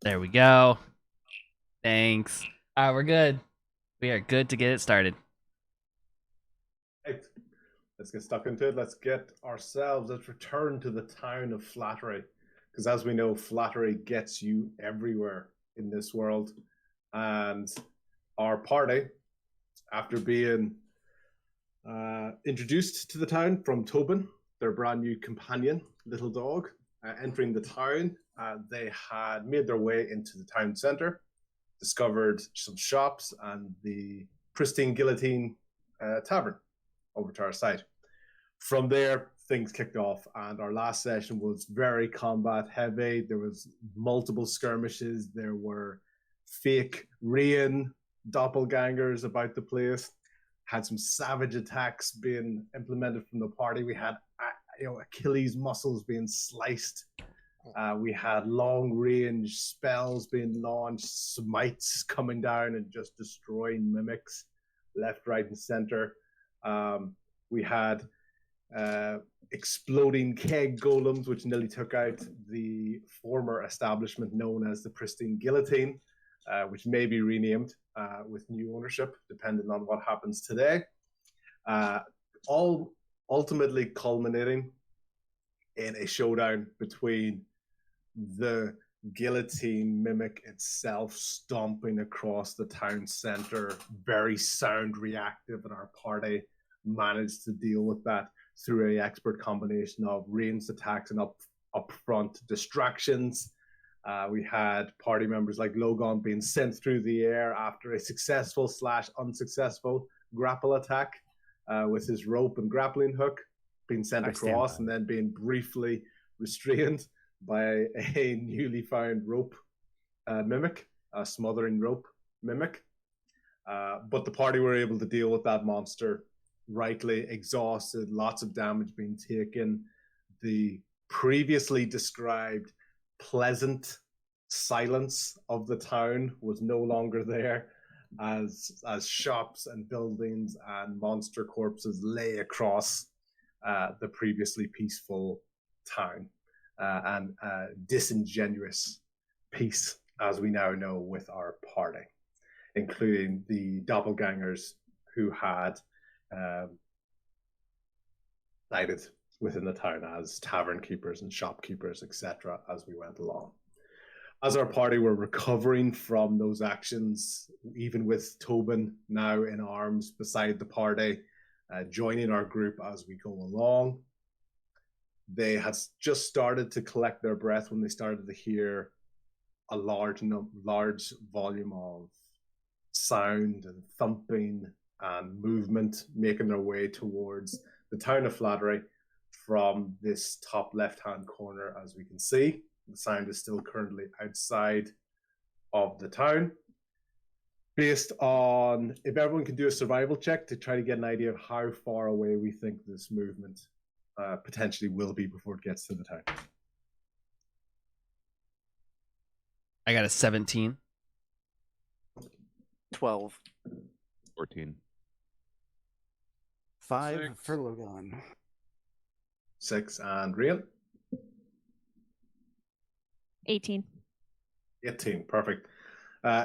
There we go. Thanks. All right, we're good. We are good to get it started. Right. Let's get stuck into it. Let's return to the town of Flattery. Because as we know, Flattery gets you everywhere in this world. And our party, after being introduced to the town from Tobin, their brand new companion, little dog, entering the town, they had made their way into the town centre, discovered some shops and the Pristine Guillotine Tavern over to our side. From there, things kicked off, and our last session was very combat heavy. There was multiple skirmishes. There were fake rain doppelgangers about the place. Had some savage attacks being implemented from the party. We had Achilles' muscles being sliced. We had long range spells being launched, smites coming down and just destroying mimics left, right, and center. We had exploding keg golems, which nearly took out the former establishment known as the Pristine Guillotine, which may be renamed with new ownership, depending on what happens today. All ultimately culminating in a showdown between the guillotine mimic itself stomping across the town center, very sound reactive, and our party managed to deal with that through an expert combination of ranged attacks and upfront distractions. We had party members like Logan being sent through the air after a successful / unsuccessful grapple attack with his rope and grappling hook, being sent across and then being briefly restrained by a newly found rope mimic, a smothering rope mimic. But the party were able to deal with that monster rightly, exhausted, lots of damage being taken. The previously described pleasant silence of the town was no longer there, as shops and buildings and monster corpses lay across the previously peaceful town, and disingenuous peace, as we now know, with our party, including the doppelgangers who had cited within the town as tavern keepers and shopkeepers, etc., as we went along. As our party were recovering from those actions, even with Tobin now in arms beside the party, joining our group as we go along, they had just started to collect their breath when they started to hear a large volume of sound and thumping and movement making their way towards the town of Flattery from this top left-hand corner. As we can see, the sound is still currently outside of the town. Based on, if everyone can do a survival check to try to get an idea of how far away we think this movement potentially will be before it gets to the town. I got a 17. 12. 14. 5 6. for Logan. 6, and Rian? 18. 18, perfect.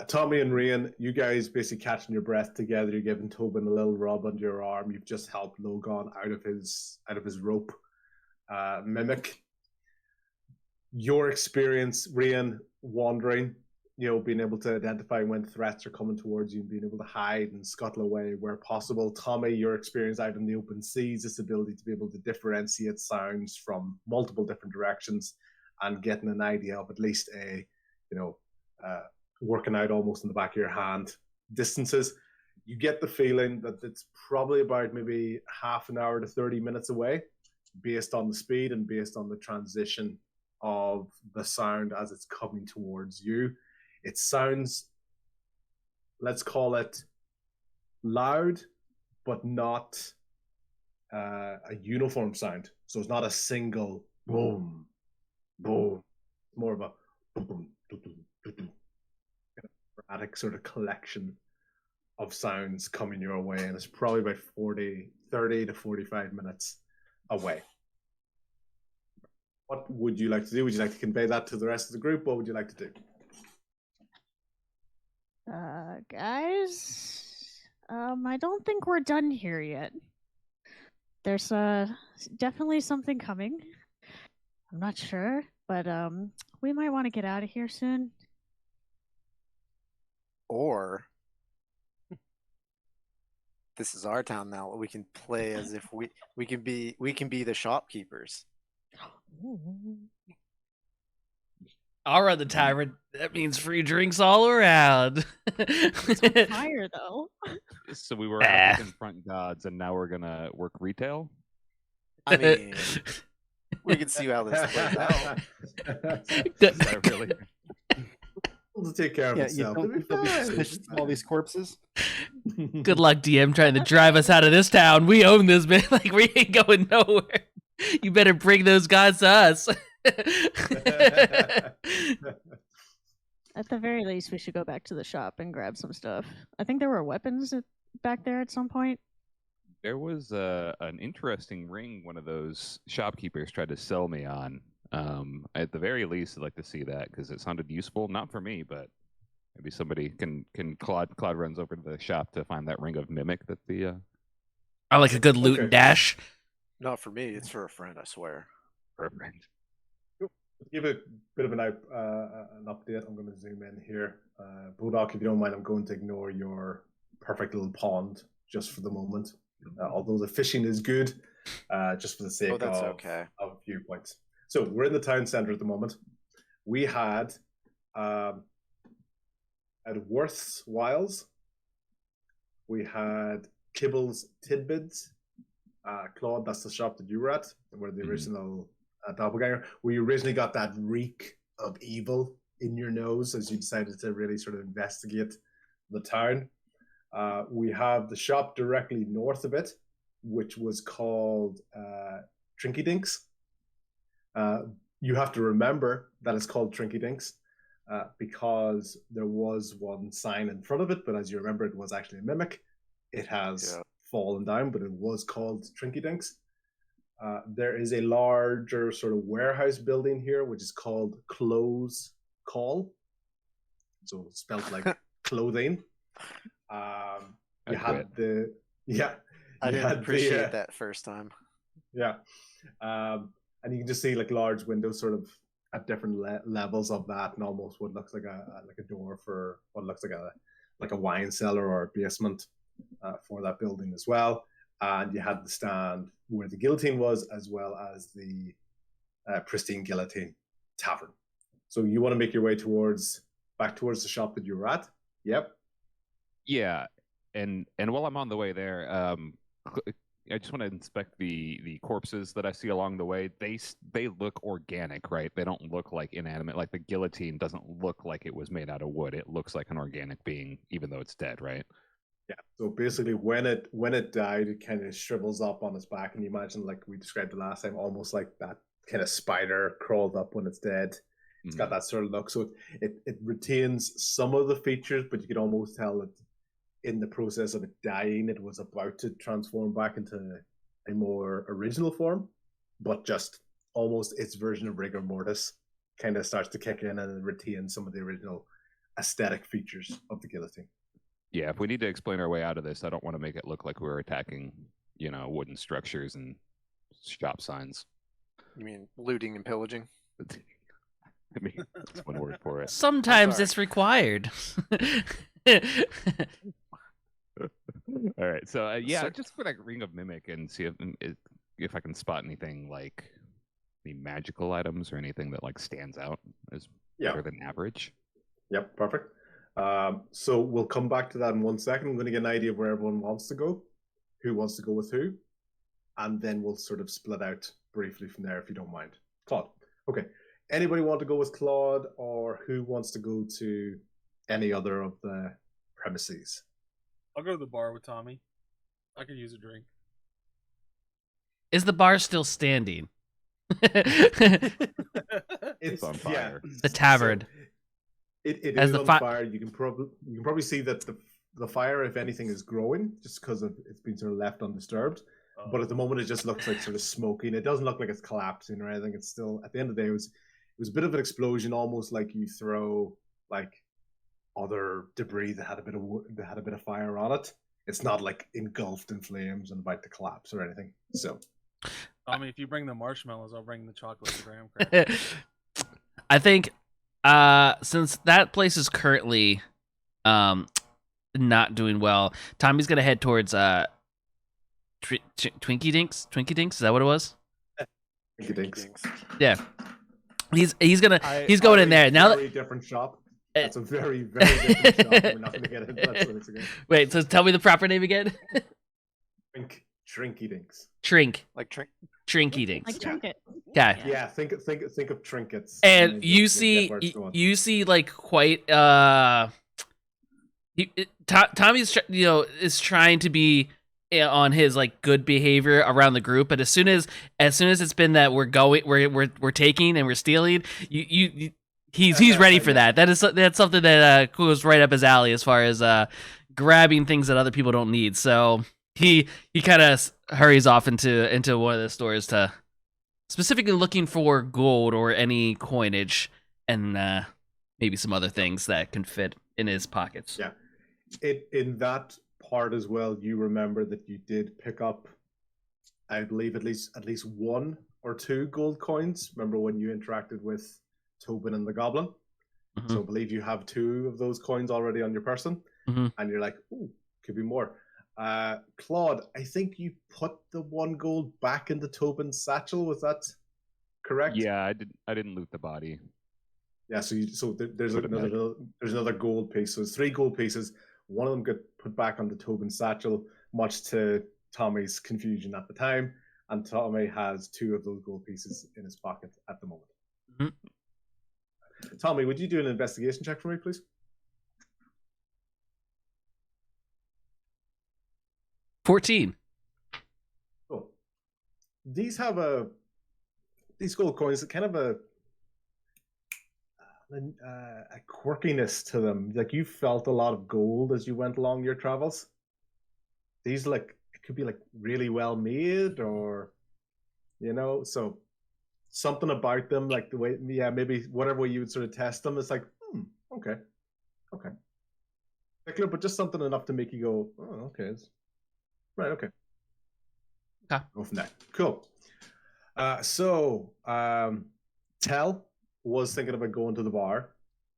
Tommy and Rian, you guys basically catching your breath together. You're giving Tobin a little rub under your arm. You've just helped Logan out of his rope mimic. Your experience, Rian, wandering, being able to identify when threats are coming towards you and being able to hide and scuttle away where possible. Tommy, your experience out in the open seas, this ability to be able to differentiate sounds from multiple different directions and getting an idea of at least a, working out almost in the back of your hand distances. You get the feeling that it's probably about maybe half an hour to 30 minutes away based on the speed and based on the transition of the sound as it's coming towards you. It sounds, let's call it loud, but not a uniform sound. So it's not a single boom, boom. More of a boom, boom, boom, boom, boom. Erratic sort of collection of sounds coming your way, and it's probably about 30 to 45 minutes away. What would you like to do? Would you like to convey that to the rest of the group? What would you like to do? Guys, I don't think we're done here yet. There's definitely something coming. I'm not sure, but we might want to get out of here soon. Or this is our town now. We can play as if we can be the shopkeepers. I'll run the tavern. That means free drinks all around. It's on fire though. So we were out to confront gods, and now we're gonna work retail. I mean, we can see how this plays out. Is that really? To take care of itself. You'll be suspicious of all these corpses. Good luck, DM, trying to drive us out of this town. We own this, man. Like, we ain't going nowhere. You better bring those gods to us. At the very least, we should go back to the shop and grab some stuff. I think there were weapons back there at some point. There was an interesting ring one of those shopkeepers tried to sell me on. At the very least, I'd like to see that because it sounded useful. Not for me, but maybe somebody can Claude runs over to the shop to find that ring of mimic that the. I like a good loot and dash. Not for me. It's for a friend. I swear. For a friend. Give a bit of an update. I'm going to zoom in here. Bulldog, if you don't mind, I'm going to ignore your perfect little pond just for the moment. Although the fishing is good, just for the sake of viewpoints. So we're in the town center at the moment. We had at Worth's Wiles, we had Kibble's Tidbits. Claude, that's the shop that you were at, where the original doppelganger, where you originally got that reek of evil in your nose as you decided to really sort of investigate the town. We have the shop directly north of it, which was called Trinky Dinks. You have to remember that it's called Trinky Dinks because there was one sign in front of it, but as you remember, it was actually a mimic. It has fallen down, but it was called Trinky Dinks. There is a larger sort of warehouse building here, which is called Clothes Call. So it's spelled like clothing. You had the I didn't appreciate that first time. Yeah, and you can just see like large windows sort of at different levels of that, and almost what looks like a door for what looks like a wine cellar or a basement for that building as well. And you had the stand where the guillotine was, as well as the Pristine Guillotine Tavern. So you want to make your way back towards the shop that you were at? Yep. Yeah, and while I'm on the way there, I just want to inspect the corpses that I see along the way. They look organic, right? They don't look like inanimate. Like the guillotine doesn't look like it was made out of wood. It looks like an organic being, even though it's dead, right? Yeah. So basically, when it died, it kind of shrivels up on its back, and you imagine, like we described it last time, almost like that kind of spider crawled up when it's dead. It's got that sort of look. So it retains some of the features, but you could almost tell that in the process of it dying, it was about to transform back into a more original form, but just almost its version of rigor mortis kind of starts to kick in and retain some of the original aesthetic features of the guillotine. Yeah, if we need to explain our way out of this, I don't want to make it look like we're attacking, wooden structures and shop signs. You mean looting and pillaging? I mean, that's one word for it. Sometimes it's required. All right, so just for that ring of mimic and see if I can spot anything like any magical items or anything that like stands out as better than average. Yep, perfect. So we'll come back to that in 1 second. I'm going to get an idea of where everyone wants to go, who wants to go with who, and then we'll sort of split out briefly from there if you don't mind. Claude. Okay. Anybody want to go with Claude, or who wants to go to any other of the premises? I'll go to the bar with Tommy. I could use a drink. Is the bar still standing? It's on fire. The tavern. So it is on fire. You can probably see that the fire, if anything, is growing just because it's been sort of left undisturbed. But at the moment, it just looks like sort of smoking. It doesn't look like it's collapsing or anything. It's still, at the end of the day, it was a bit of an explosion, almost like you throw like other debris that had a bit of wood, that had a bit of fire on it. It's not like engulfed in flames and about to collapse or anything. So Tommy, if you bring the marshmallows, I'll bring the chocolate and graham crackers. I think since that place is currently not doing well, Tommy's gonna head towards Twinkie Dinks. Twinkie Dinks, is that what it was? Thank you, Dinks. Yeah. He's going Very, in there. Now very different shop. That's a very, very different shop. We're not going to get into that so it's again. Wait, so tell me the proper name again. Trinky Dinks. Trink. Like Trink. Trinky Dinks. Like trinket. Okay. Yeah, think of trinkets. And you you'll get see where it's going. you see like quite Tommy's is trying to be on his like good behavior around the group, but as soon as it's been that we're taking and we're stealing, he's ready for that. That's something that goes right up his alley as far as grabbing things that other people don't need. So he kind of hurries off into one of the stores to specifically looking for gold or any coinage and maybe some other things that can fit in his pockets. Yeah. In that part as well, you remember that you did pick up, I believe, at least 1 or 2 gold coins. Remember when you interacted with Tobin and the Goblin? Mm-hmm. So I believe you have 2 of those coins already on your person, and you're like, ooh, could be more. Claude, I think you put the 1 gold back into Tobin's satchel. Was that correct? Yeah, I didn't loot the body. Yeah. So there's another gold piece. So there's 3 gold pieces. One of them got put back onto Tobin's satchel, much to Tommy's confusion at the time, and Tommy has 2 of those gold pieces in his pocket at the moment. Mm-hmm. Tommy, would you do an investigation check for me, please? 14. Cool. These gold coins kind of a quirkiness to them. Like you felt a lot of gold as you went along your travels. These it could be like really well made, or so something about them, like the way, maybe whatever way you would sort of test them, it's like, okay, particular, but just something enough to make you go, oh, okay, right, okay. Go from there. Cool. Tell was thinking about going to the bar.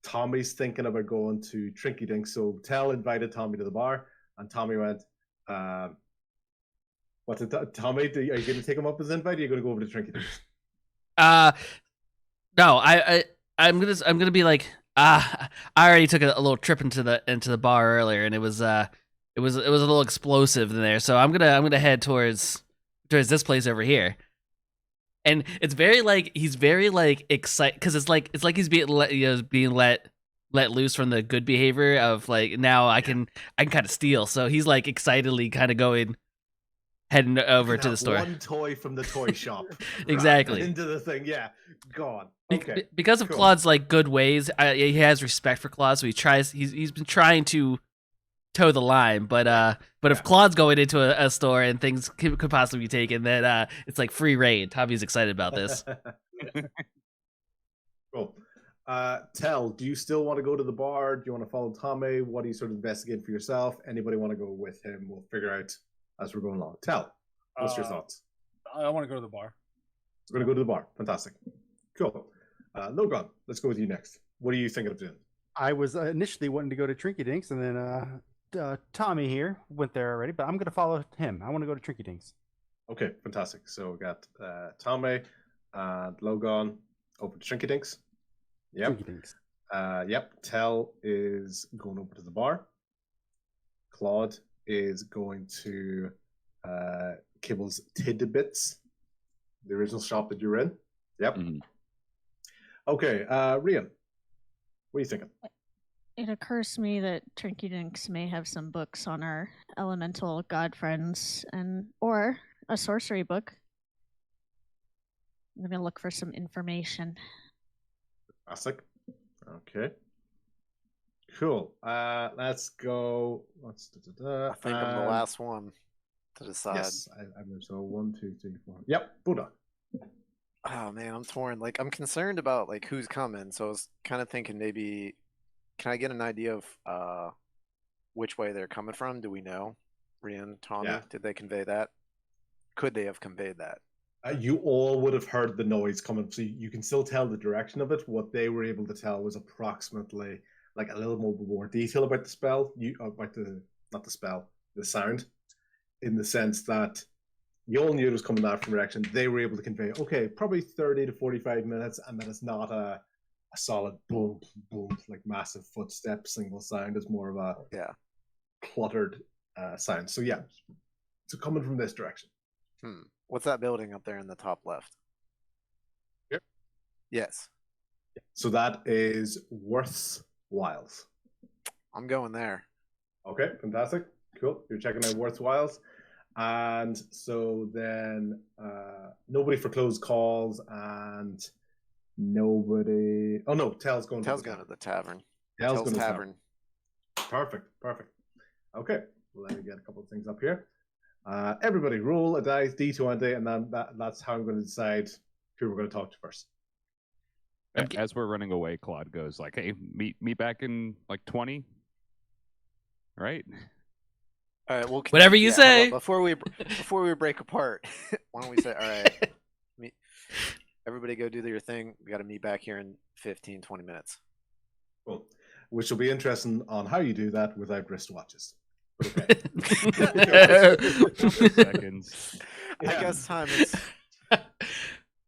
Tommy's thinking about going to Trinky Dink. So Tell invited Tommy to the bar, and Tommy went, Tommy, are you going to take him up as an invite, or are you going to go over to Trinky Dink? No, I'm gonna be like, I already took a little trip into the bar earlier, and it was a little explosive in there. So I'm gonna head towards this place over here. And it's very like he's very like excited because it's like he's being let loose from the good behavior of like, now I can kind of steal. So he's like excitedly kind of heading over to the store. One toy from the toy shop. Exactly. Into the thing, yeah. Gone. Okay. Because of cool. Claude's like good ways, he has respect for Claude, so he's been trying to toe the line, but if Claude's going into a store and things could possibly be taken, then it's like free reign. Tommy's excited about this. Cool. Tell, do you still want to go to the bar? Do you want to follow Tommy? What do you sort of investigate for yourself? Anybody want to go with him? We'll figure out as we're going along. Tell, what's your thoughts? I want to go to the bar. We're going to go to the bar. Fantastic. Cool. Logan, let's go with you next. What are you thinking of doing? I was initially wanting to go to Trinky Dinks, and then Tommy here went there already, but I'm going to follow him. I want to go to Trinky Dinks. Okay, fantastic. So we got Tommy and Logan over to Trinky Dinks. Yep. Trinky Dinks. Yep. Tell is going over to the bar. Claude is going to Kibble's Tidbits, the original shop that you're in. Yep. Mm-hmm. Okay, Rian, what are you thinking? It occurs to me that Trinky Dinks may have some books on our elemental god friends, or a sorcery book. I'm gonna look for some information. Classic. Okay. Cool. Let's go. I think I'm the last one to decide. Yes, I'm so 1, 2, 3, 4. Yep, Buddha. Oh man, I'm torn. Like, I'm concerned about like who's coming, so I was kind of thinking maybe Can I get an idea of which way they're coming from? Do we know? Rian, Tommy, Yeah. did they convey that? Could they have conveyed that? You all would have heard the noise coming, so you can still tell the direction of it. What they were able to tell was approximately like a little more detail about the spell. About not the spell, the sound, in the sense that you all knew it was coming that direction. They were able to convey, okay, probably 30 to 45 minutes, and then it's not a solid boom, boom, like massive footsteps, single sound. It's more of a cluttered sound. So yeah, it's coming from this direction. What's that building up there in the top left? Yep. Yes. So that is Worth's Wiles. I'm going there. Okay, fantastic. Cool. You're checking out Worth's Wiles. And so then nobody for closed calls and nobody. Oh no, Tel's going. Tel's going to the tavern. Tel's going to the tavern. Perfect. Okay, let me get a couple of things up here. Everybody roll a dice, D20, and then that's how I'm going to decide who we're going to talk to first. As we're running away, Claude goes like, "Hey, meet back in like 20, right?" All right, well, whatever you say. Before we break apart, why don't we say, all right, everybody go do your thing. We got to meet back here in 15, 20 minutes. Cool. Which will be interesting on how you do that without wristwatches. Okay. Seconds. I guess time is.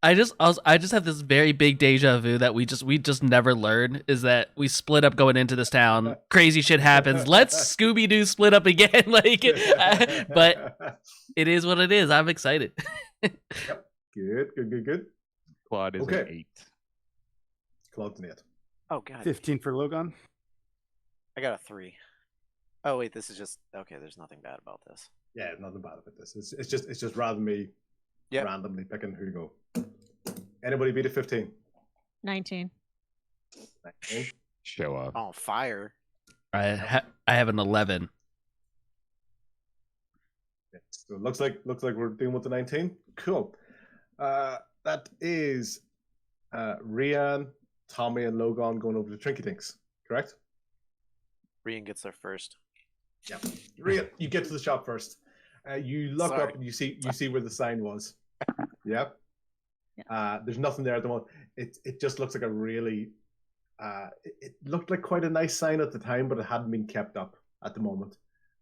I just have this very big deja vu that we just never learn, is that we split up going into this town. Crazy shit happens. Let's Scooby-Doo split up again. But it is what it is. I'm excited. Yep. Good. Claude is an 8. Claude's an 8. Oh god. 15 for Logan. I got a 3. Oh wait, this is just okay. There's nothing bad about this. Yeah, nothing bad about this. It's just rather me randomly picking who to go. Anybody beat a 15? 19. 19? Show off. Oh, fire! I have an 11. So it looks like we're dealing with the 19. Cool. That is Rian, Tommy, and Logan going over to Trinky Dinks, correct? Rian gets there first. Yeah. Rian, you get to the shop first. You look Sorry. up and you see where the sign was. Yeah. There's nothing there at the moment. It just looks like a really it looked like quite a nice sign at the time, but it hadn't been kept up at the moment.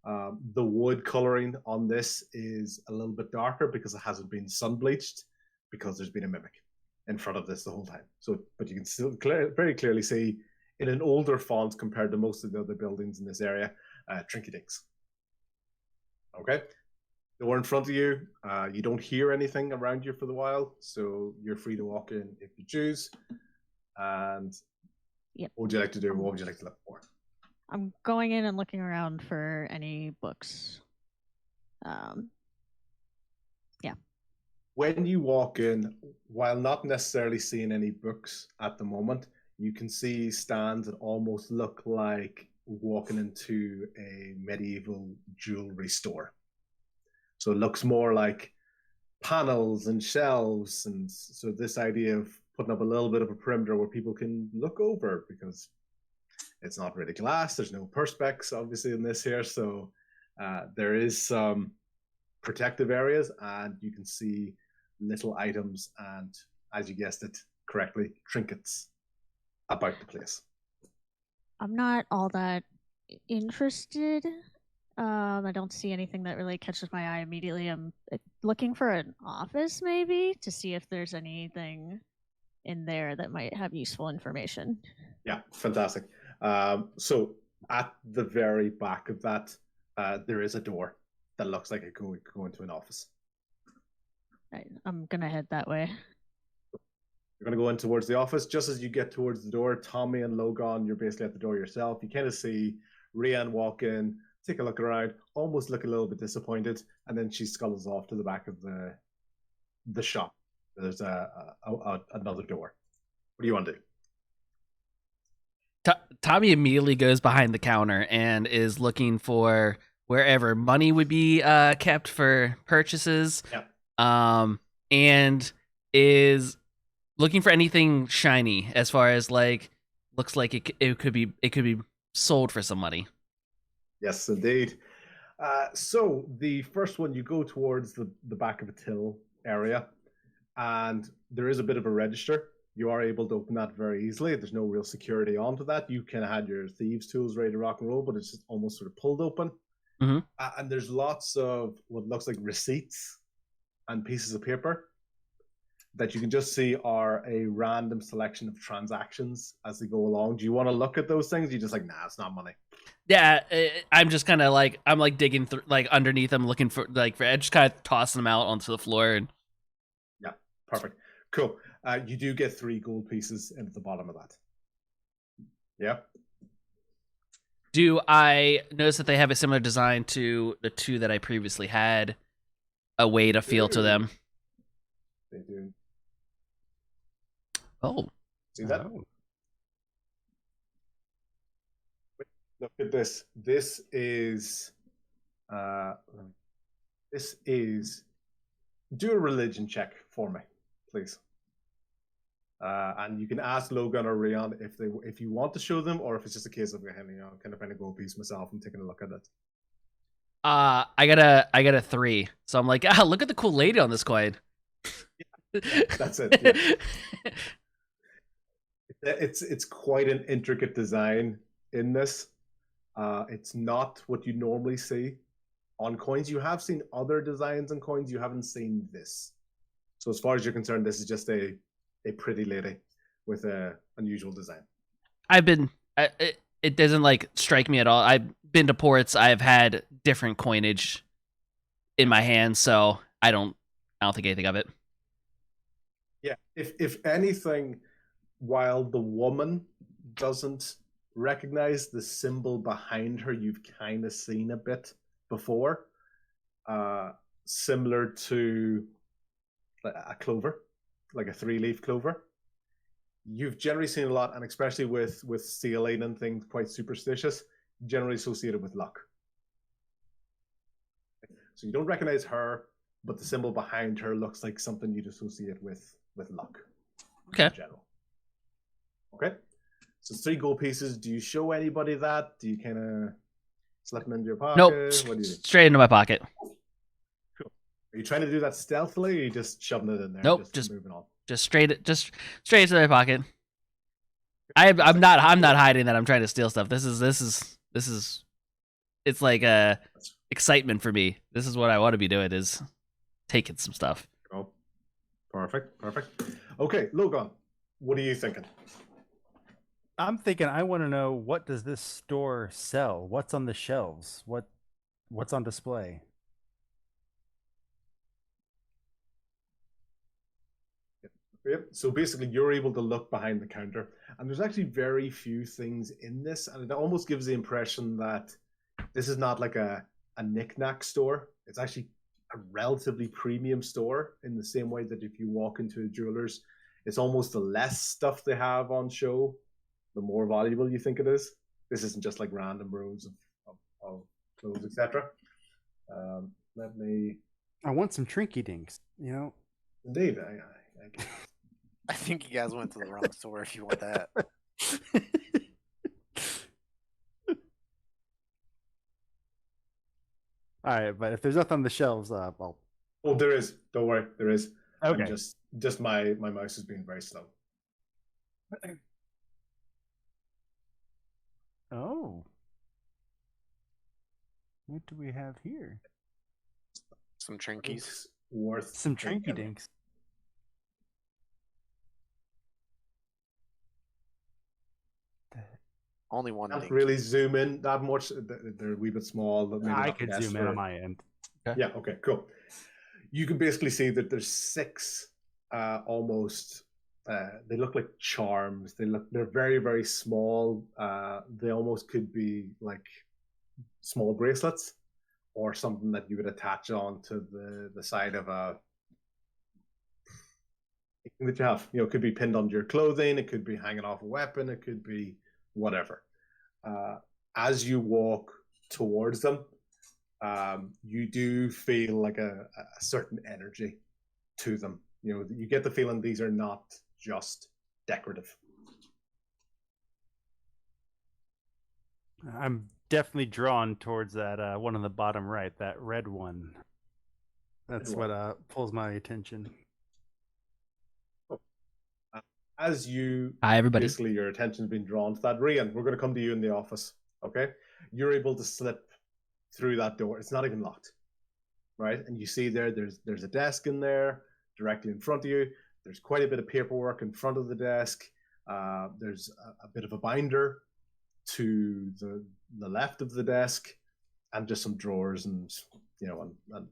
The wood coloring on this is a little bit darker because it hasn't been sun bleached, because there's been a mimic in front of this the whole time. So, but you can still very clearly see in an older font compared to most of the other buildings in this area, Trinky Dinks. Okay. Door in front of you. You don't hear anything around you for the while, so you're free to walk in if you choose. And Yep. what would you like to do? What would you like to look for? I'm going in and looking around for any books. When you walk in, while not necessarily seeing any books at the moment, you can see stands that almost look like walking into a medieval jewelry store. So it looks more like panels and shelves, and so this idea of putting up a little bit of a perimeter where people can look over, because it's not really glass. There's no perspex, obviously, in this here, so there is some protective areas, and you can see little items and, as you guessed it correctly, trinkets about the place. I'm not all that interested. I don't see anything that really catches my eye immediately. I'm looking for an office, maybe, to see if there's anything in there that might have useful information. Yeah, fantastic. So at the very back of that, there is a door that looks like it could go into an office. I'm gonna head that way. You're going to go in towards the office. Just as you get towards the door, Tommy and Logan, you're basically at the door yourself. You kind of see Rian walk in, take a look around, almost look a little bit disappointed, and then she scuttles off to the back of the shop. There's another door. What do you want to do? Tommy immediately goes behind the counter and is looking for wherever money would be kept for purchases. Yep. And is looking for anything shiny, as far as like looks like it could be sold for some money. Yes, indeed. So the first one, you go towards the back of a till area, and there is a bit of a register. You are able to open that very easily. There's no real security onto that. You can have your thieves' tools ready to rock and roll, but it's just almost sort of pulled open. Mhm. And there's lots of what looks like receipts and pieces of paper that you can just see are a random selection of transactions as they go along. Do you want to look at those things? You're just like, nah, it's not money. Yeah, I'm just kind of like I'm like digging through like underneath them, looking for just kind of tossing them out onto the floor. And Yeah, perfect. Cool. You do get 3 gold pieces into the bottom of that. Yeah. do I notice that they have a similar design to the 2 that I previously had? A way to feel to them. They do. Oh, See that? Oh. Look at this. This is. Do a religion check for me, please. And you can ask Logan or Rion if you want to show them, or if it's just a case of kind of find a gold piece myself and taking a look at it. I got a 3, so I'm like, look at the cool lady on this coin. That's it. Yeah. It's quite an intricate design in this. It's not what you normally see on coins. You have seen other designs on coins. You haven't seen this. So as far as you're concerned, this is just a pretty lady with a unusual design. It doesn't like strike me at all. I've been to ports. I've had different coinage in my hands, so I don't think anything of it. Yeah. If anything, while the woman doesn't recognize the symbol behind her, you've kind of seen a bit before, similar to a clover, like a 3-leaf clover. You've generally seen a lot, and especially with sailing and things quite superstitious, generally associated with luck. So you don't recognize her, but the symbol behind her looks like something you'd associate with luck. Okay. In general. Okay. So 3 gold pieces. Do you show anybody that? Do you kind of slip them into your pocket? Nope, What do you do? straight into my pocket. Cool. Are you trying to do that stealthily, or are you just shoving it in there? Nope, just moving on. Just straight into my pocket. I'm not hiding that I'm trying to steal stuff. This is it's like excitement for me. This is what I want to be doing, is taking some stuff. Oh, perfect. Okay, Logan, what are you thinking? I'm thinking I want to know, what does this store sell? What's on the shelves? What's on display? Yep. So basically, you're able to look behind the counter, and there's actually very few things in this, and it almost gives the impression that this is not like a knick-knack store. It's actually a relatively premium store, in the same way that if you walk into a jeweler's, it's almost the less stuff they have on show, the more valuable you think it is. This isn't just like random rows of clothes, etc. Let me. I want some trinky dinks, Indeed, I think you guys went to the wrong store if you want that. All right, but if there's nothing on the shelves, well. Oh, there is. Don't worry, there is. Okay. I'm just my mouse is being very slow. Oh. What do we have here? Some trinkies. It's worth Some trinky thinking. dinks. Only one. Can't dinky. really zoom in that much. They're a wee bit small. But maybe I not the could best zoom in for- on my end. Yeah. Okay. Cool. You can basically see that there's 6 almost. They look like charms. They're very, very small. They almost could be like small bracelets, or something that you would attach on to the side of a thing that you have. It could be pinned onto your clothing. It could be hanging off a weapon. It could be whatever. As you walk towards them, you do feel like a certain energy to them. You get the feeling these are not just decorative. I'm definitely drawn towards that one on the bottom right, that red one. That's Red what pulls my attention. As you Hi, everybody. basically your attention's been drawn to that, Rian, we're going to come to you in the office. Okay, you're able to slip through that door. It's not even locked, right? And you see there's a desk in there directly in front of you. There's quite a bit of paperwork in front of the desk. There's a bit of a binder to the left of the desk, and just some drawers and and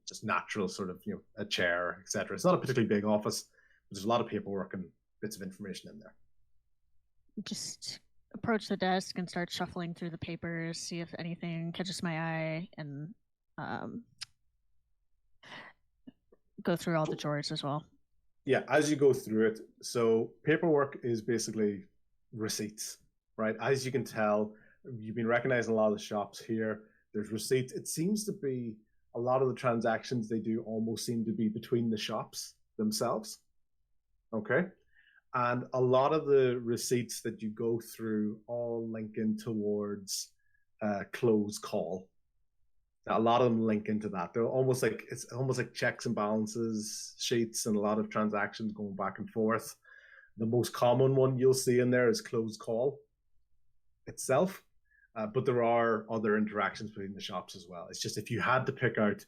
just natural sort of a chair, etc. It's not a particularly big office, but there's a lot of paperwork and bits of information in there. Just approach the desk and start shuffling through the papers, see if anything catches my eye, and go through all the drawers as well. Yeah, as you go through it, so paperwork is basically receipts, right? As you can tell, you've been recognizing a lot of the shops here. There's receipts. It seems to be a lot of the transactions they do almost seem to be between the shops themselves. Okay. And a lot of the receipts that you go through all link in towards close call. Now, a lot of them link into that. They're almost like checks and balances sheets and a lot of transactions going back and forth. The most common one you'll see in there is close call itself, but there are other interactions between the shops as well. It's just if you had to pick out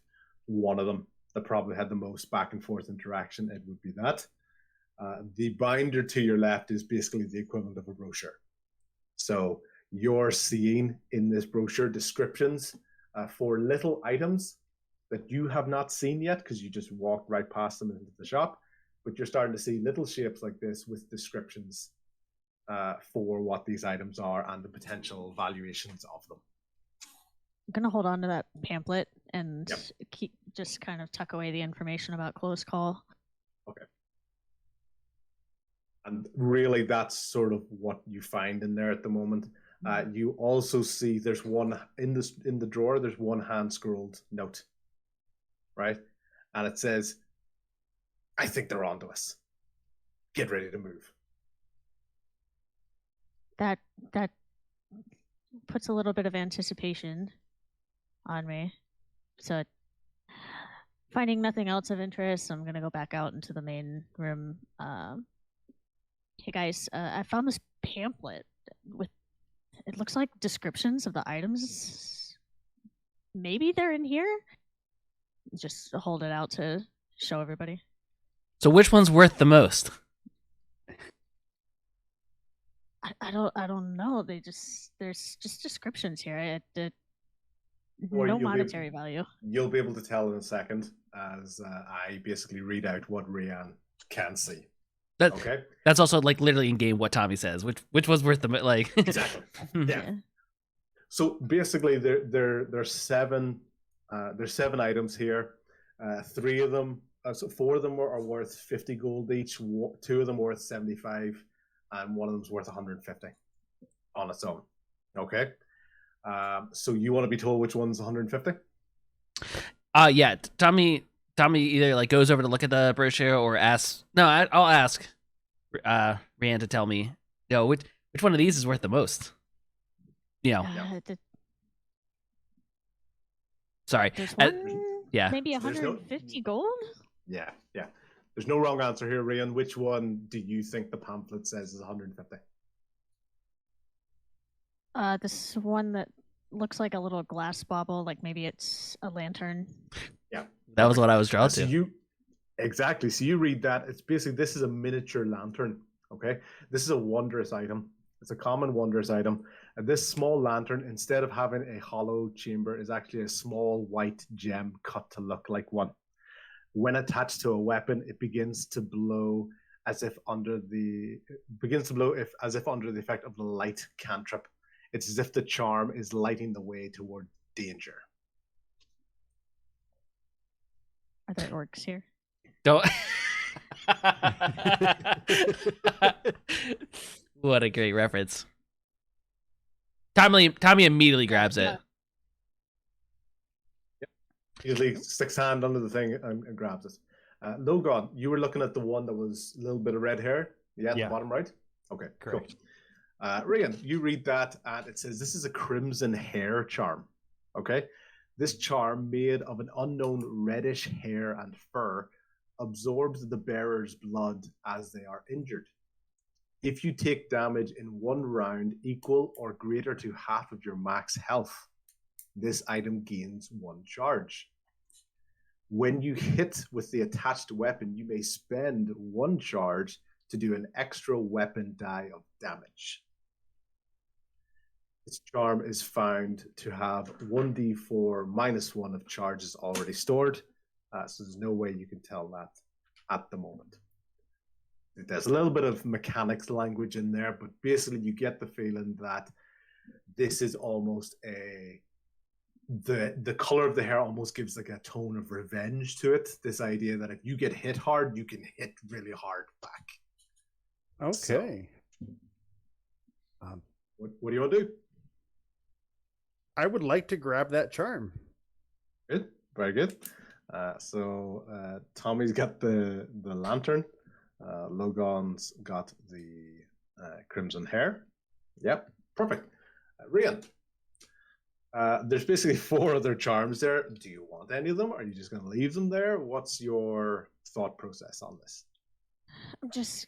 one of them that probably had the most back and forth interaction, it would be that. The binder to your left is basically the equivalent of a brochure. So you're seeing in this brochure descriptions for little items that you have not seen yet because you just walked right past them into the shop, but you're starting to see little shapes like this with descriptions for what these items are and the potential valuations of them. I'm gonna hold on to that pamphlet and just kind of tuck away the information about close call. Okay. And really, that's sort of what you find in there at the moment. You also see there's one in the drawer. There's one hand scrolled note, right? And it says, "I think they're onto us. Get ready to move." That puts a little bit of anticipation on me. So, finding nothing else of interest, I'm gonna go back out into the main room. Hey guys, I found this pamphlet with, it looks like descriptions of the items. Maybe they're in here? Just hold it out to show everybody. So which one's worth the most? I don't know. There's just descriptions here. Or No you'll be- monetary value. You'll be able to tell in a second as I basically read out what Rian can see. Okay. That's also like literally in game what Tommy says. Which was worth the like. Exactly. Yeah. So basically, there's seven items here. Three of them, so four of them are worth 50 gold each. Two of them worth 75, and one of them's worth 150 on its own. Okay. So you want to be told which one's 150? Yeah. Tommy either like goes over to look at the brochure or asks. No, I'll ask Rian to tell me. Which one of these is worth the most? Sorry. There's one. Yeah. Maybe There's 150 gold. Yeah. There's no wrong answer here, Rian. Which one do you think the pamphlet says is 150? This one that looks like a little glass bauble, like maybe it's a lantern. Yeah. That was what I was drawn So to. Exactly. So you read that. It's basically, this is a miniature lantern. Okay. This is a wondrous item. It's a common wondrous item. And this small lantern, instead of having a hollow chamber, is actually a small white gem cut to look like one. When attached to a weapon, it begins to blow as if under the effect of the light cantrip. It's as if the charm is lighting the way toward danger. Are there orcs here? Don't. What a great reference. Tommy immediately grabs it. Usually sticks hand under the thing and grabs it. Logan, you were looking at the one that was a little bit of red hair. Yeah, at the bottom right. Okay, correct. Cool. Regan, you read that, and it says this is a crimson hair charm. Okay, this charm, made of an unknown reddish hair and fur, absorbs the bearer's blood as they are injured. If you take damage in 1 round equal or greater to half of your max health, this item gains 1 charge. When you hit with the attached weapon, you may spend 1 charge to do an extra weapon die of damage. This charm is found to have 1d4 minus 1 of charges already stored, so there's no way you can tell that at the moment. There's a little bit of mechanics language in there, but basically you get the feeling that this is almost the color of the hair almost gives like a tone of revenge to it. This idea that if you get hit hard, you can hit really hard back. Okay. So, what do you want to do? I would like to grab that charm. Good, very good. So Tommy's got the lantern. Logan's got the crimson hair. Yep, perfect. Rian, there's basically 4 other charms there. Do you want any of them? Are you just going to leave them there? What's your thought process on this? I'm just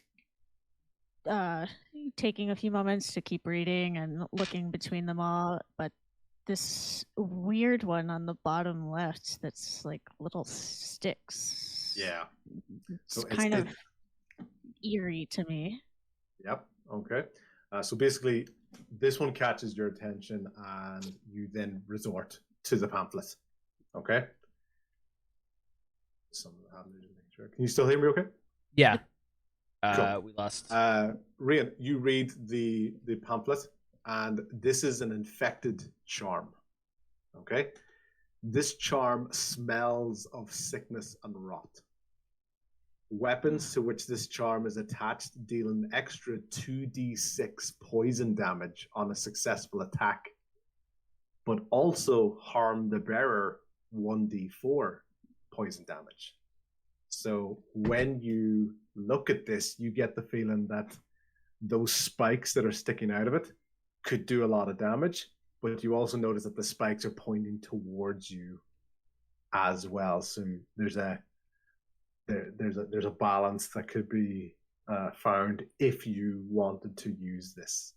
taking a few moments to keep reading and looking between them all, but this weird one on the bottom left that's like little sticks. Yeah. It's kind of eerie to me. Yep. Okay. So basically, this one catches your attention, and you then resort to the pamphlet. Okay. Can you still hear me? Okay. Yeah. Cool. We lost. Rian, you read the pamphlet, and this is an infected charm. Okay. This charm smells of sickness and rot. Weapons to which this charm is attached deal an extra 2d6 poison damage on a successful attack, but also harm the bearer 1d4 poison damage. So when you look at this, you get the feeling that those spikes that are sticking out of it could do a lot of damage, but you also notice that the spikes are pointing towards you as well. So there's a balance that could be found if you wanted to use this.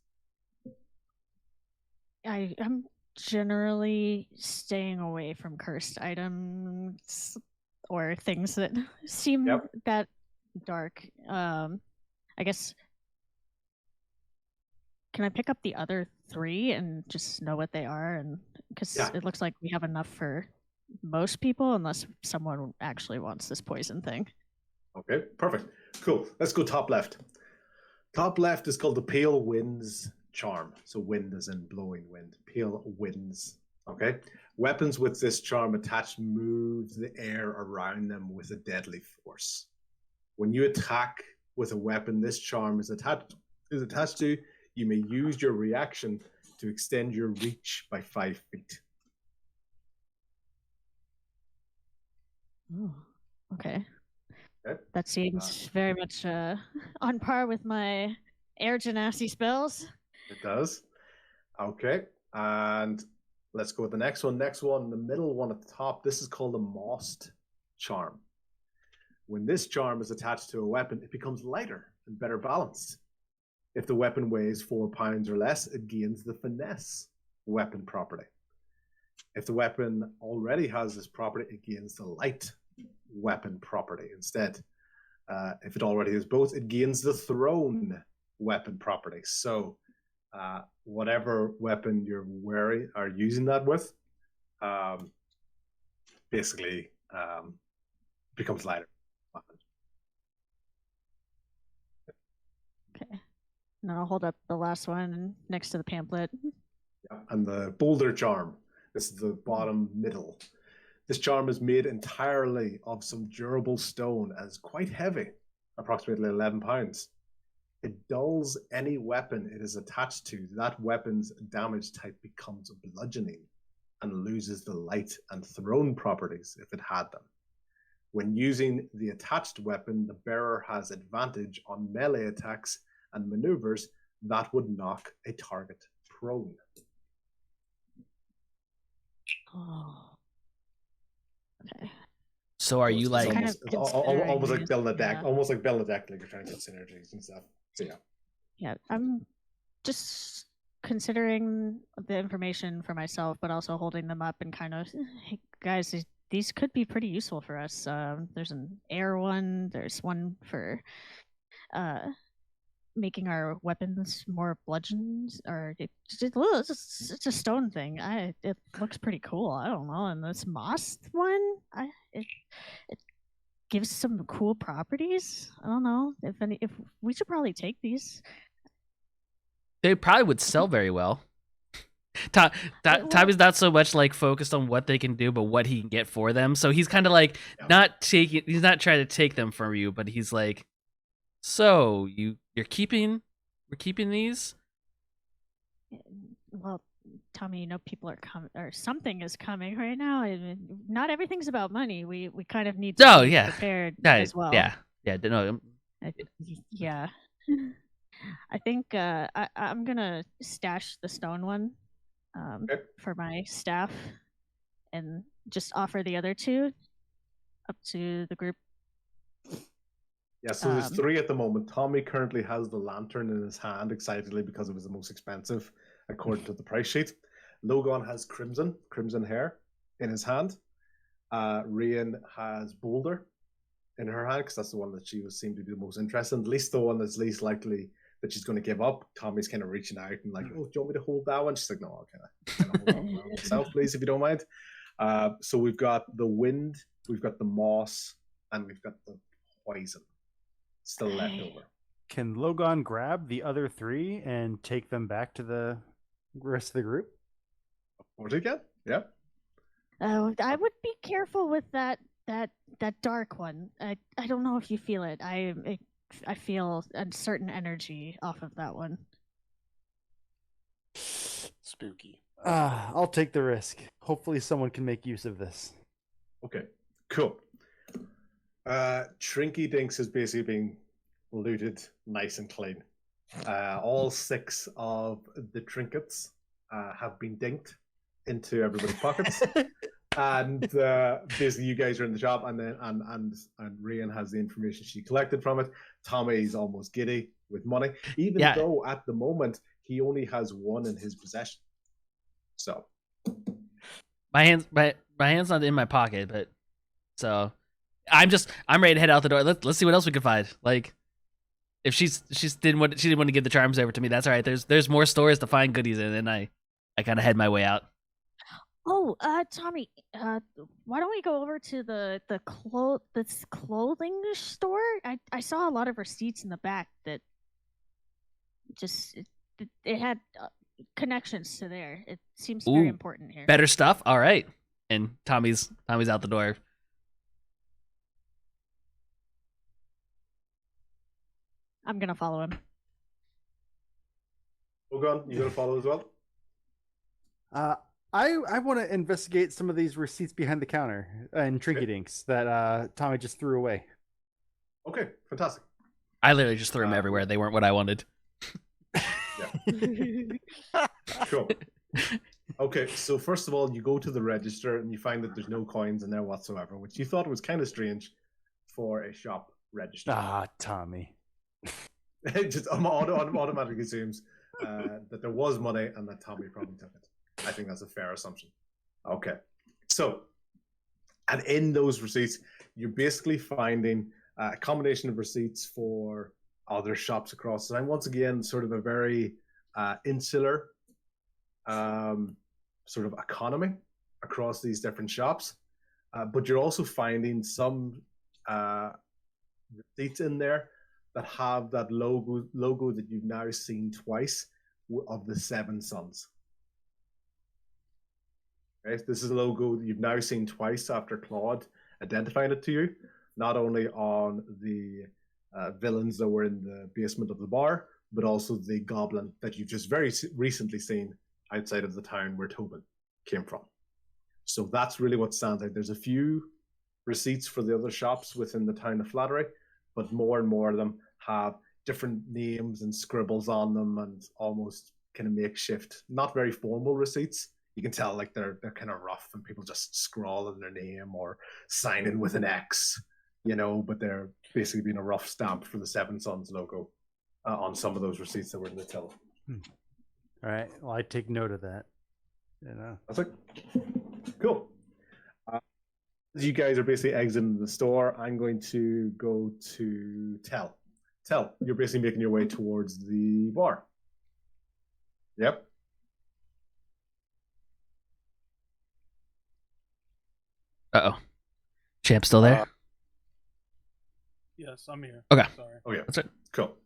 I'm generally staying away from cursed items or things that seem that dark. I guess, can I pick up the other 3 and just know what they are? And because it looks like we have enough for most people, unless someone actually wants this poison thing. Okay, perfect. Cool. Let's go top left. Top left is called the Pale Winds charm. So wind is in blowing wind. Pale winds. Okay. Weapons with this charm attached move the air around them with a deadly force. When you attack with a weapon this charm is attached to, you may use your reaction to extend your reach by 5 feet. Oh, okay. That seems very much on par with my air genasi spells. It does. Okay. And let's go with the next one. Next one, the middle one at the top. This is called a mossed charm. When this charm is attached to a weapon, it becomes lighter and better balanced. If the weapon weighs 4 pounds or less, it gains the finesse weapon property. If the weapon already has this property, it gains the light weapon property instead. If it already has both, it gains the thrown weapon property. So whatever weapon you're wearing or using that with, basically becomes lighter. Okay. And I'll hold up the last one next to the pamphlet. Yeah, and the boulder charm. This is the bottom middle. This charm is made entirely of some durable stone and is quite heavy, approximately 11 pounds. It dulls any weapon it is attached to. That weapon's damage type becomes bludgeoning and loses the light and thrown properties if it had them. When using the attached weapon, the bearer has advantage on melee attacks and maneuvers that would knock a target prone. Oh. Okay. So are So you it's like? kind almost, of it's considering almost like these, building a deck, yeah. almost like building a deck, like you're trying to get synergies and stuff. So yeah. Yeah, I'm just considering the information for myself, but also holding them up and kind of, hey, guys, these could be pretty useful for us. There's an air one. There's one for making our weapons more bludgeons, or it's a stone thing. It looks pretty cool. I don't know. And this moss one, it gives some cool properties. I don't know if we should probably take these. They probably would sell very well. Tommy's not so much like focused on what they can do, but what he can get for them. So he's kind of like he's not trying to take them from you, but he's like, so we're keeping these? Well, Tommy, people are coming, or something is coming right now. I mean, not everything's about money. We kind of need to be prepared as well. Yeah. No, yeah. I think I'm gonna stash the stone one for my staff, and just offer the other two up to the group. Yeah, so there's 3 at the moment. Tommy currently has the lantern in his hand, excitedly, because it was the most expensive, according to the price sheet. Logan has crimson hair in his hand. Rian has boulder in her hand, because that's the one that she seemed to be the most interested in, at least the one that's least likely that she's going to give up. Tommy's kind of reaching out and like, oh, do you want me to hold that one? She's like, no, I'll kind of hold on myself, please, if you don't mind. So we've got the wind, we've got the moss, and we've got the poison still left over. Can Logan grab the other 3 and take them back to the rest of the group? What did you get? Yeah. I would be careful with that dark one. I don't know if you feel it. I feel a certain energy off of that one. Spooky. I'll take the risk. Hopefully someone can make use of this. Okay, cool. Trinky Dinks is basically being looted nice and clean. All 6 of the trinkets have been dinked into everybody's pockets. And basically you guys are in the shop, and then and Rian has the information she collected from it. Tommy's almost giddy with money, even though at the moment he only has 1 in his possession. So my hand's not in my pocket, but so I'm ready to head out the door. Let's see what else we can find. Like, if she didn't want to give the charms over to me, that's all right. There's more stores to find goodies in, and I kind of head my way out. Oh, Tommy, why don't we go over to the clothing store? I saw a lot of receipts in the back that just it had connections to there. It seems very important here. Better stuff. All right, and Tommy's out the door. I'm gonna follow him. Logan, you gonna follow as well? I want to investigate some of these receipts behind the counter and trinket inks that Tommy just threw away. Okay, fantastic. I literally just threw them everywhere. They weren't what I wanted. Cool. Okay, so first of all, you go to the register and you find that there's no coins in there whatsoever, which you thought was kind of strange for a shop register. Tommy. It just automatically assumes that there was money and that Tommy probably took it. I think that's a fair assumption. Okay, so, and in those receipts, you're basically finding a combination of receipts for other shops across the time. Once again, sort of a very insular sort of economy across these different shops. But you're also finding some receipts in there that have that logo that you've now seen twice of the 7 Sons. Right? This is a logo that you've now seen twice after Claude identified it to you, not only on the villains that were in the basement of the bar, but also the goblin that you've just very recently seen outside of the town where Tobin came from. So that's really what stands out. There's a few receipts for the other shops within the town of Flattery, but more and more of them have different names and scribbles on them, and almost kind of makeshift, not very formal receipts. You can tell like they're kind of rough, and people just scrawl in their name or sign in with an X, but they're basically being a rough stamp for the Seven Sons logo on some of those receipts that were in the till. All right. Well, I take note of that. That's it. Cool. As you guys are basically exiting the store, I'm going to go to Tell. Tell, you're basically making your way towards the bar. Yep. Uh-oh. Champ still there? Yes, I'm here. Okay. Sorry. Oh, yeah. That's it. Cool.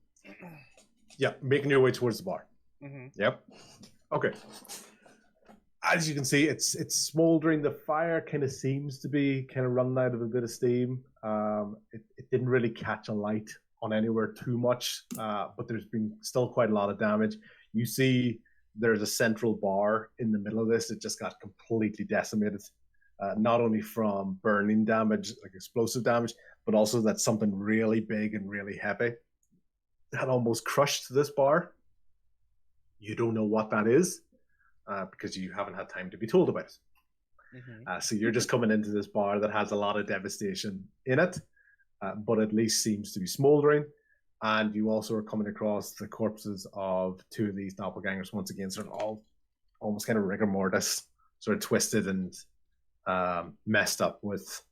Yeah, making your way towards the bar. Mm-hmm. Yep. Okay. As you can see, it's smoldering. The fire kind of seems to be kind of running out of a bit of steam. It didn't really catch a light on anywhere too much, but there's been still quite a lot of damage. You see there's a central bar in the middle of this. It just got completely decimated, not only from burning damage, like explosive damage, but also that something really big and really heavy had almost crushed this bar. You don't know what that is. Because you haven't had time to be told about it. Mm-hmm. So you're just coming into this bar that has a lot of devastation in it, but at least seems to be smoldering. And you also are coming across the corpses of two of these doppelgangers, once again, sort of all almost kind of rigor mortis, sort of twisted and messed up with.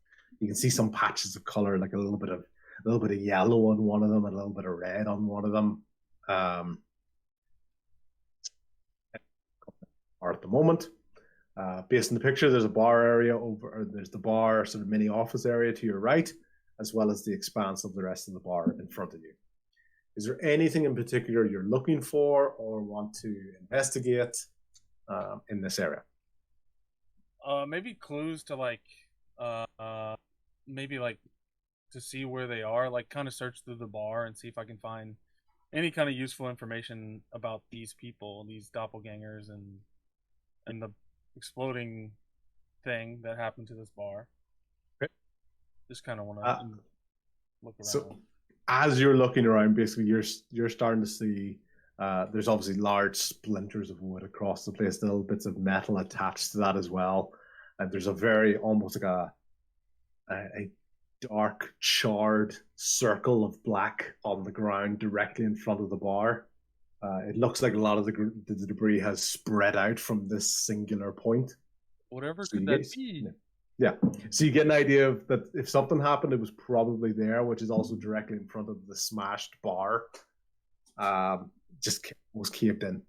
You can see some patches of color, like a little bit of yellow on one of them and a little bit of red on one of them. Are at the moment. Based on the picture, there's a bar area there's the bar sort of mini office area to your right, as well as the expanse of the rest of the bar in front of you. Is there anything in particular you're looking for or want to investigate in this area? Maybe clues to maybe to see where they are, like kind of search through the bar and see if I can find any kind of useful information about these people, these doppelgangers, and the exploding thing that happened to this bar. Okay. Just kind of want to look around. So, as you're looking around, basically you're starting to see there's obviously large splinters of wood across the place, little bits of metal attached to that as well. And there's a very almost like a dark charred circle of black on the ground directly in front of the bar. It looks like a lot of the debris has spread out from this singular point. Whatever could that be? Yeah. So you get an idea of that if something happened, it was probably there, which is also directly in front of the smashed bar. Just was caved in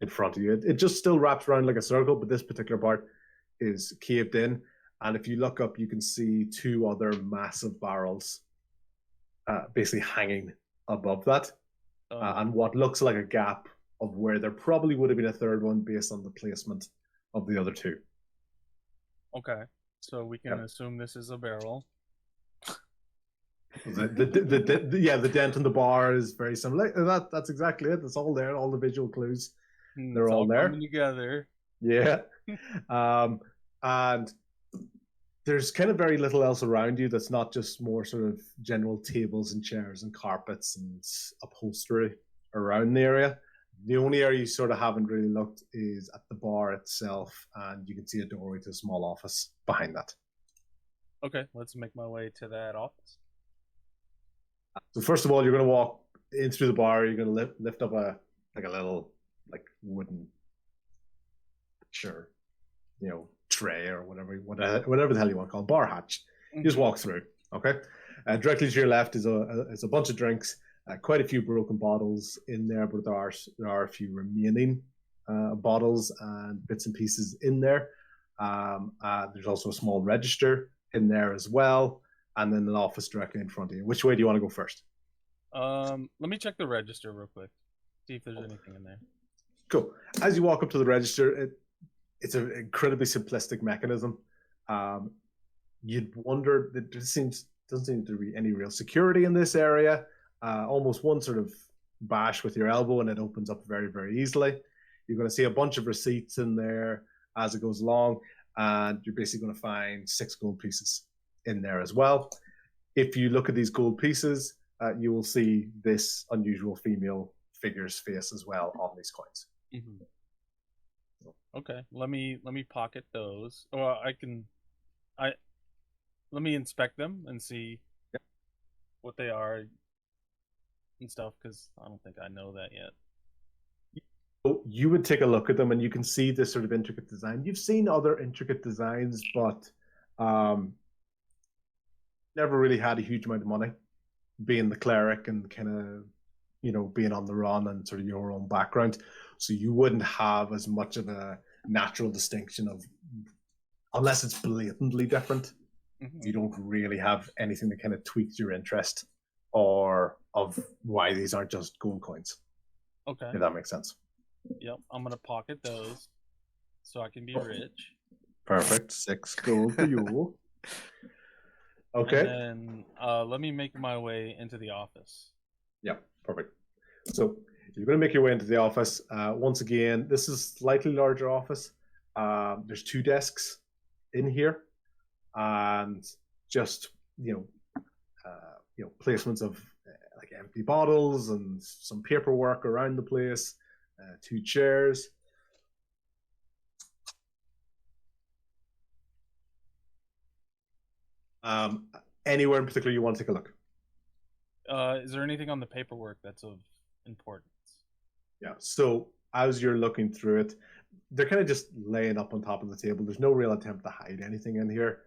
front of you. It just still wraps around like a circle, but this particular part is caved in. And if you look up, you can see two other massive barrels basically hanging above that. And what looks like a gap of where there probably would have been a third one based on the placement of the other two. Okay, so we can assume this is a barrel. The dent in the bar is very similar. That's exactly it. It's all there. All the visual clues, they're all there. Coming together. Yeah, and there's kind of very little else around you that's not just more sort of general tables and chairs and carpets and upholstery around the area. The only area you sort of haven't really looked is at the bar itself, and you can see a doorway to a small office behind that. Okay, let's make my way to that office. So first of all, you're going to walk in through the bar. You're going to lift up a little wooden, tray or whatever the hell you want to call it, bar hatch. You just walk through. Okay, directly to your left is a bunch of drinks. Quite a few broken bottles in there, but there are a few remaining bottles and bits and pieces in there. There's also a small register in there as well, and then an office directly in front of you. Which way do you want to go first? Let me check the register real quick, see if there's anything in there. Cool. As you walk up to the register, it's an incredibly simplistic mechanism. You'd wonder that doesn't seem to be any real security in this area. Almost one sort of bash with your elbow and it opens up very, very easily. You're going to see a bunch of receipts in there as it goes along, and you're basically going to find 6 gold pieces in there as well. If you look at these gold pieces, you will see this unusual female figure's face as well on these coins. Mm-hmm. Okay, let me pocket those. Well, let me inspect them and see what they are and stuff, because I don't think I know that yet. So you would take a look at them and you can see this sort of intricate design. You've seen other intricate designs, but never really had a huge amount of money, being the cleric and kind of, being on the run and sort of your own background. So you wouldn't have as much of a natural distinction unless it's blatantly different. Mm-hmm. You don't really have anything that kind of tweaks your interest or of why these aren't just gold coins. Okay. If that makes sense. Yep, I'm gonna pocket those so I can be rich. Perfect. 6 gold for you. Okay. And then let me make my way into the office. Yeah, perfect. So you're going to make your way into the office. Once again, this is a slightly larger office. There's 2 desks in here, and just placements of like empty bottles and some paperwork around the place. 2 chairs. Anywhere in particular you want to take a look? Is there anything on the paperwork that's of importance? Yeah, so as you're looking through it, they're kind of just laying up on top of the table. There's no real attempt to hide anything in here.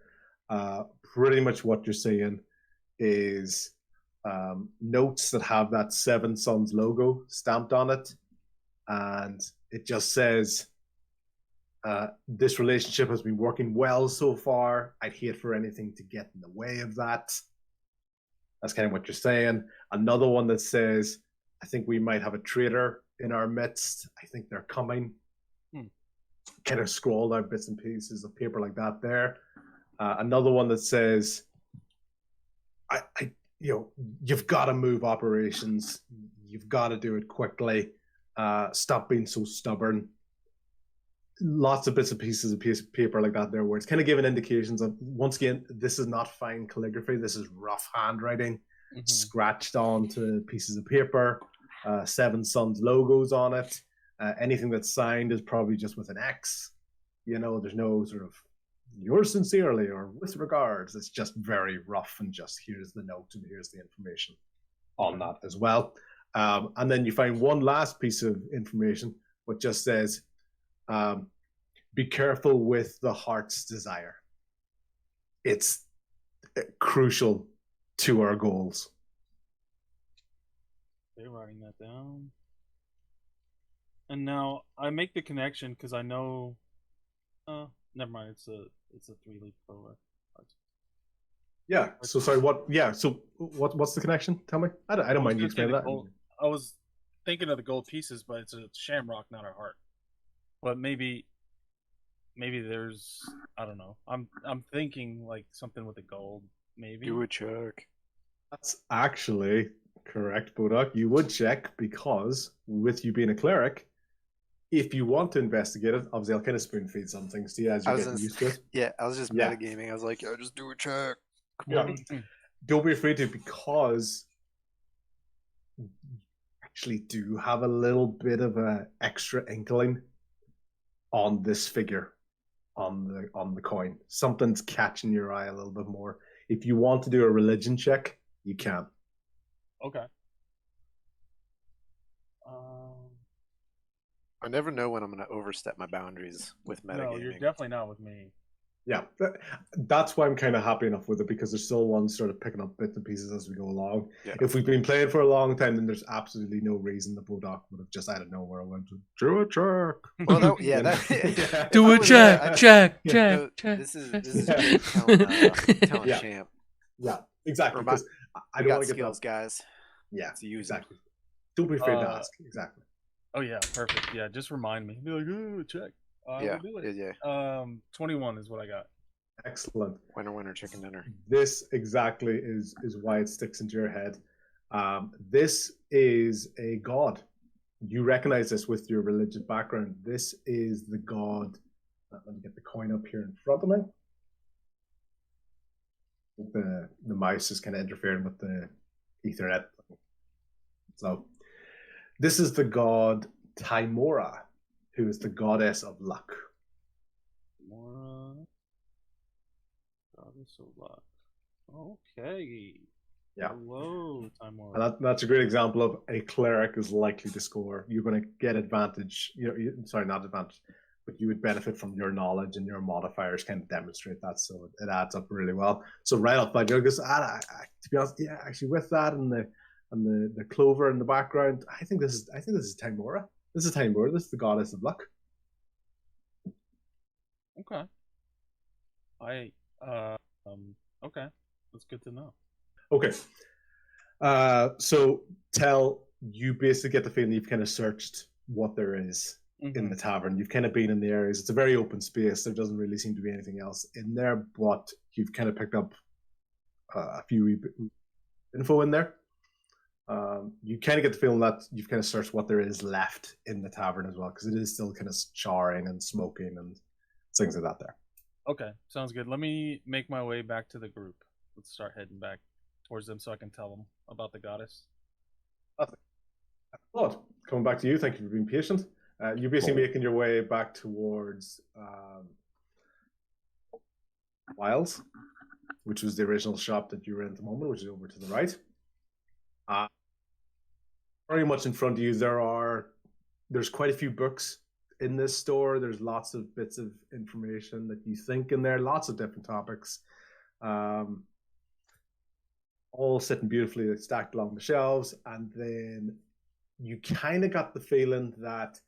Pretty much what you're seeing is notes that have that Seven Sons logo stamped on it. And it just says, this relationship has been working well so far. I'd hate for anything to get in the way of that. That's kind of what you're saying. Another one that says, I think we might have a traitor in our midst. I think they're coming. Kind of scrolled out bits and pieces of paper like that there. Another one that says, you've got to move operations. You've got to do it quickly. Stop being so stubborn. Lots of bits and pieces of paper like that there, where it's kind of giving indications of, once again, this is not fine calligraphy. This is rough handwriting, scratched onto pieces of paper. Seven Sons logos on it. Anything that's signed is probably just with an X. There's no sort of yours sincerely or with regards. It's just very rough and just here's the note and here's the information on that as well. And then you find one last piece of information which just says, be careful with the heart's desire. It's crucial to our goals. They're writing that down. And now I make the connection because I know. Never mind. It's a 3-leaf clover. Yeah. So sorry. What? Yeah. So what's the connection? Tell me. I don't mind you explaining that. I was thinking of the gold pieces, but it's a shamrock, not a heart. But maybe there's, I don't know. I'm thinking like something with the gold. Maybe do a check. That's actually correct, Bodok. You would check because with you being a cleric, if you want to investigate it, obviously I'll kind of spoon feed some things to you as you get used to it. Yeah, I was just metagaming. I was like, just do a check. Come on. Don't be afraid to, because you actually do have a little bit of an extra inkling on this figure, on the coin. Something's catching your eye a little bit more. If you want to do a religion check, you can. Okay. I never know when I'm going to overstep my boundaries with metagaming. No, you're definitely not with me. Yeah, that's why I'm kind of happy enough with it, because there's still one sort of picking up bits and pieces as we go along. Yeah. If we've been playing for a long time, then there's absolutely no reason the Bodok would have just out of nowhere went to do a check. Well, do a check. This is telling champ. Yeah, exactly. Because I don't want to get skills, guys. Yeah, use exactly. Don't be afraid to ask. Exactly. Oh yeah, perfect. Yeah, just remind me. Be like, oh, check. Yeah. 21 is what I got. Excellent. Winner, chicken dinner. This exactly is why it sticks into your head. This is a god. You recognize this with your religious background. This is the god. Let me get the coin up here in front of me. The mouse is kind of interfering with the Ethernet. So this is the god Timora, who is the goddess of luck. Mora. Goddess of luck. Okay. Yeah. Hello, Timora. And that's a great example of a cleric is likely to score. You're going to get advantage. Sorry, not advantage, but you would benefit from your knowledge, and your modifiers can demonstrate that. So it adds up really well. So right off by Juggus, to be honest, yeah, actually with that and the clover in the background, I think this is Timora. This is Timora. This is the goddess of luck. Okay. Okay. That's good to know. Okay. So you basically get the feeling you've kind of searched what there is in the tavern. You've kind of been in the areas. It's a very open space. There doesn't really seem to be anything else in there, but you've kind of picked up a few info in there. You kind of get the feeling that you've kind of searched what there is left in the tavern as well, because it is still kind of charring and smoking and things like that there. Okay, sounds good. Let me make my way back to the group. Let's start heading back towards them so I can tell them about the goddess. Claude, coming back to you. Thank you for being patient. You're basically making your way back towards Wiles, which was the original shop that you were in at the moment, which is over to the right. Very much in front of you, there's quite a few books in this store. There's lots of bits of information that you think in there, lots of different topics. All sitting beautifully stacked along the shelves, and then you kind of got the feeling that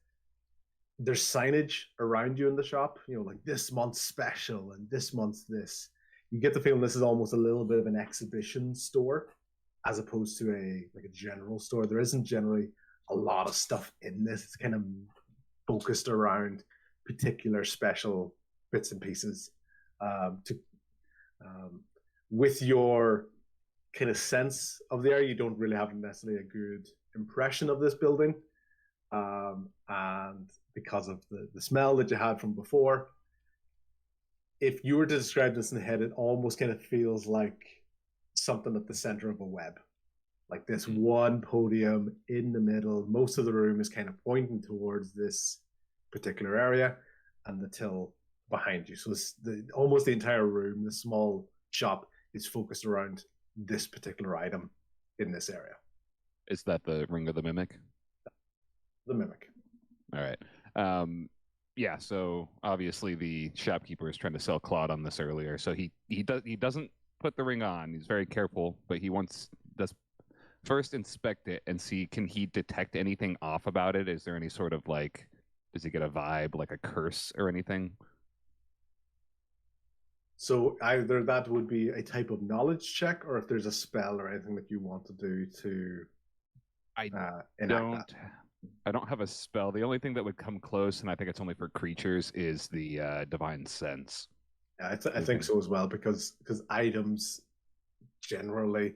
there's signage around you in the shop, like this month's special and this month's this. You get the feeling this is almost a little bit of an exhibition store as opposed to a general store. There isn't generally a lot of stuff in this. It's kind of focused around particular special bits and pieces. With your kind of sense of the area, you don't really have necessarily a good impression of this building, and because of the smell that you had from before, if you were to describe this in the head, it almost kind of feels like something at the center of a web, like this one podium in the middle. Most of the room is kind of pointing towards this particular area, and the till behind you. So almost the entire room, the small shop, is focused around this particular item in this area. Is that the Ring of the Mimic? The Mimic. All right. Yeah, so obviously the shopkeeper is trying to sell Claude on this earlier. So he doesn't put the ring on. He's very careful, but he does first inspect it and see, can he detect anything off about it? Is there any sort of does he get a vibe, like a curse or anything? So either that would be a type of knowledge check, or if there's a spell or anything that you want to do to enact that. I don't have a spell. The only thing that would come close, and I think it's only for creatures, is the divine sense. Yeah, I think so as well, because items generally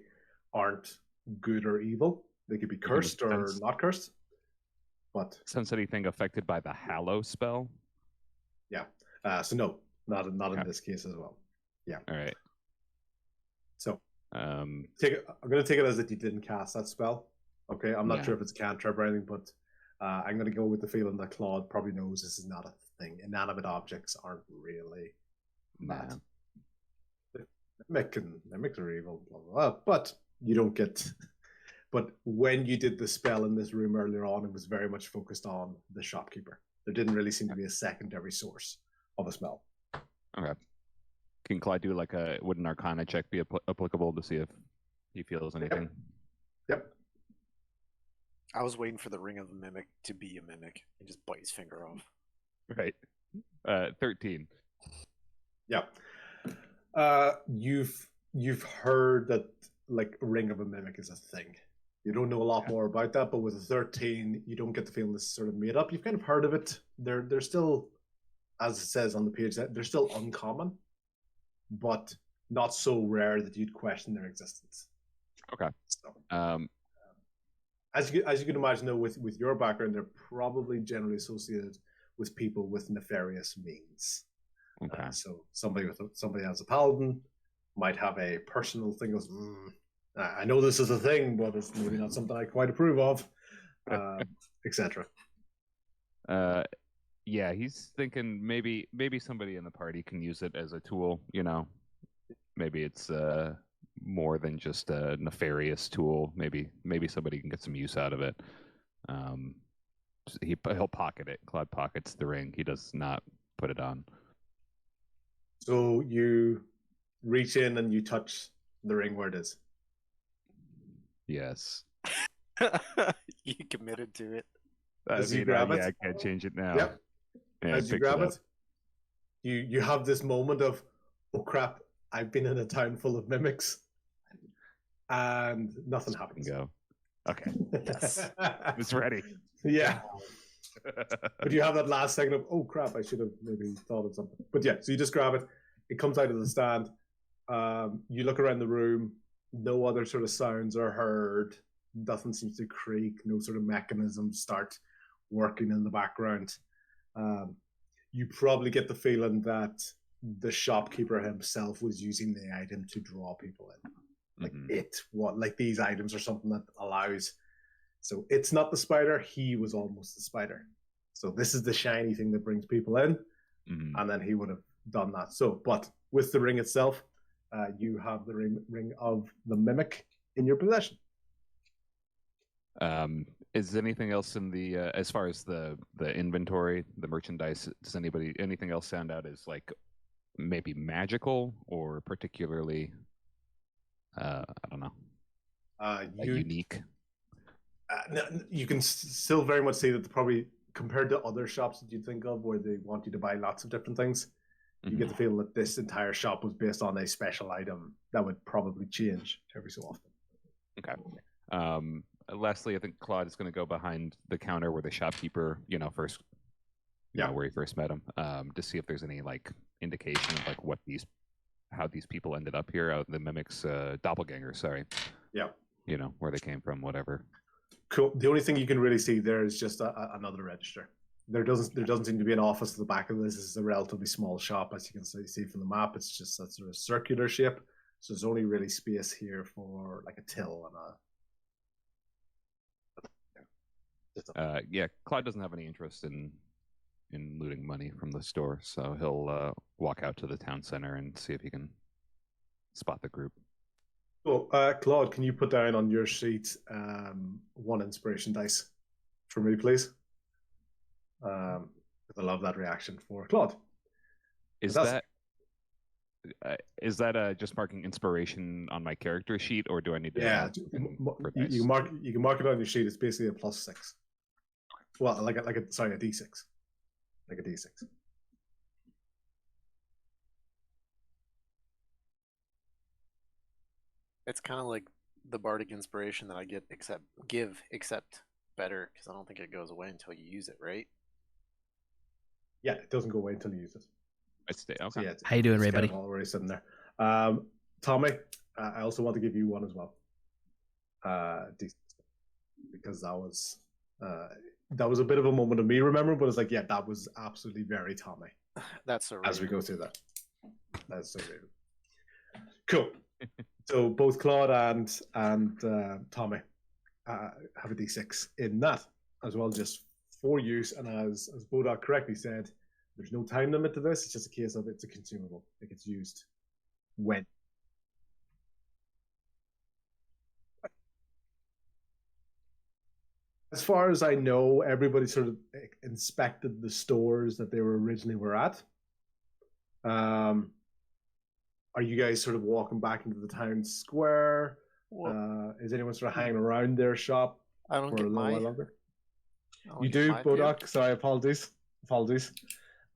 aren't good or evil. They could be cursed or not cursed. But sense anything affected by the Hallow spell? Yeah. So no, not in this case as well. Yeah. All right. So I'm going to take it as that you didn't cast that spell. Okay, I'm not sure if it's a cantrip or anything, but I'm going to go with the feeling that Claude probably knows this is not a thing. Inanimate objects aren't really bad. Mimics are evil, blah, blah, blah, but you don't get... But when you did the spell in this room earlier on, it was very much focused on the shopkeeper. There didn't really seem to be a secondary source of a smell. Okay. Can Clyde do would an Arcana check be applicable to see if he feels anything? Yep. I was waiting for the Ring of the Mimic to be a mimic and just bite his finger off. Right. 13. Yeah. You've heard that Ring of a Mimic is a thing. You don't know a lot more about that, but with a 13, you don't get the feeling this is sort of made up. You've kind of heard of it. They're still, as it says on the page, they're still uncommon, but not so rare that you'd question their existence. Okay. So, as you can imagine, though, with your background, they're probably generally associated with people with nefarious means. Okay. So somebody as a paladin might have a personal thing goes, I know this is a thing, but it's maybe not something I quite approve of, etc. Yeah, he's thinking maybe somebody in the party can use it as a tool. You know, maybe it's more than just a nefarious tool. Maybe somebody can get some use out of it. He'll pocket it. Claude pockets the ring. He does not put it on. So you reach in and you touch the ring where it is. Yes. You committed to it. As you grab it? Yeah, I can't change it now. Yep. Yeah, As you grab it, you have this moment of, oh crap, I've been in a town full of mimics, and nothing happens. Go. Okay. Yes. It's ready. Yeah. But you have that last second of, oh crap, I should have maybe thought of something. But yeah, so you just grab it. It comes out of the stand. You look around the room. No other sort of sounds are heard. Nothing seems to creak. No sort of mechanisms start working in the background. You probably get the feeling that the shopkeeper himself was using the item to draw people in. Like these items are something that allows. So it's not the spider. He was almost the spider. So this is the shiny thing that brings people in, and then he would have done that. So, but with the ring itself, you have the ring of the mimic in your possession. Is anything else in the as far as the inventory, the merchandise? Does anything else stand out as like maybe magical or particularly? I don't know. Unique. You can still very much say that probably compared to other shops that you'd think of where they want you to buy lots of different things, you get the feeling that this entire shop was based on a special item that would probably change every so often. Okay. Lastly, I think Claude is going to go behind the counter where the shopkeeper, first, where he first met him, to see if there's any like indication of like how these people ended up here, the mimics, doppelgangers. Sorry. Yeah. Where they came from, whatever. Cool. The only thing you can really see there is just another register. There doesn't seem to be an office at the back of this. This is a relatively small shop, as you can see from the map. It's just that sort of circular shape. So there's only really space here for like a till and yeah, Claude doesn't have any interest in looting money from the store, so he'll walk out to the town center and see if he can spot the group. Cool. Claude, can you put down on your sheet 1 inspiration dice for me, please? I love that reaction for Claude. Is that just marking inspiration on my character sheet, or do I need to? Yeah, you can mark it on your sheet. It's basically a +6. Well, a D6, like a D6. It's kind of like the bardic inspiration that I get, except better, because I don't think it goes away until you use it, right? Yeah, it doesn't go away until you use it. I stay. Okay. So yeah, how you doing, Ray, buddy? Already sitting there. Tommy, I also want to give you 1 as well. Because that was a bit of a moment of me remembering, but it's like, yeah, that was absolutely very Tommy. That's so. As we go through that, that's so Raven. Cool. So both Claude and Tommy have a D6 in that as well, just for use. And as Bodok correctly said, there's no time limit to this. It's just a case of it's a consumable. It gets used when. As far as I know, everybody sort of inspected the stores that they originally were at. Are you guys sort of walking back into the town square? Is anyone sort of hanging around their shop I don't for get a little my. while longer? I don't You get do, my Bodok. Sorry, apologies.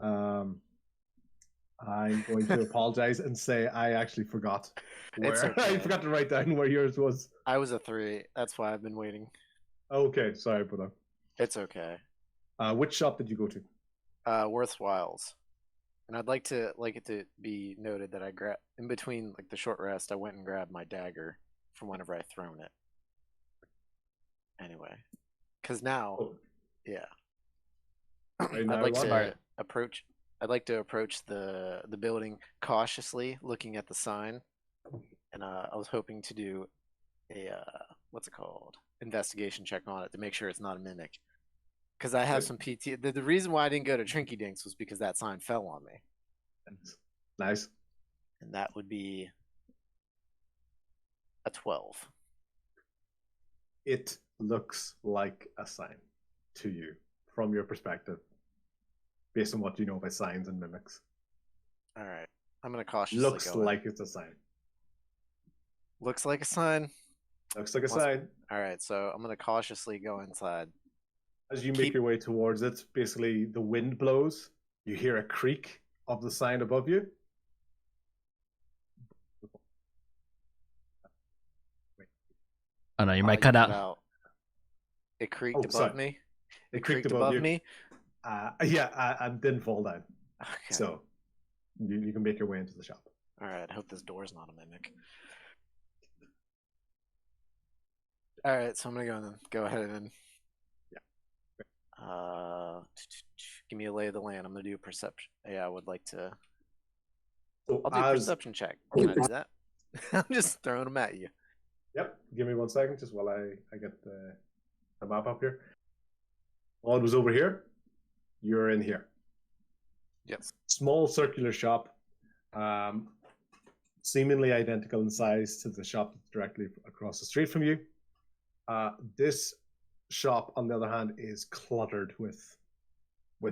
I'm going to apologize and say I actually forgot It's where. okay. I forgot to write down where yours was. I was a 3. That's why I've been waiting. Okay, sorry, Bodok. It's okay. Which shop did you go to? Worthwhiles. And I'd like it to be noted that I in between like the short rest, I went and grabbed my dagger from whenever I thrown it. Anyway, because now, yeah, I'd like to approach. I'd like to approach the building cautiously, looking at the sign, and I was hoping to do what's it called? Investigation check on it to make sure it's not a mimic. Because I have some PT. The reason why I didn't go to Trinky Dinks was because that sign fell on me. Nice. And that would be a 12. It looks like a sign to you from your perspective, based on what you know about signs and mimics. All right. I'm going to cautiously Looks go like it's a sign. Looks like a sign. Looks like a sign. All right. So I'm going to cautiously go inside. As you make your way towards it, basically the wind blows. You hear a creak of the sign above you. Oh no, you might cut out. It creaked above me. It creaked above me. Yeah, and didn't fall down. Okay. So you can make your way into the shop. All right. I hope this door's not a mimic. All right. So I'm gonna go ahead and give me a lay of the land. I'm gonna do a perception. Yeah, I would like to. So I'll do a perception check. Can I do that? I'm just throwing them at you. Yep. Give me 1 second, just while I get the map up here. Odd was over here. You're in here. Yes. Small circular shop, seemingly identical in size to the shop that's directly across the street from you. This shop, on the other hand, is cluttered with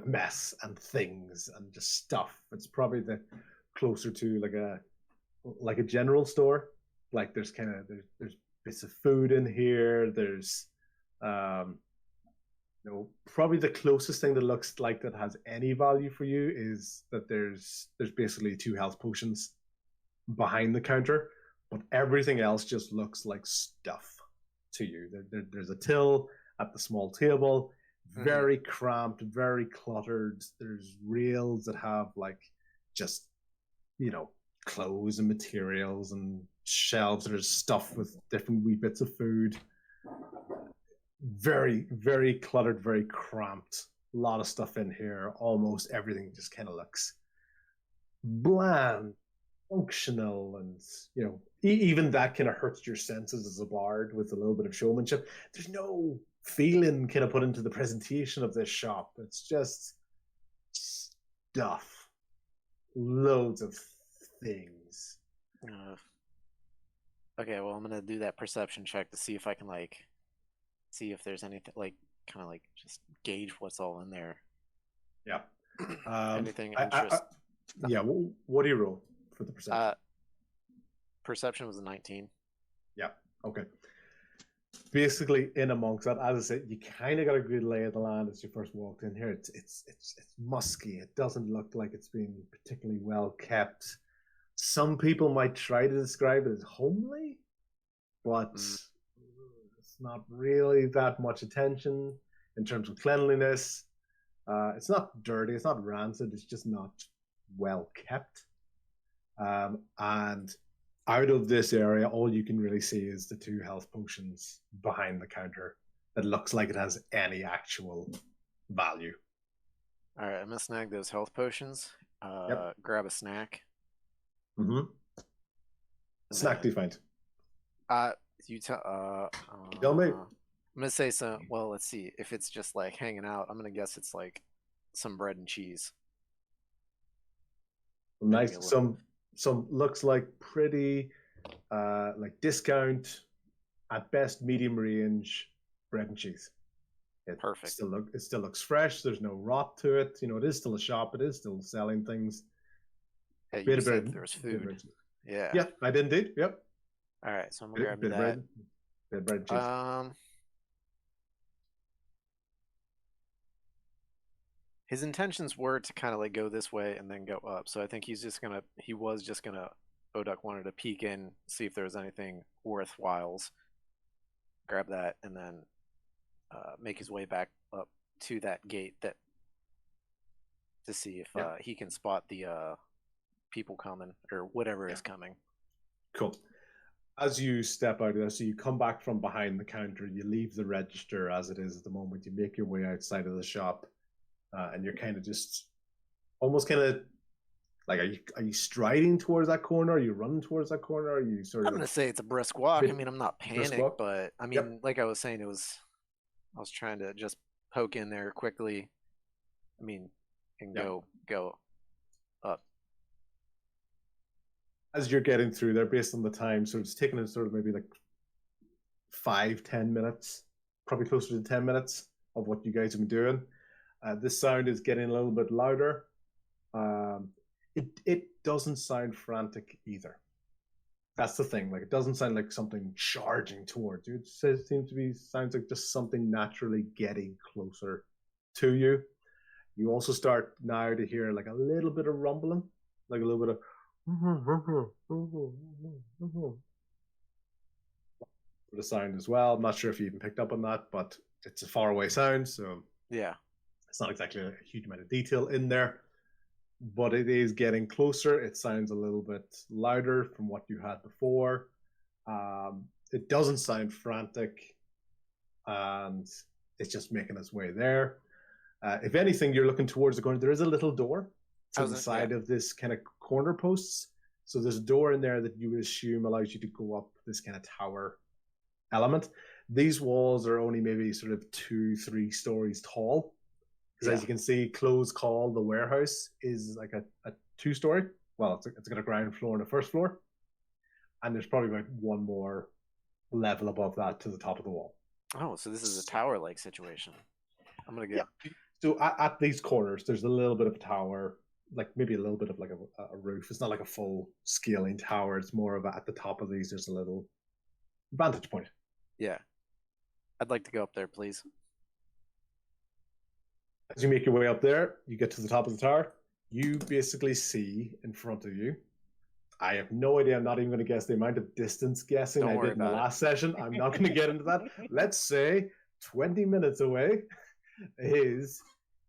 mess and things and just stuff. It's probably the closer to like a general store. Like there's there's bits of food in here. There's probably the closest thing that looks like that has any value for you is that there's basically 2 health potions behind the counter, but everything else just looks like stuff to you. There's a till at the small table, very cramped, very cluttered. There's rails that have just clothes and materials, and shelves there's stuff with different wee bits of food. Very, very cluttered, very cramped. A lot of stuff in here. Almost everything just kind of looks bland, functional, and even that kind of hurts your senses as a bard with a little bit of showmanship. There's no feeling kind of put into the presentation of this shop. It's just stuff, loads of things. Okay, well, I'm gonna do that perception check to see if I can see if there's anything just gauge what's all in there. Yeah. Anything interesting? Yeah. What do you roll for the perception? Perception was a 19. Yeah. Okay. Basically, in amongst that, as I said, you kind of got a good lay of the land as you first walked in here. It's musky. It doesn't look like it's been particularly well kept. Some people might try to describe it as homely, but it's not really that much attention in terms of cleanliness. It's not dirty. It's not rancid. It's just not well kept. And out of this area, all you can really see is the 2 health potions behind the counter that looks like it has any actual value. All right, I'm gonna snag those health potions. Grab a snack. Snack do you find? You tell. Tell me. I'm gonna say some. Well, let's see. If it's just hanging out, I'm gonna guess it's some bread and cheese. Nice. Some looks like pretty discount at best medium range bread and cheese. Perfect. It still looks fresh. There's no rot to it. It is still a shop. It is still selling things. Hey, you said there was food. Yeah. Yeah, I did indeed. Yep. All right, so I'm gonna grab that. Bit of bread and cheese. His intentions were to kind of go this way and then go up. So I think he was just gonna. Oduck wanted to peek in, see if there was anything worthwhile. Grab that and then make his way back up to that gate to see if he can spot the people coming or whatever is coming. Cool. As you step out of there, so you come back from behind the counter, you leave the register as it is at the moment, you make your way outside of the shop, and you're kind of just almost kind of Like, are you striding towards that corner? Are you running towards that corner? Are you sort I'm of gonna say it's a brisk walk. I bit mean, I'm not brisk panicked, walk? but I mean, like I was saying, I was trying to just poke in there quickly. I mean, and Yep. go up. As you're getting through there, based on the time, so it's taking sort of maybe like 5-10 minutes, probably closer to 10 minutes of what you guys have been doing. This sound is getting a little bit louder. It doesn't sound frantic either. That's the thing. Like, it doesn't sound like something charging towards you. It sounds like just something naturally getting closer to you. You also start now to hear like a little bit of rumbling, like a little bit of the sound as well. I'm not sure if you even picked up on that, but it's a faraway sound, so Yeah. it's not exactly a huge amount of detail in there, but it is getting closer. It sounds a little bit louder from what you had before. It doesn't sound frantic, and it's just making its way there. If anything, you're looking towards the corner. There is a little door to the side of this kind of corner posts. So there's a door in there that you would assume allows you to go up this kind of tower element. These walls are only maybe sort of 2-3 stories tall. Because as you can see, Close Call, the warehouse, is like a 2-story. Well, it's got a ground floor and a first floor. And there's probably about one more level above that to the top of the wall. Oh, so this is a tower-like situation. I'm gonna get. Yeah. So at these corners, there's a little bit of a tower, like maybe a little bit of like a roof. It's not like a full scaling tower. It's more of at the top of these, there's a little vantage point. Yeah. I'd like to go up there, please. As you make your way up there, you get to the top of the tower. You basically see in front of you. I have no idea. I'm not even going to guess the amount of distance guessing I did in the last session. I'm not going to get into that. Let's say 20 minutes away is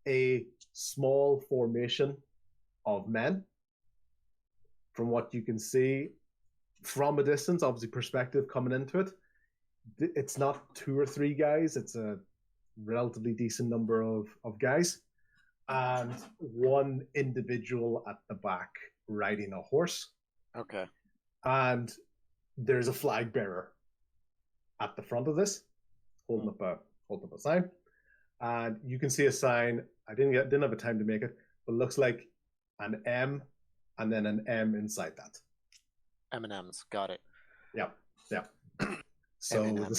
a small formation of men. From what you can see from a distance, obviously perspective coming into it, it's not 2 or 3 guys. It's a relatively decent number of guys, and one individual at the back riding a horse. Okay. And there's a flag bearer at the front of this, holding up a sign. And you can see a sign. I didn't have a time to make it, but it looks like an M and then an M inside that. M&M's, got it. Yeah. So M&M. the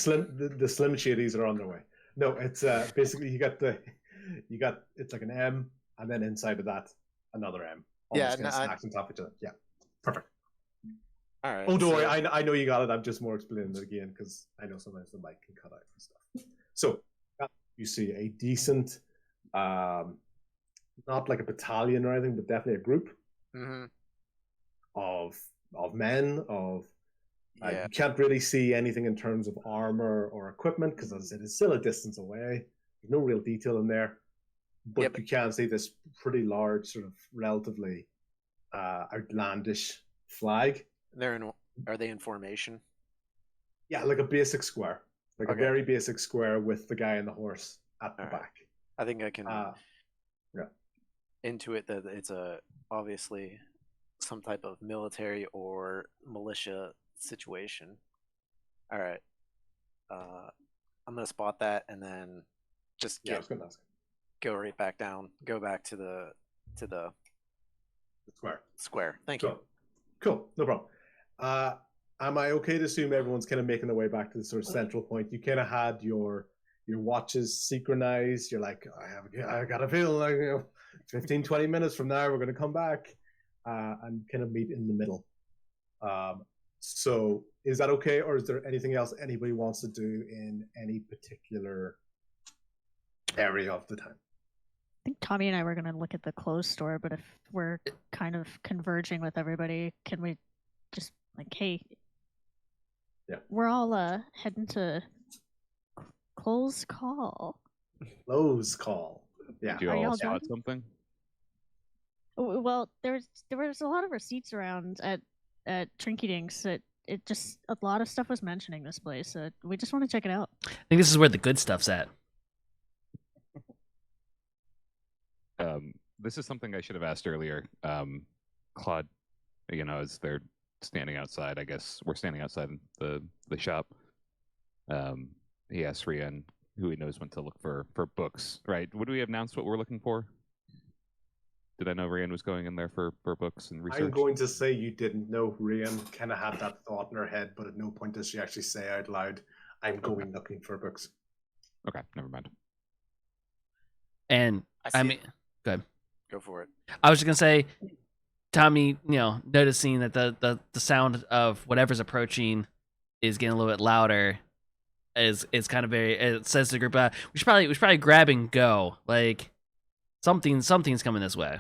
Slim Shadies are on their way. No, it's basically it's like an M and then inside of that another M. Almost kind of stacked on top of each other. Yeah, perfect. All right. Oh, don't worry. I know you got it. I'm just more explaining it again because I know sometimes the mic can cut out and stuff. So you see a decent, not like a battalion or anything, but definitely a group of men. You can't really see anything in terms of armor or equipment because, as I said, it's still a distance away. There's no real detail in there, but you can see this pretty large, sort of relatively outlandish flag. Are they in formation? Yeah, like a basic square, like a very basic square with the guy and the horse at the back. I think I can intuit that it's obviously some type of military or militia situation. All right. I'm gonna spot that and then just go right back down. Go back to the square. Thank you. Cool. No problem. Am I okay to assume everyone's kind of making their way back to the sort of central point? You kind of had your watches synchronized. You're like, I got a feeling like 15-20 minutes from now we're going to come back and kind of meet in the middle. So is that okay, or is there anything else anybody wants to do in any particular area of the town? I think Tommy and I were going to look at the clothes store, but if we're kind of converging with everybody, can we just like, hey, we're all heading to Close Call. Close Call. Yeah. Did you all spot something? Well, there was a lot of receipts around at Trinky Dinks that it just a lot of stuff was mentioning this place. We just want to check it out. I think this is where the good stuff's at. This is something I should have asked earlier. Claude, as they're standing outside, I guess we're standing outside the shop. He asks Rian who he knows when to look for books, right? Would we announce what we're looking for? Did I know Rian was going in there for books and research? I'm going to say you didn't know. Rian kind of had that thought in her head, but at no point does she actually say out loud, I'm going looking for books. Okay, never mind. And I mean, go ahead. Go for it. I was just gonna say, Tommy, noticing that the sound of whatever's approaching is getting a little bit louder, is kind of very. It says to the group, we should probably grab and go. Like something's coming this way.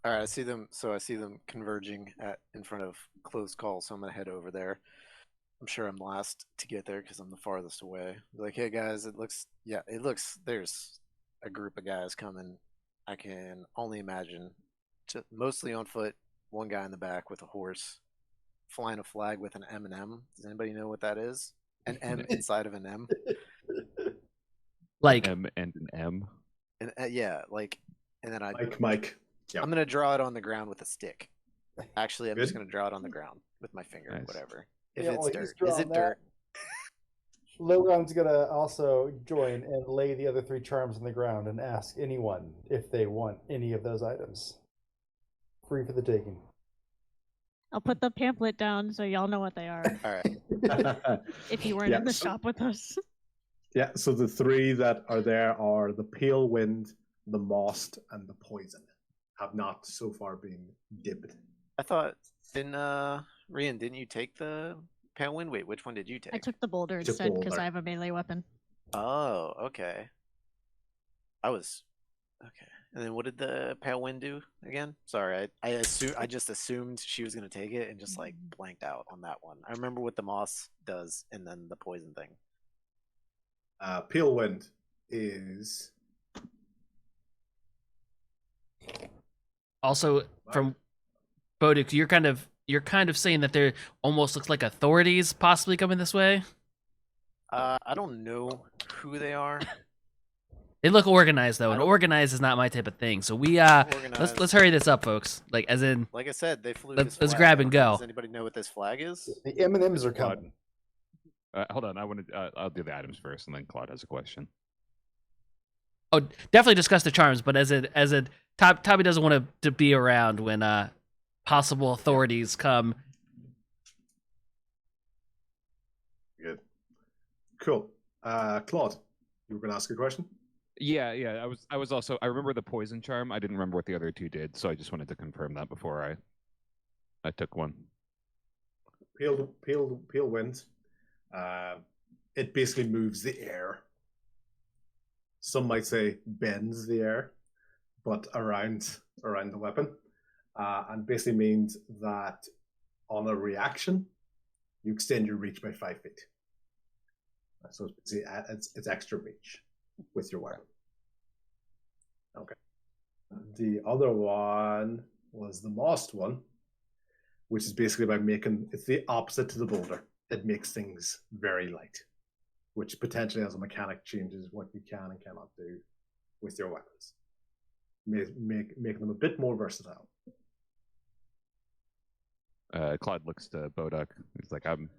All right, I see them. So I see them converging in front of close call. So I'm gonna head over there. I'm sure I'm last to get there because I'm the farthest away. Be like, hey guys, it looks there's a group of guys coming. I can only imagine, mostly on foot. One guy in the back with a horse, flying a flag with an M&M. Does anybody know what that is? An M inside of an M. Like M and an M. And yeah, like, and then Mike. Yep. I'm gonna draw it on the ground with a stick. Actually, I'm Good. just gonna draw it on the ground with my finger, Nice. whatever. If Yeah, it's well, dirt, he's is drawing it that. dirt? Logron's gonna also join and lay the other 3 charms on the ground and ask anyone if they want any of those items. Free for the taking. I'll put the pamphlet down so y'all know what they are. All right. If you weren't in the shop with us. Yeah, so the 3 that are there are the Pale Wind, the Most, and the Poison. Have not so far been dibbed. I thought, Rian, didn't you take the Pale Wind? Wait, which one did you take? I took the boulder Took instead because boulder. I have a melee weapon. Oh, okay. Okay. And then what did the Pale Wind do again? Sorry, I just assumed she was gonna take it and just like blanked out on that one. I remember what the moss does and then the poison thing. Pale Wind is also from Boduk, you're kind of saying that there almost looks like authorities possibly coming this way. I don't know who they are. They look organized though, and organized is not my type of thing. So we let's hurry this up, folks. Like as in, Like I said, they flew. let's this flag. grab and go. Does anybody know what this flag is? The M&Ms are coming. Hold on, I'll do the items first, and then Claude has a question. Oh, definitely discuss the charms, but as a Tommy doesn't want to be around when possible authorities come. good. Cool. Claude, you were going to ask a question? Yeah. I was also. I remember the poison charm. I didn't remember what the other 2 did, so I just wanted to confirm that before I took one. Pale Wind. It basically moves the air. Some might say bends the air, but around the weapon, and basically means that on a reaction, you extend your reach by 5 feet. So it's extra reach with your weapon. Okay. The other one was the Most one, which is basically about it's the opposite to the boulder. It makes things very light, which potentially as a mechanic changes what you can and cannot do with your weapons. Make them a bit more versatile. Claude looks to Boduk. He's like, I'm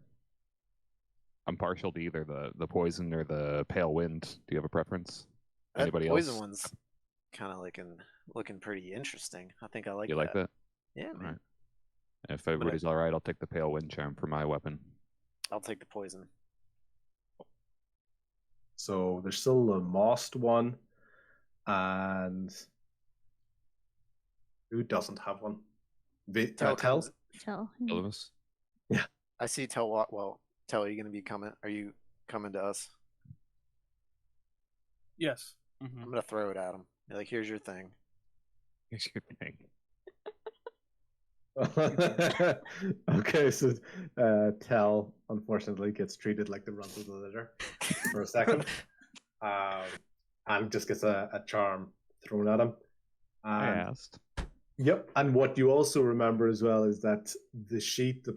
partial to either the poison or the pale wind. Do you have a preference? Anybody that poison else? one's kind of looking pretty interesting. I think I like You that. like that? Yeah, man. All right. If everybody's all right, I'll take the pale wind charm for my weapon. I'll take the poison. So there's still the Most one, and who doesn't have one? Tell? Tell. Telumus? I see Tell. Well, Tell, are you going to be coming? Are you coming to us? Yes. I'm going to throw it at him. Like, here's your thing. Here's your thing. Okay, so Tell unfortunately gets treated like the runt of the litter for a second, and just gets a charm thrown at him. I asked. Yep, and what you also remember as well is that the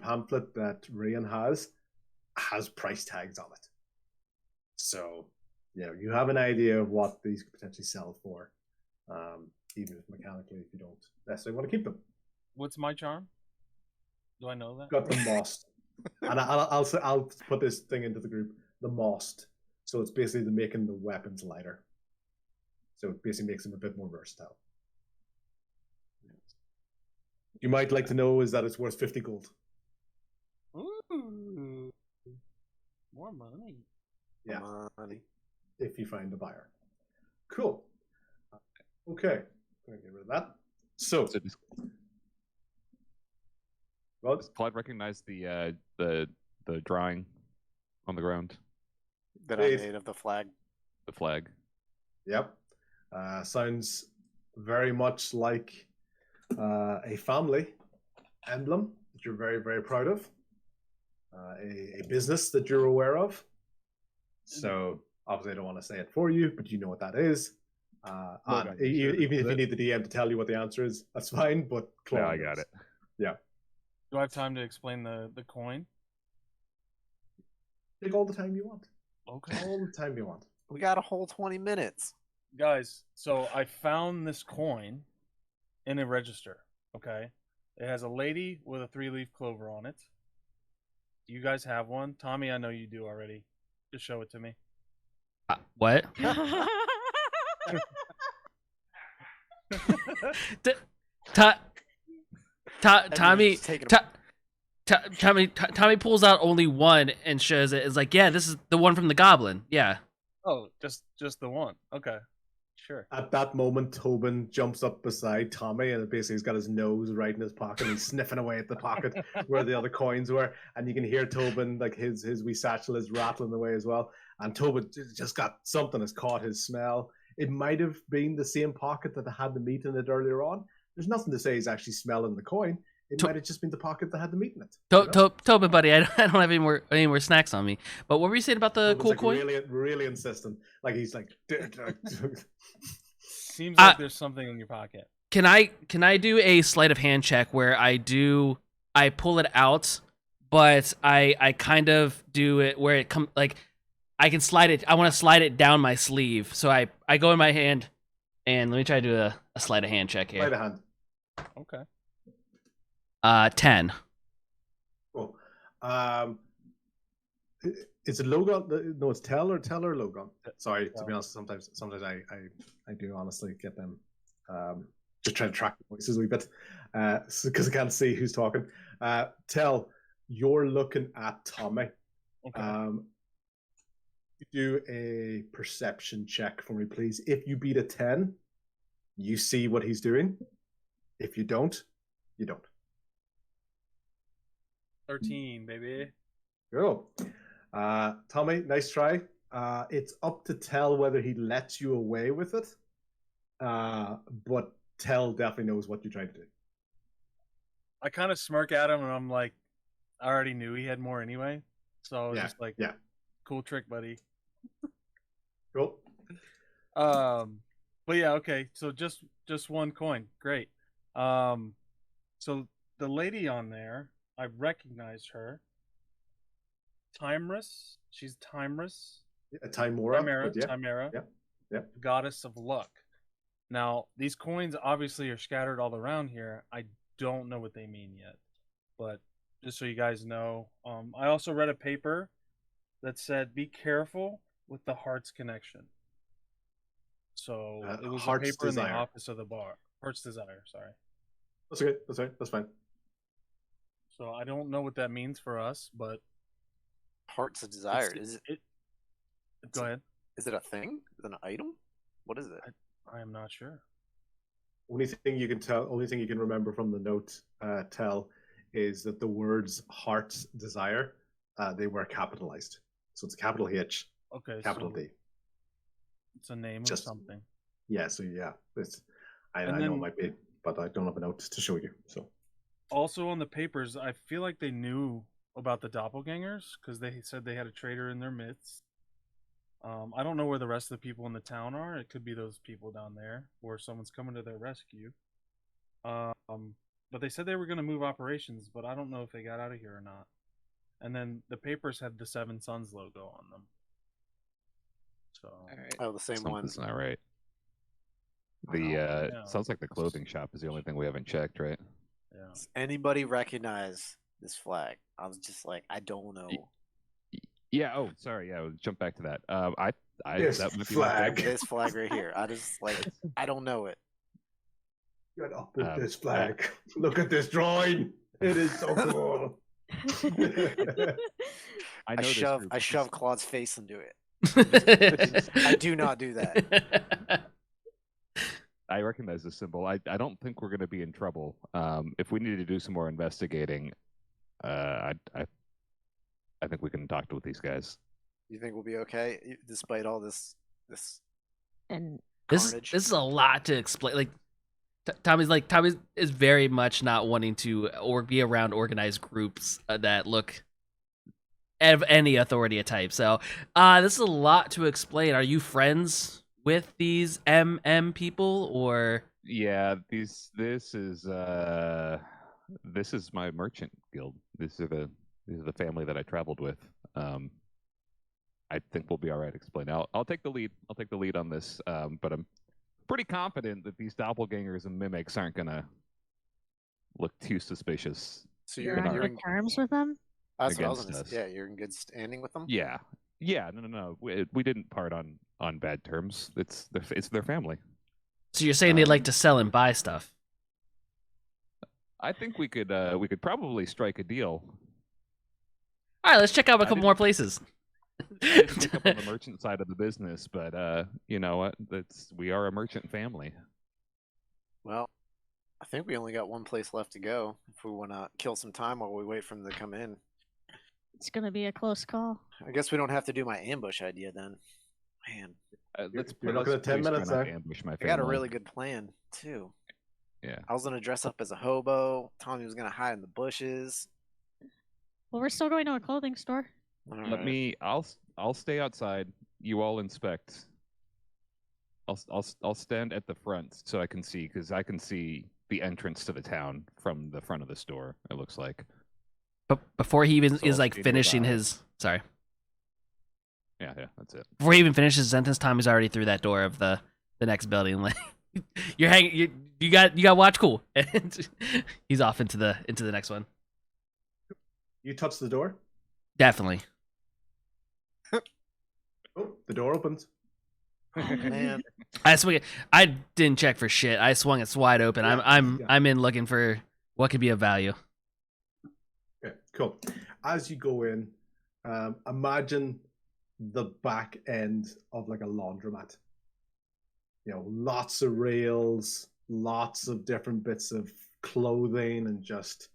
pamphlet that Rian has price tags on it. So, you have an idea of what these could potentially sell for. even if mechanically if you don't necessarily want to keep them. What's my charm? Do I know that? Got the most, and I'll put this thing into the group. The most, so it's basically making the weapons lighter. So it basically makes them a bit more versatile. You might like to know is that it's worth 50 gold. Ooh, more money. Yeah, Money. if you find a buyer. Cool. Okay, I'm gonna get rid of that. So, So does well, Clyde recognize the drawing on the ground, That Please. I made of the flag. the flag? yep. Sounds very much like a family emblem that you're very, very proud of. A business that you're aware of. So obviously I don't want to say it for you, but you know what that is. And even if you need the DM to tell you what the answer is, that's fine. But No, I got it. Yeah. Do I have time to explain the coin? Take all the time you want. Okay. All the time you want. We got a whole 20 minutes. Guys, so I found this coin in a register. Okay, it has a lady with a 3-leaf clover on it. Do you guys have one? Tommy, I know you do already. Just show it to me. What? Tommy. Just taking Tommy pulls out only one and shows it. It's like, yeah, this is the one from the goblin. Yeah. Oh, just the one. Okay, sure. At that moment, Tobin jumps up beside Tommy and basically he's got his nose right in his pocket and he's sniffing away at the pocket where the other coins were. And you can hear Tobin, like his wee satchel is rattling away as well. And Tobin just got something has caught his smell. It might have been the same pocket that had the meat in it earlier on. There's nothing to say he's actually smelling the coin. It might have just been the pocket that had the meat in it. Tobin, buddy, I don't have any more snacks on me. But what were you saying about the Tobin's cool like coin? really insistent. Like he's like. Seems like there's something in your pocket. Can I do a sleight of hand check where I pull it out, but I kind of do it where it comes like I can slide it. I want to slide it down my sleeve, so I go in my hand, and let me try to do a sleight of hand check here. Sleight of hand. Okay. 10. Cool. Is it Logon? No, it's Tell or Logon. Sorry, to be honest, sometimes I do honestly get them. Just trying to track the voices a wee bit, because I can't see who's talking. Tell, you're looking at Tommy. Okay. Do a perception check for me, please. If you beat a 10, you see what he's doing. If you don't, you don't. 13, baby. Cool. Tommy, nice try. It's up to Tell whether he lets you away with it. But Tell definitely knows what you're trying to do. I kind of smirk at him, and I'm like, I already knew he had more anyway. So I was just like, yeah. Cool trick, buddy. Cool. But yeah, okay. So just one coin. Great. So the lady on there, I recognized her. Timeless. She's timeless. Timora. Timera. Yeah. Goddess of luck. Now, these coins obviously are scattered all around here. I don't know what they mean yet, but just so you guys know, I also read a paper that said, "Be careful with the heart's connection." So it was a paper in the office of the bar. Heart's desire. Sorry. That's okay. That's right. That's fine. So I don't know what that means for us, but Heart's desire. Go ahead. Is it a thing? Is it an item? What is it? I am not sure. Only thing you can remember from the note, Tell, is that the words "heart's desire" they were capitalized. So it's capital H, Okay. capital D. It's a name of something. Yeah. So yeah, I know it might be, but I don't have a note to show you. So also on the papers, I feel like they knew about the doppelgangers because they said they had a traitor in their midst. I don't know where the rest of the people in the town are. It could be those people down there, or someone's coming to their rescue. But they said they were going to move operations, but I don't know if they got out of here or not. And then the papers had the Seven Sons logo on them. So, Oh, the same one. Something's not right. Yeah. Sounds like the clothing shop is the only thing we haven't checked, right? Yeah. Does anybody recognize this flag? I was just like, I don't know. Yeah. Oh, sorry. Yeah, we'll jump back to that. This that might be my flag. favorite. This flag right here. I just like, I don't know it. Get up with this I- flag. Look at this drawing. It is so cool. I I know this shove group. I This shove is- Claude's face into it. I do not do that. I recognize this symbol. I don't think we're going to be in trouble. If we need to do some more investigating, I think we can talk with these guys. You think we'll be okay despite all this And This carnage? is a lot to explain. Like Tommy is very much not wanting to or be around organized groups that look of any authority type. So, this is a lot to explain. Are you friends with these MM people or? Yeah, this is my merchant guild. These are the family that I traveled with. I think we'll be all right explaining. I'll take the lead. I'll take the lead on this. But I'm pretty confident that these doppelgangers and mimics aren't gonna look too suspicious. So you're you're on you're good in, terms with them? that's what I was against gonna us. say. Yeah, you're in good standing with them. Yeah, no. We didn't part on bad terms. It's their family. So you're saying they like to sell and buy stuff? I think we could probably strike a deal. All right, let's check out a I couple didn't- more places. I didn't pick up on the merchant side of the business, but you know what? We are a merchant family. Well, I think we only got one place left to go if we want to kill some time while we wait for them to come in. It's gonna be a close call. I guess we don't have to do my ambush idea then. Man, Let's you're put looking us at 10 please try minutes not there. to ambush my I family. got a really good plan too. Yeah. I was gonna dress up as a hobo. Tommy was gonna hide in the bushes. Well, we're still going to a clothing store. Alright. I'll stay outside. You all inspect. I'll stand at the front so I can see, because I can see the entrance to the town from the front of the store. It looks like. But before he even So is I'll like stay finishing nearby. his Yeah, that's it. before he even finishes his sentence, Tommy's already through that door of the next building. Like you're hanging, you got watch cool, and he's off into the next one. You touch the door. Definitely. Oh, the door opens. Oh, man, I swing it. I didn't check for shit. I swung it wide open. Yeah, I'm in looking for what could be of value. Okay, cool. As you go in, imagine the back end of like a laundromat. You know, lots of rails, lots of different bits of clothing, and just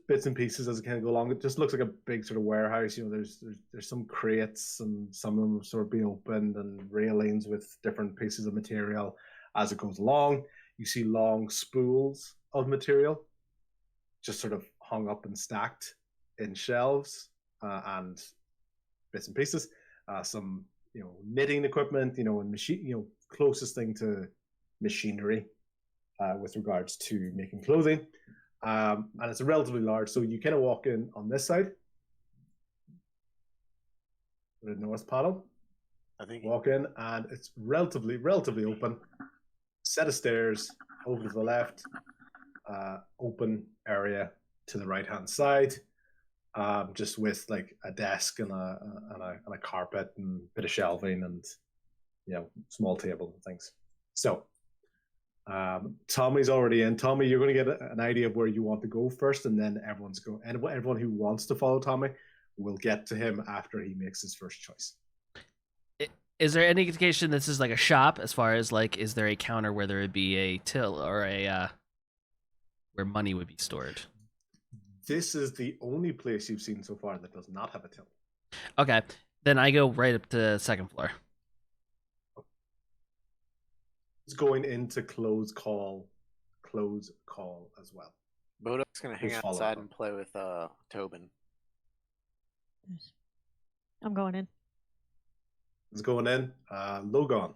bits and pieces as it kind of go along. It just looks like a big sort of warehouse. You know, there's some crates, and some of them sort of being opened, and railings with different pieces of material as it goes along. You see long spools of material just sort of hung up and stacked in shelves, and bits and pieces. Some knitting equipment, and machine, closest thing to machinery with regards to making clothing. And it's relatively large, so you kind of walk in on this side, the north panel. I think Walk in, and it's relatively open. Set of stairs over to the left, open area to the right hand side, just with like a desk and a carpet and a bit of shelving and small table and things. So Tommy's already in. Tommy, you're going to get an idea of where you want to go first, and then everyone who wants to follow Tommy will get to him after he makes his first choice. Is there any indication this is like a shop? As far as like, is there a counter where there would be a till or a where money would be stored? This is the only place you've seen so far that does not have a till. Okay, then I go right up to the second floor. It's going into close call as well. Bodok's gonna hang Just follow outside up. and play with Tobin. I'm going in. It's going in. Logan.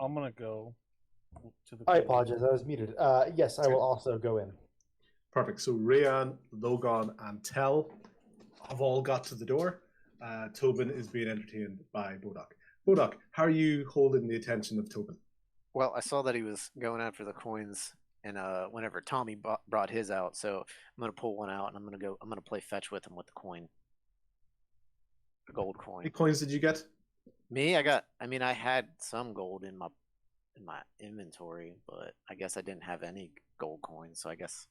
I'm gonna go to the. I apologize, I was muted. Yes, I will also go in. Perfect. So Rayan, Logan, and Tell have all got to the door. Tobin is being entertained by Bodok. Bodok, how are you holding the attention of Tobin? Well, I saw that he was going after the coins, and whenever Tommy brought his out, so I'm gonna pull one out, and I'm gonna play fetch with him with the coin, the gold How coin. many coins did you get? Me, I had some gold in my inventory, but I guess I didn't have any gold coins, so I guess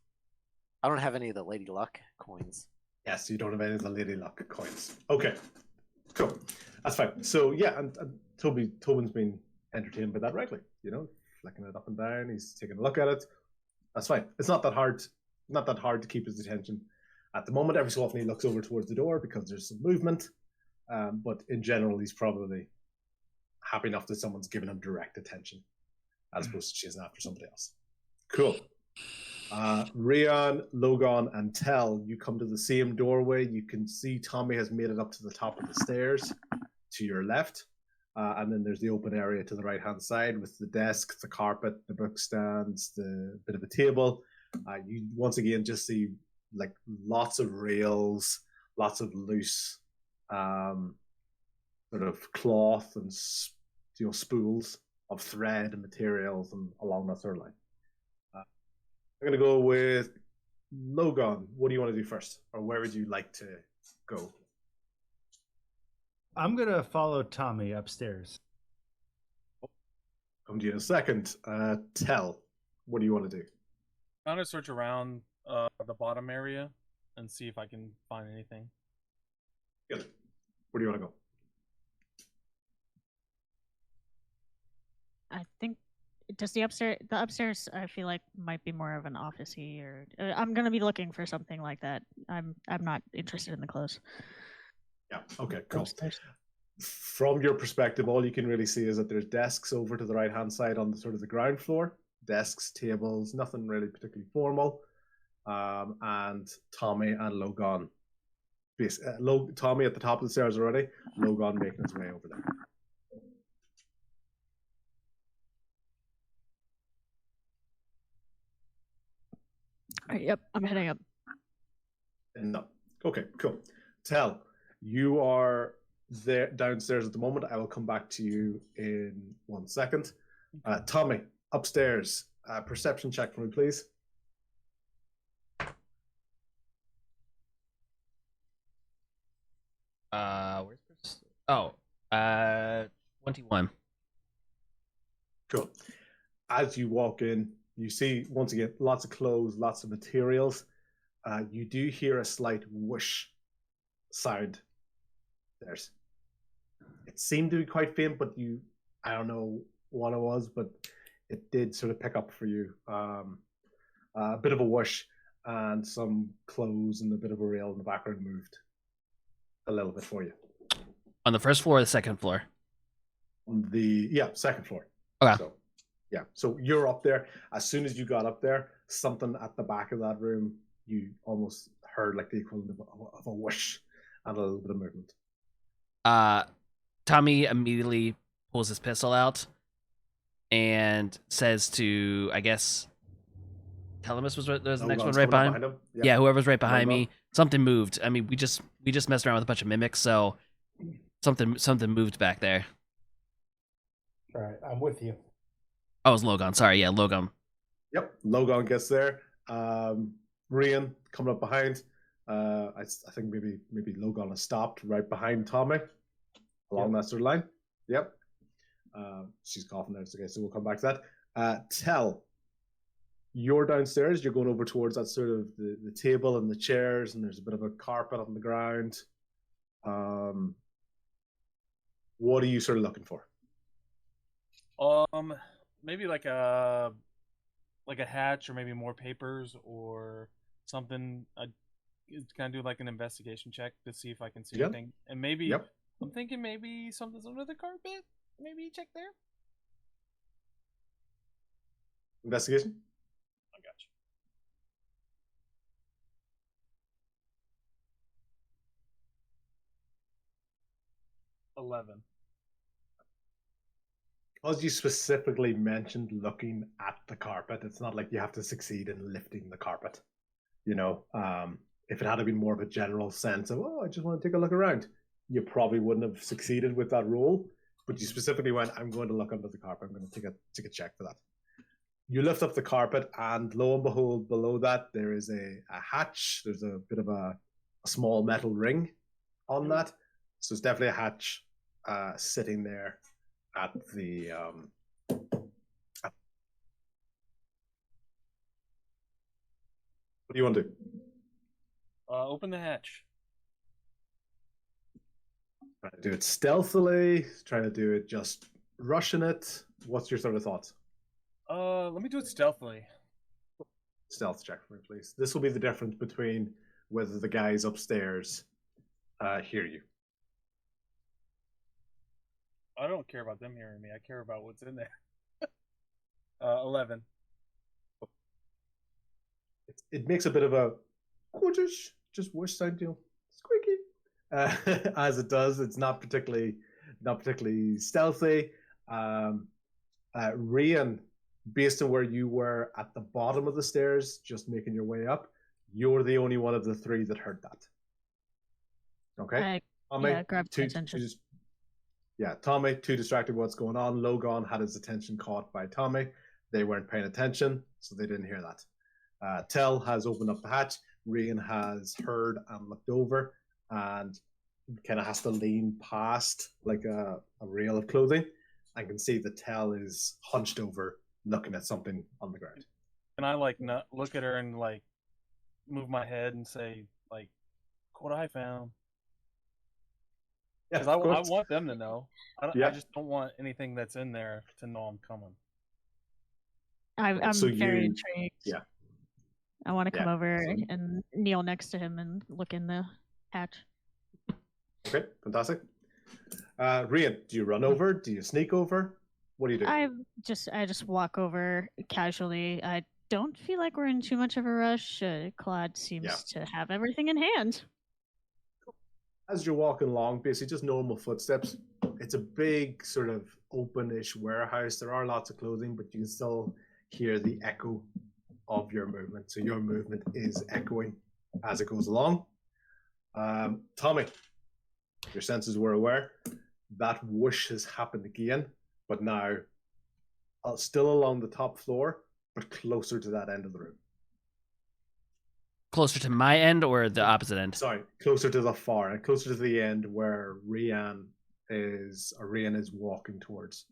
I don't have any of the Lady Luck coins. Yes, you don't have any of the Lady Luck coins. Okay, cool. That's fine. So yeah, and Tobin's been entertained by that rightly. Flicking it up and down. He's taking a look at it. That's fine. It's not that hard. Not that hard to keep his attention. At the moment, every so often he looks over towards the door because there's some movement. But in general, he's probably happy enough that someone's giving him direct attention, as opposed to chasing after somebody else. Cool. Rian, Logan, and Tell, you come to the same doorway. You can see Tommy has made it up to the top of the stairs to your left. And then there's the open area to the right-hand side with the desk, the carpet, the book stands, the bit of a table. You once again just see like lots of rails, lots of loose sort of cloth and spools of thread and materials and along that sort of line. I'm going to go with Logan. What do you want to do first? Or where would you like to go? I'm going to follow Tommy upstairs. Come to you in a second. Tell, what do you want to do? I'm gonna search around the bottom area and see if I can find anything. Good. Where do you want to go? I think does the upstairs I feel like might be more of an office-y or I'm gonna be looking for something like that. I'm not interested in the clothes. Yeah. Okay. Cool. Upstairs. From your perspective, all you can really see is that there's desks over to the right-hand side on the sort of the ground floor. Desks, tables, nothing really particularly formal. And Tommy and Logan. Tommy at the top of the stairs already. Logan making his way over there. All right, yep, I'm heading up. No. Okay, cool. Tell, you are there downstairs at the moment. I will come back to you in 1 second. Tommy, upstairs. Perception check for me, please. Where's this? Oh, 21. Cool. As you walk in, you see, once again, lots of clothes, lots of materials. You do hear a slight whoosh sound. It seemed to be quite faint, but I don't know what it was, but it did sort of pick up for you. A bit of a whoosh and some clothes and a bit of a rail in the background moved a little bit for you. On the first floor or the second floor? On the second floor. Okay. So you're up there. As soon as you got up there, something at the back of that room, you almost heard like the equivalent of a whoosh and a little bit of movement. Tommy immediately pulls his pistol out and says to, I guess, Telumus was the next one right behind him. Yeah, whoever's right behind me. Something moved. I mean, we just messed around with a bunch of mimics, so something moved back there. All right, I'm with you. Oh, it was Logan. Sorry, yeah, Logan. Yep, Logan gets there. Rian coming up behind. I think maybe Logan has stopped right behind Tommy along that sort of line. Yep. She's coughing there. It's okay, so we'll come back to that. Tell, you're downstairs. You're going over towards that sort of the table and the chairs, and there's a bit of a carpet on the ground. What are you sort of looking for? Maybe like a hatch or maybe more papers or something. Kind of do like an investigation check to see if I can see anything, and maybe I'm thinking maybe something's under the carpet. Maybe check there. Investigation. I got you. 11. Because you specifically mentioned looking at the carpet, it's not like you have to succeed in lifting the carpet. If it had been more of a general sense of, I just want to take a look around, you probably wouldn't have succeeded with that roll. But you specifically went, I'm going to look under the carpet. I'm going to take a check for that. You lift up the carpet, and lo and behold, below that there is a hatch. There's a bit of a small metal ring on that. So it's definitely a hatch sitting there at the. What do you want to do? Open the hatch. Trying to do it stealthily, trying to do it just rushing it. What's your sort of thoughts? Let me do it stealthily. Stealth check for me, please. This will be the difference between whether the guys upstairs hear you. I don't care about them hearing me. I care about what's in there. 11. It makes a bit of a just wish sound, squeaky. As it does, it's not particularly stealthy. Rian, based on where you were at the bottom of the stairs, just making your way up, you're the only one of the three that heard that. Okay, Tommy, grab attention. Tommy, too distracted with what's going on. Logan had his attention caught by Tommy. They weren't paying attention, so they didn't hear that. Tell has opened up the hatch. Rian has heard and looked over, and kind of has to lean past like a rail of clothing, and can see that Tell is hunched over, looking at something on the ground. Can I look at her and like move my head and say like, "What I found"? Yeah, Because I want them to know. Yeah. I just don't want anything that's in there to know I'm coming. I'm So very you- intrigued. yeah. I want to come Yeah, over so- and kneel next to him and look in the hatch. Okay, fantastic. Rian, do you run over? Do you sneak over? What do you do? I just walk over casually. I don't feel like we're in too much of a rush. Claude seems to have everything in hand. As you're walking along, basically just normal footsteps. It's a big sort of open-ish warehouse. There are lots of clothing, but you can still hear the echo of your movement. So your movement is echoing as it goes along. Tommy, your senses were aware that whoosh has happened again, but now still along the top floor, but closer to that end of the room. Closer to my end or the opposite end? Sorry, closer to the far end, closer to the end where Rian is walking towards.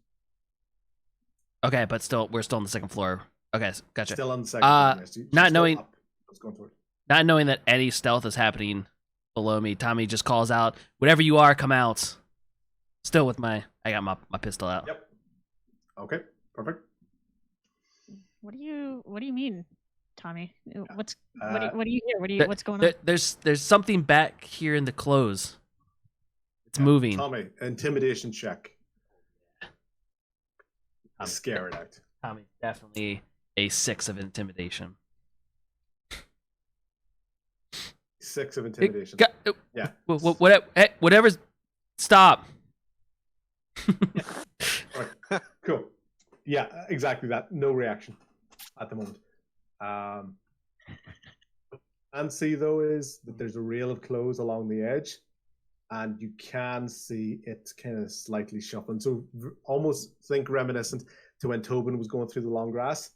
Okay, but we're still on the second floor. Okay, gotcha. Still on the second floor. Yes. She's not still knowing- up. What's going toward? Not knowing that any stealth is happening below me, Tommy just calls out, "Whatever you are, come out." Still with I got my pistol out. Yep. Okay, perfect. What do you mean, Tommy? What Uh, do you hear? What's going on? There's something back here in the clothes. It's moving. Tommy, intimidation check. Scare it out. Tommy, definitely a 6 of intimidation. 6 of intimidation. Yeah. Whatever's. Stop. Right. Cool. Yeah, exactly that. No reaction at the moment. And see though is that there's a rail of clothes along the edge, and you can see it kind of slightly shuffling. So almost think reminiscent to when Tobin was going through the long grass.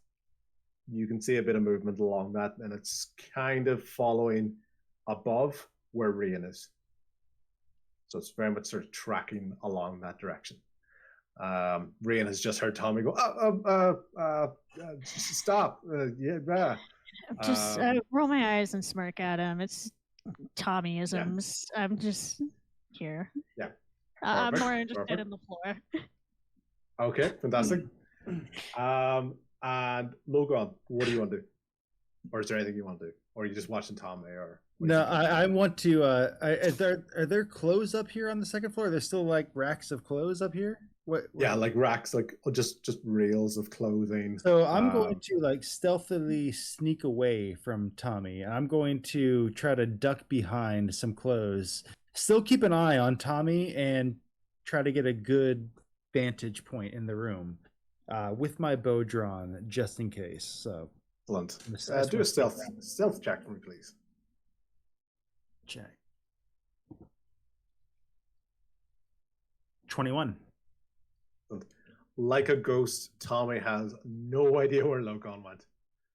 You can see a bit of movement along that, and it's kind of following above where Rian is. So it's very much sort of tracking along that direction. Rian has just heard Tommy go, stop. Just roll my eyes and smirk at him. It's Tommyisms. Yeah. I'm just here. Yeah. I'm more interested in the floor. Okay, fantastic. And Logan, what do you want to do? Or is there anything you want to do? Or are you just watching Tommy? Or no, I want to. Are there clothes up here on the second floor? There's still like racks of clothes up here. What? Yeah, like racks, like just rails of clothing. So I'm going to like stealthily sneak away from Tommy. I'm going to try to duck behind some clothes. Still keep an eye on Tommy and try to get a good vantage point in the room with my bow drawn, just in case. So. Excellent. Do a stealth check for me, please. Check. 21. Like a ghost, Tommy has no idea where Logan went.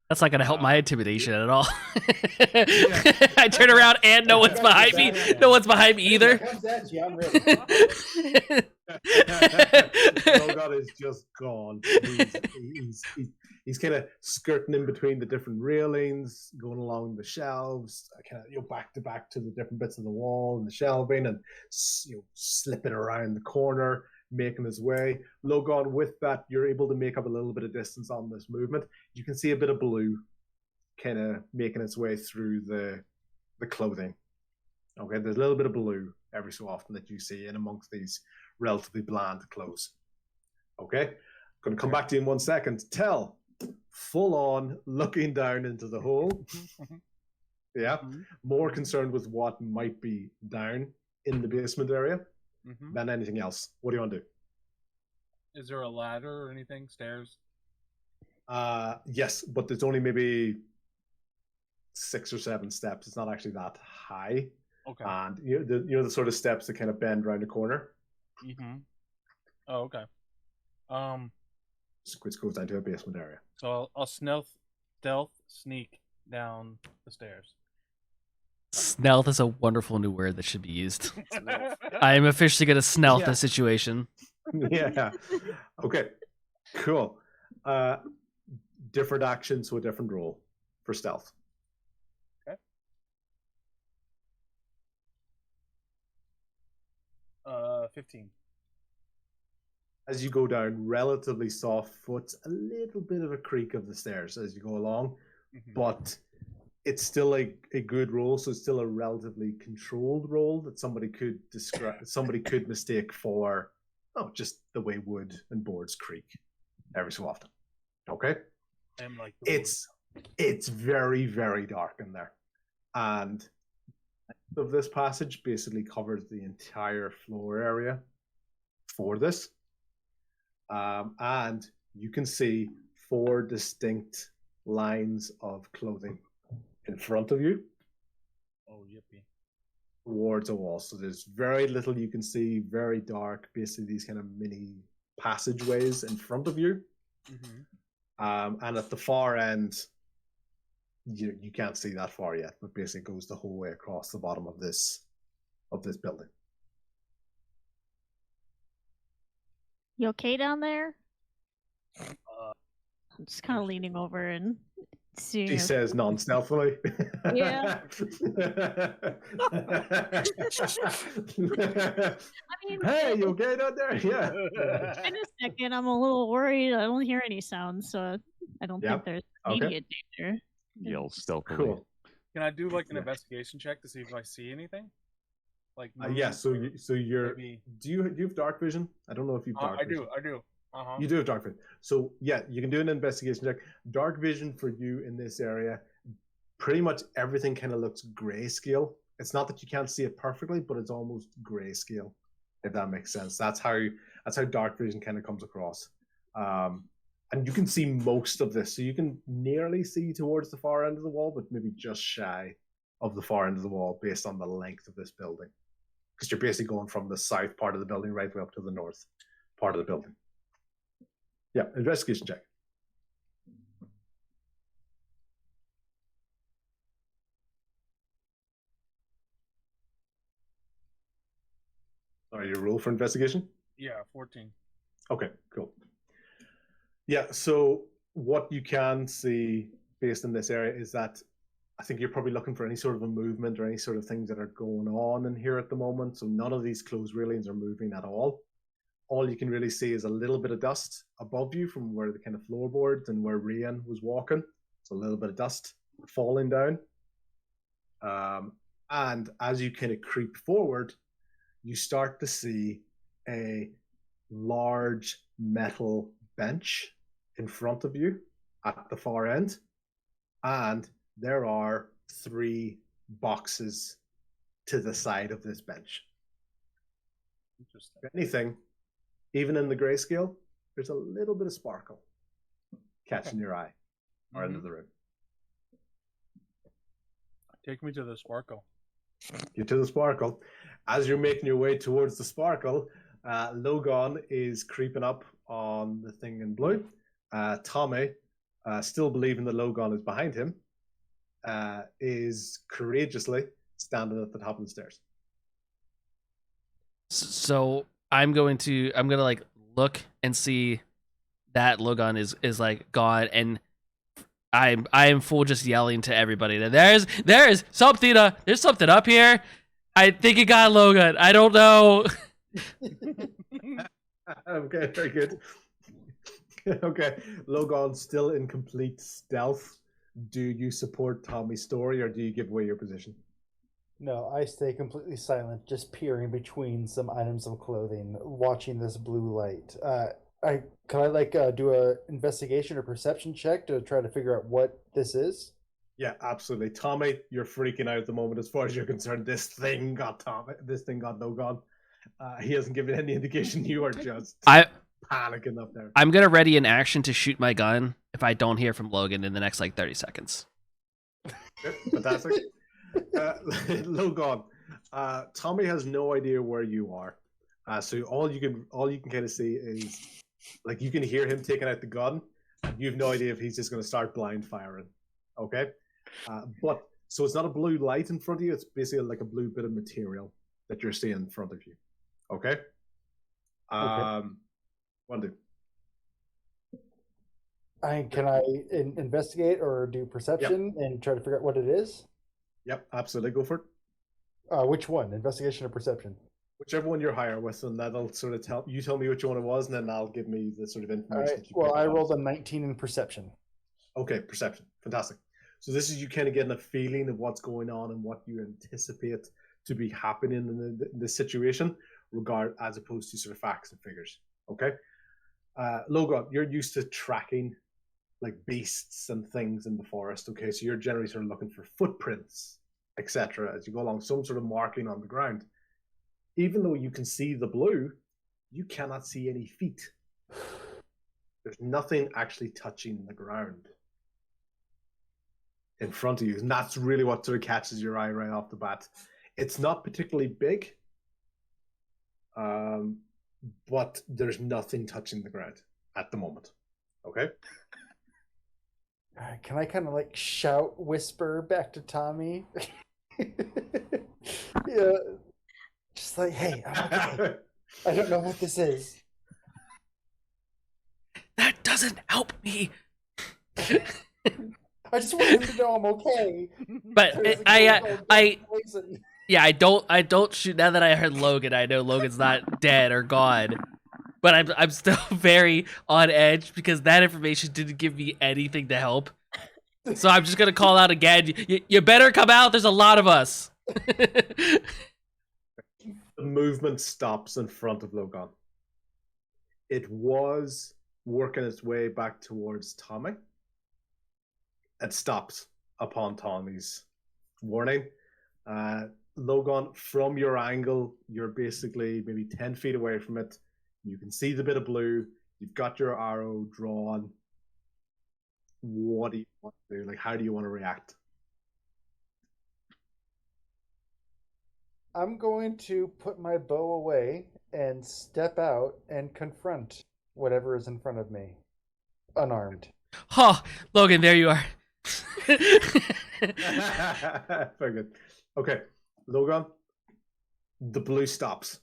That's not going to help my intimidation at all. I turn around and no one's behind me. No one's behind me either. Comes at you, I'm ready. Logan is just gone. He's kind of skirting in between the different railings, going along the shelves, kind of back to back to the different bits of the wall and the shelving, and slipping around the corner, making his way. Logan, with that, you're able to make up a little bit of distance on this movement. You can see a bit of blue kind of making its way through the clothing. Okay, there's a little bit of blue every so often that you see in amongst these relatively bland clothes. Okay, going to come back to you in 1 second. Tell, full on looking down into the hole. Yeah, more concerned with what might be down in the basement area than anything else. What do you want to do? Is there a ladder or anything? Stairs? Yes, but there's only maybe 6 or 7 steps. It's not actually that high. Okay. And the sort of steps that kind of bend around the corner. Oh, okay. Which goes down to a basement area. So I'll stealth sneak down the stairs. Stealth is a wonderful new word that should be used. I am officially going to stealth the situation. Yeah. Okay. Cool. Different action, so a different roll for stealth. Okay. 15. As you go down, relatively soft foot, a little bit of a creak of the stairs as you go along, but it's still a good roll, so it's still a relatively controlled roll that somebody could mistake for just the way wood and boards creak every so often. Okay? It's very, very dark in there. And of this passage basically covers the entire floor area for this. And you can see 4 distinct lines of clothing in front of you. Oh, yippee. Towards a wall. So there's very little you can see, very dark, basically these kind of mini passageways in front of you. And at the far end, you can't see that far yet, but basically it goes the whole way across the bottom of this building. You okay down there? I'm just kind of leaning over and seeing. She says non-stealthily. Yeah. Hey, you okay down there? Yeah. In a second, I'm a little worried. I don't hear any sounds, so I don't think there's immediate danger. Yell stealthily. Cool. Can I do like an investigation check to see if I see anything? Like yeah. So you're. maybe... Do you have dark vision? I don't know if you've dark vision. I do. You do have dark vision. So yeah, you can do an investigation check. Dark vision for you in this area, pretty much everything kind of looks grayscale. It's not that you can't see it perfectly, but it's almost grayscale, if that makes sense. That's how dark vision kind of comes across. And you can see most of this, so you can nearly see towards the far end of the wall, but maybe just shy of the far end of the wall based on the length of this building. Because you're basically going from the south part of the building right way up to the north part of the building. Yeah, investigation check. All right, your roll for investigation? Yeah, 14. Okay, cool. Yeah, so what you can see based in this area is that I think you're probably looking for any sort of a movement or any sort of things that are going on in here at the moment. So none of these closed railings are moving at all. All you can really see is a little bit of dust above you from where the kind of floorboards and where Rian was walking. So a little bit of dust falling down. And as you kind of creep forward, you start to see a large metal bench in front of you at the far end. And there are 3 boxes to the side of this bench. Interesting. If anything, even in the grayscale, there's a little bit of sparkle catching your eye or into the room. Take me to the sparkle. Get to the sparkle. As you're making your way towards the sparkle, Logan is creeping up on the thing in blue. Tommy, still believing that Logan is behind him, is courageously standing at the top of the stairs. So I'm gonna like look and see that Logan is like gone, and I am full just yelling to everybody that there's something up here. I think it got Logan. I don't know. Okay, very good. Okay, Logan still in complete stealth. Do you support Tommy's story, or do you give away your position? No, I stay completely silent, just peering between some items of clothing, watching this blue light. Can I do a investigation or perception check to try to figure out what this is? Yeah, absolutely. Tommy, you're freaking out at the moment. As far as you're concerned, this thing got Tommy. This thing got Logan. He hasn't given any indication. You are just panicking up there. I'm gonna ready an action to shoot my gun if I don't hear from Logan in the next like 30 seconds. Yep, fantastic. Logan, Tommy has no idea where you are. So all you can kind of see is like you can hear him taking out the gun. You have no idea if he's just going to start blind firing. Okay, but so it's not a blue light in front of you. It's basically like a blue bit of material that you're seeing in front of you. Okay. What do? Can I investigate or do perception and try to figure out what it is? Yep, absolutely. Go for it. Which one? Investigation or perception? Whichever one you're higher with, and that'll sort of tell me which one it was, and then that'll give me the sort of information. All right. That you Well, I picked up. rolled a 19 in perception. Okay, perception. Fantastic. So this is you kind of getting a feeling of what's going on and what you anticipate to be happening in the situation, as opposed to sort of facts and figures. Okay. Logan, you're used to tracking like beasts and things in the forest. Okay, so you're generally sort of looking for footprints, etc. as you go along, some sort of marking on the ground. Even though you can see the blue, you cannot see any feet. There's nothing actually touching the ground in front of you, and that's really what sort of catches your eye right off the bat. It's not particularly big, but there's nothing touching the ground at the moment. Okay. Can I kind of like shout, whisper back to Tommy? Yeah, just like, hey, I'm okay. I don't know what this is. That doesn't help me. I just want him to know I'm okay. But I don't shoot. Now that I heard Logan, I know Logan's not dead or gone. But I'm still very on edge because that information didn't give me anything to help. So I'm just gonna call out again. You better come out. There's a lot of us. The movement stops in front of Logan. It was working its way back towards Tommy. It stops upon Tommy's warning. Logan, from your angle, you're basically maybe 10 feet away from it. You can see the bit of blue. You've got your arrow drawn. What do you want to do? Like, how do you want to react? I'm going to put my bow away and step out and confront whatever is in front of me, unarmed. Oh, Logan, there you are. Very good. Okay, Logan, the blue stops.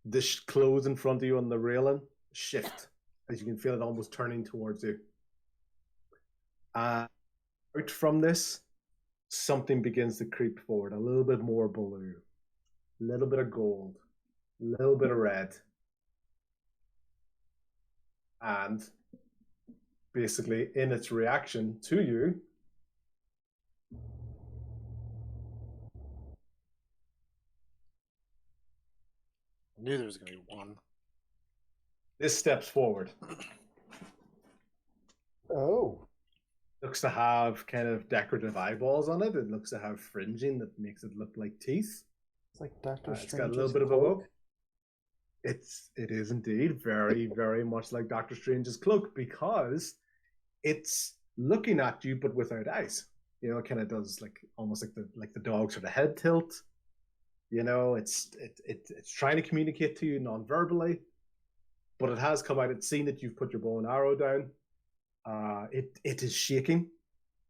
The clothes in front of you on the railing shift as you can feel it almost turning towards you. Out from this, something begins to creep forward. A little bit more blue, a little bit of gold, a little bit of red. And basically, in its reaction to you, I knew there was going to be one. this steps forward. Oh. Looks to have kind of decorative eyeballs on it. It looks to have fringing that makes it look like teeth. It's like Doctor Strange. It's got a little bit of a bow. It is indeed very, very much like Doctor Strange's cloak because it's looking at you but without eyes. You know, it kind of does like almost like the dog sort of head tilt. You know, it's trying to communicate to you non-verbally, but it has come out. It's seen that you've put your bow and arrow down. It is shaking,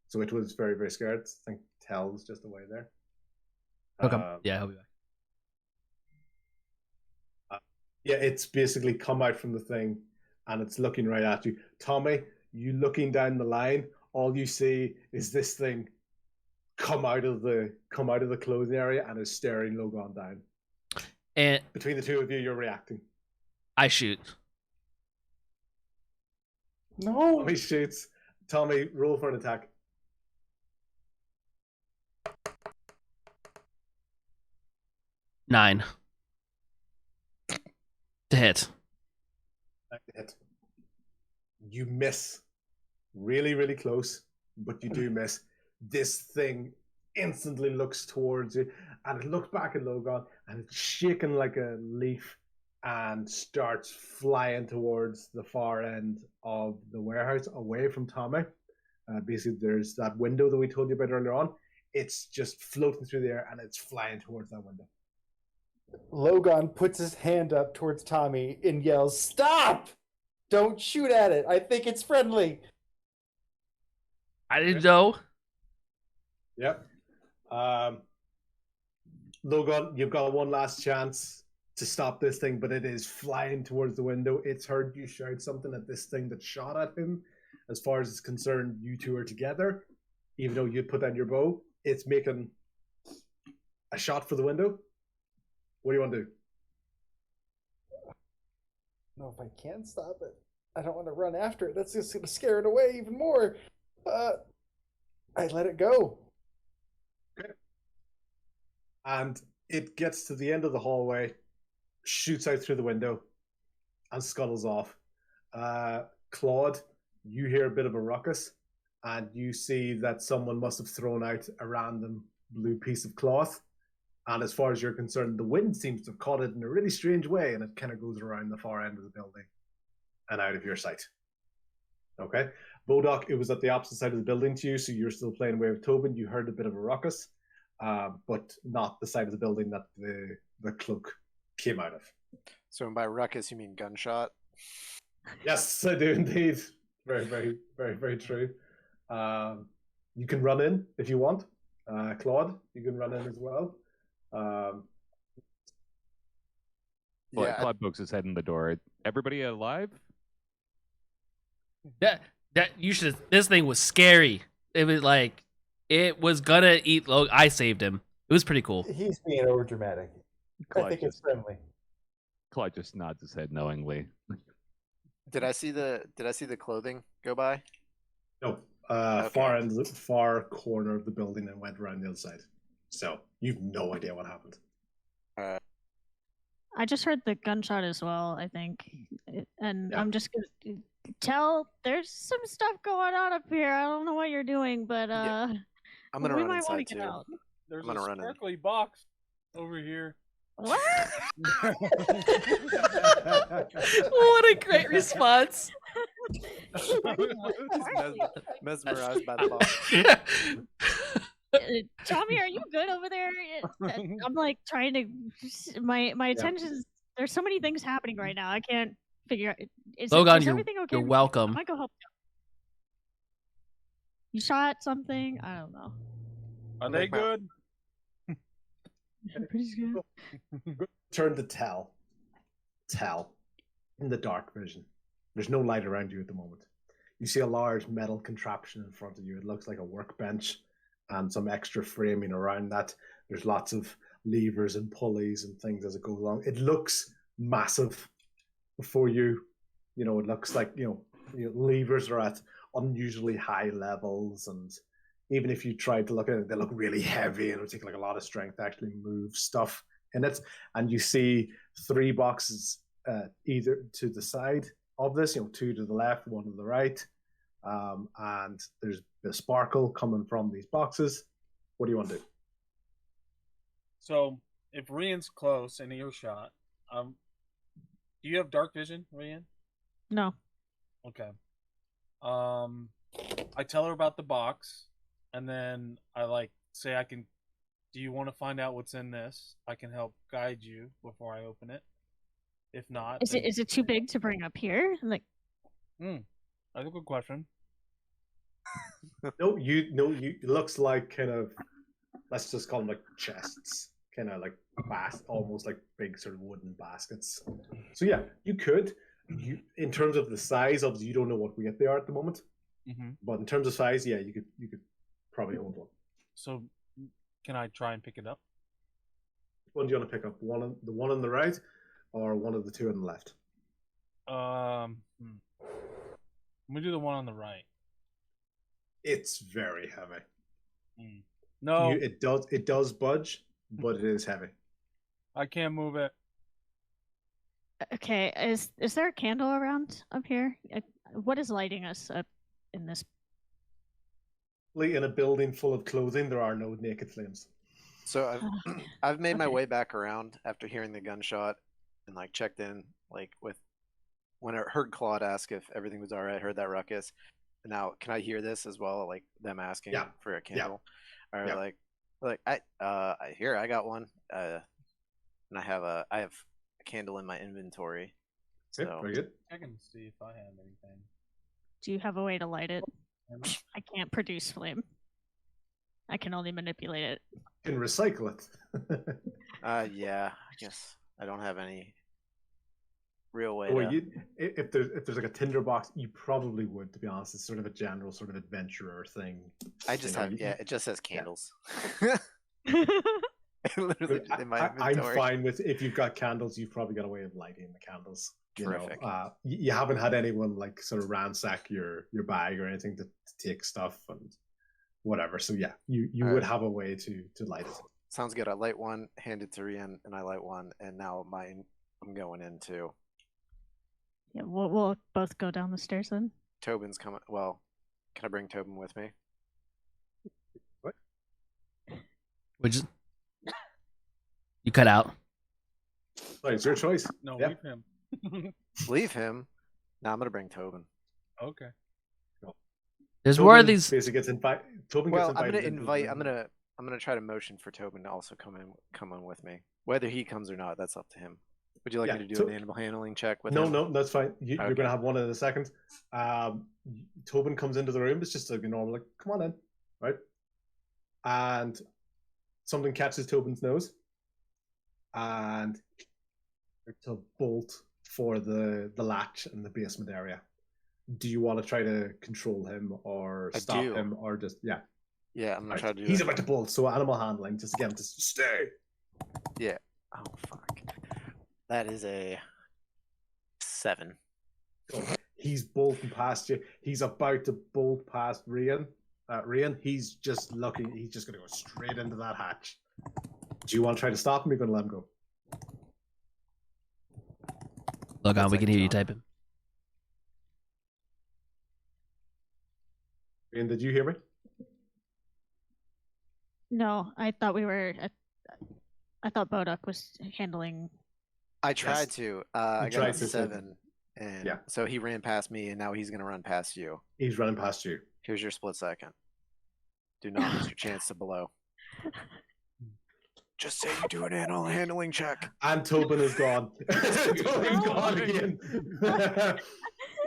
so it was very, very scared. I think Tell's just away there. Okay. Yeah, he'll be back. Yeah, it's basically come out from the thing, and it's looking right at you. Tommy, you looking down the line, all you see is this thing come out of the clothing area and is staring Logan down. And between the two of you, you're reacting. I shoot. No. Tommy shoots. Tommy, roll for an attack. Nine. To hit. Hit. You miss. Really, really close, but you do miss. This thing instantly looks towards you, and it looks back at Logan, and it's shaking like a leaf and starts flying towards the far end of the warehouse, away from Tommy. Basically, there's that window that we told you about earlier on. It's just floating through the air, and it's flying towards that window. Logan puts his hand up towards Tommy and yells, "Stop! Don't shoot at it. I think it's friendly." I didn't know. Yep. Logan, you've got one last chance to stop this thing, but it is flying towards the window. It's heard you shout something at this thing that shot at him. As far as it's concerned, you two are together. Even though you put down your bow, it's making a shot for the window. What do you want to do? I don't know if I can stop it. I don't want to run after it. That's just going to scare it away even more. I let it go. Okay. And it gets to the end of the hallway, shoots out through the window, and scuttles off. Claude, you hear a bit of a ruckus, and you see that someone must have thrown out a random blue piece of cloth. And as far as you're concerned, the wind seems to have caught it in a really strange way, and it kind of goes around the far end of the building and out of your sight. Okay. Bodok, it was at the opposite side of the building to you, so you're still playing away with Tobin. You heard a bit of a ruckus, but not the side of the building that the cloak came out of. So by ruckus, you mean gunshot? Yes, I do indeed. Very, very, very, very true. You can run in if you want. Claude, you can run in as well. Claude pokes his head in the door. Everybody alive? That you should. This thing was scary. It was like it was gonna eat Logan. I saved him. It was pretty cool. He's being overdramatic. I think it's friendly. Claude just nods his head knowingly. Did I see the clothing go by? No, Okay. far corner of the building and went around the other side. So you've no idea what happened. I just heard the gunshot as well, I think. And Yeah. I'm just going to tell there's some stuff going on up here. I don't know what you're doing, but I'm gonna we run might want inside to too. get out. There's I'm gonna a run in. sparkly box over here. What? What a great response. He's mesmerized by the box. Tommy, are you good over there? I'm like trying to. My attention's. There's so many things happening right now. I can't figure out. Logan, is everything okay? you're with you? welcome. I might go help you. You shot something? I don't know. Are they good? Pretty good. Turn to Tell. In the dark vision. There's no light around you at the moment. You see a large metal contraption in front of you. It looks like a workbench and some extra framing around that. There's lots of levers and pulleys and things as it goes along. It looks massive for you. You know, it looks like, levers are at unusually high levels, and even if you tried to look at it, they look really heavy and it would take like a lot of strength to actually move stuff in it. And you see 3 boxes either to the side of this, 2 to the left, 1 to the right. And there's the sparkle coming from these boxes. What do you want to do? So if Rian's close in earshot, do you have dark vision, Rian? No. Okay. I tell her about the box, and then I say I can Do you want to find out what's in this? I can help guide you before I open it. If not, Is it too big to bring up here? Like, that's a good question. No, it looks like kind of, let's just call them like chests, kind of like almost like big sort of wooden baskets. So yeah, you could. In terms of the size, obviously you don't know what weight they are at the moment, but in terms of size, yeah, you could probably hold one. So, can I try and pick it up? One do you want to pick up? The one on the right, or one of the two on the left? I'm gonna do the one on the right. It's very heavy. No, It does budge, but it is heavy. I can't move it. okay, is there a candle around up here? What is lighting us up in this? In a building full of clothing, there are no naked flames. So I've made my Okay. way back around after hearing the gunshot and like checked in like with when I heard Claude ask if everything was all right, heard that ruckus. And now can I hear this as well? Like them asking Yeah. for a candle? Or Yeah. like I got one. And I have a candle in my inventory. Okay, So very good. I can see if I have anything. Do you have a way to light it? I can't produce flame. I can only manipulate it. You can recycle it. yeah, I guess I don't have any real way Well, to... if there's like a tinder box, you probably would. To be honest, it's sort of a general sort of adventurer thing. I just You know, have it just says candles. Literally just in my I'm inventory. fine with if you've got candles. You've probably got a way of lighting the candles. Terrific. You haven't had anyone like sort of ransack your bag or anything to take stuff and whatever. So yeah, you would have a way to light it. Sounds good. I light one, hand it to Rian, and I light one, and now mine. I'm going in too. Yeah, we'll both go down the stairs then. Tobin's coming. Well, can I bring Tobin with me? Which you cut out. Right, it's your choice. No, Yeah. leave him. Leave him. No, I'm gonna bring Tobin. Okay. There's more of Tobin these. basically gets invited. Tobin Well, gets I'm gonna invited into the invite. room. I'm gonna try to motion for Tobin to also come in with me. Whether he comes or not, that's up to him. Would you like Yeah, me to do so- an animal handling check with No, him? no, that's fine. You're Okay. going to have one in a second. Tobin comes into the room. It's just like a normal, like, come on in, right? And something catches Tobin's nose, and it's a bolt for the latch in the basement area. Do you want to try to control him or I stop do. him or just Yeah, I'm gonna Right. try to do. He's that. about to bolt, so animal handling. Just again, just stay. Yeah. Oh fuck. That is a 7. He's bolting past you. He's about to bolt past Rian. Rian, he's just looking. He's just going to go straight into that hatch. Do you want to try to stop him? Or you're going to let him go. Look on, That's we can like hear you John. typing. Rian, did you hear me? No, I thought we were. I thought Boduk was handling. I tried Yes. to. You I got tried a to, 7, and Yeah. so he ran past me, and now he's gonna run past you. He's running past you. Here's your split second. Do not miss your chance to blow. Just say you do an animal handling check. And Tobin is gone. Tobin's gone again.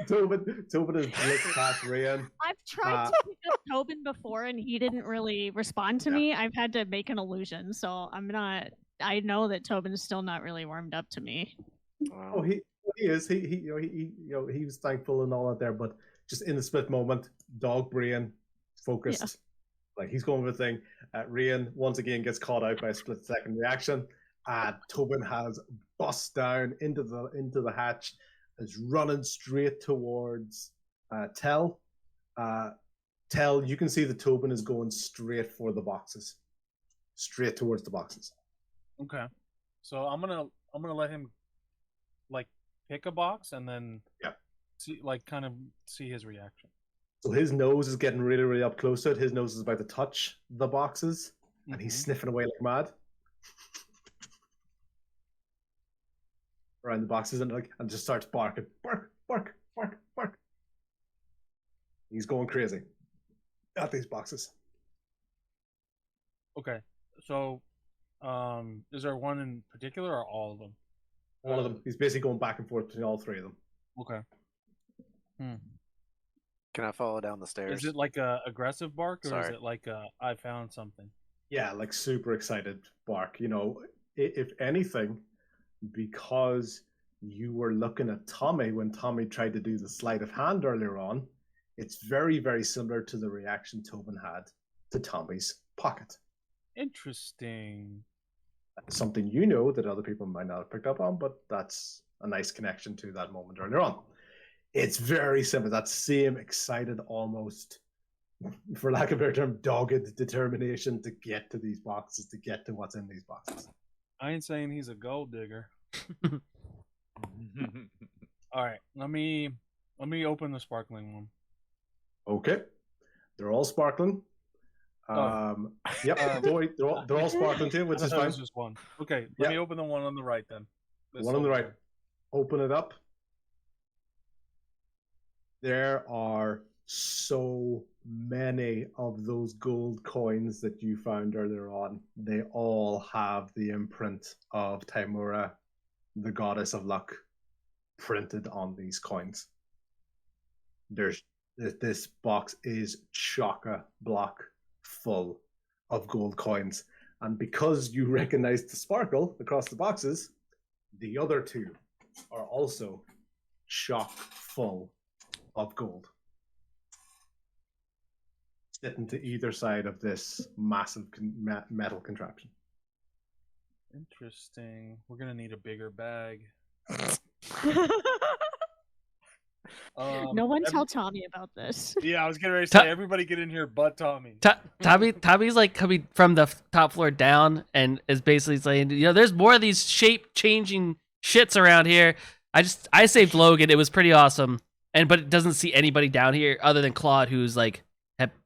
Tobin has blitzed past Rian. I've tried to pick up Tobin before, and he didn't really respond to Yeah. me. I've had to make an illusion, so I'm not. I know that Tobin's still not really warmed up to me. Oh, he is. He was thankful and all that there, but just in the split moment, dog brain focused. Like he's going with the thing. Rian once again gets caught out by a split second reaction. Tobin has bust down into the hatch, is running straight towards Tell. Tell, you can see that Tobin is going straight for the boxes, straight towards the boxes. Okay. So I'm gonna let him like pick a box and then see kind of see his reaction. So his nose is getting really, really up close to it. His nose is about to touch the boxes, and he's sniffing away like mad around the boxes, and just starts barking, bark, bark, bark, bark. He's going crazy at these boxes. Okay. So, is there one in particular or all of them? All of them. He's basically going back and forth between all three of them. Okay. Can I follow down the stairs? Is it like a aggressive bark, or is Sorry. it like a I found something? Yeah, like super excited bark. You know, if anything, because you were looking at Tommy when Tommy tried to do the sleight of hand earlier on, it's very, very similar to the reaction Tobin had to Tommy's pocket. Interesting. Something you know that other people might not have picked up on, but that's a nice connection to that moment earlier on. It's very similar. That same excited, almost, for lack of a better term, dogged determination to get to these boxes, to get to what's in these boxes. I ain't saying he's a gold digger. All right, let me open the sparkling one. Okay, they're all sparkling. Yep, don't worry, they're all sparkling too, which is fine. Just one. Okay, let me open the one on the right then. One on the right. Open it up. There are so many of those gold coins that you found earlier on. They all have the imprint of Timura, the goddess of luck, printed on these coins. This box is chock-a-block full of gold coins. And because you recognize the sparkle across the boxes, the other two are also chock full of gold. Sitting to either side of this massive metal contraption. Interesting. We're gonna need a bigger bag. No one tell Tommy about this. Yeah, I was getting ready to say, everybody get in here but Tommy. Tommy's like coming from the top floor down and is basically saying, you know, there's more of these shape-changing shits around here. I saved Logan. It was pretty awesome. But it doesn't see anybody down here other than Claude, who's like,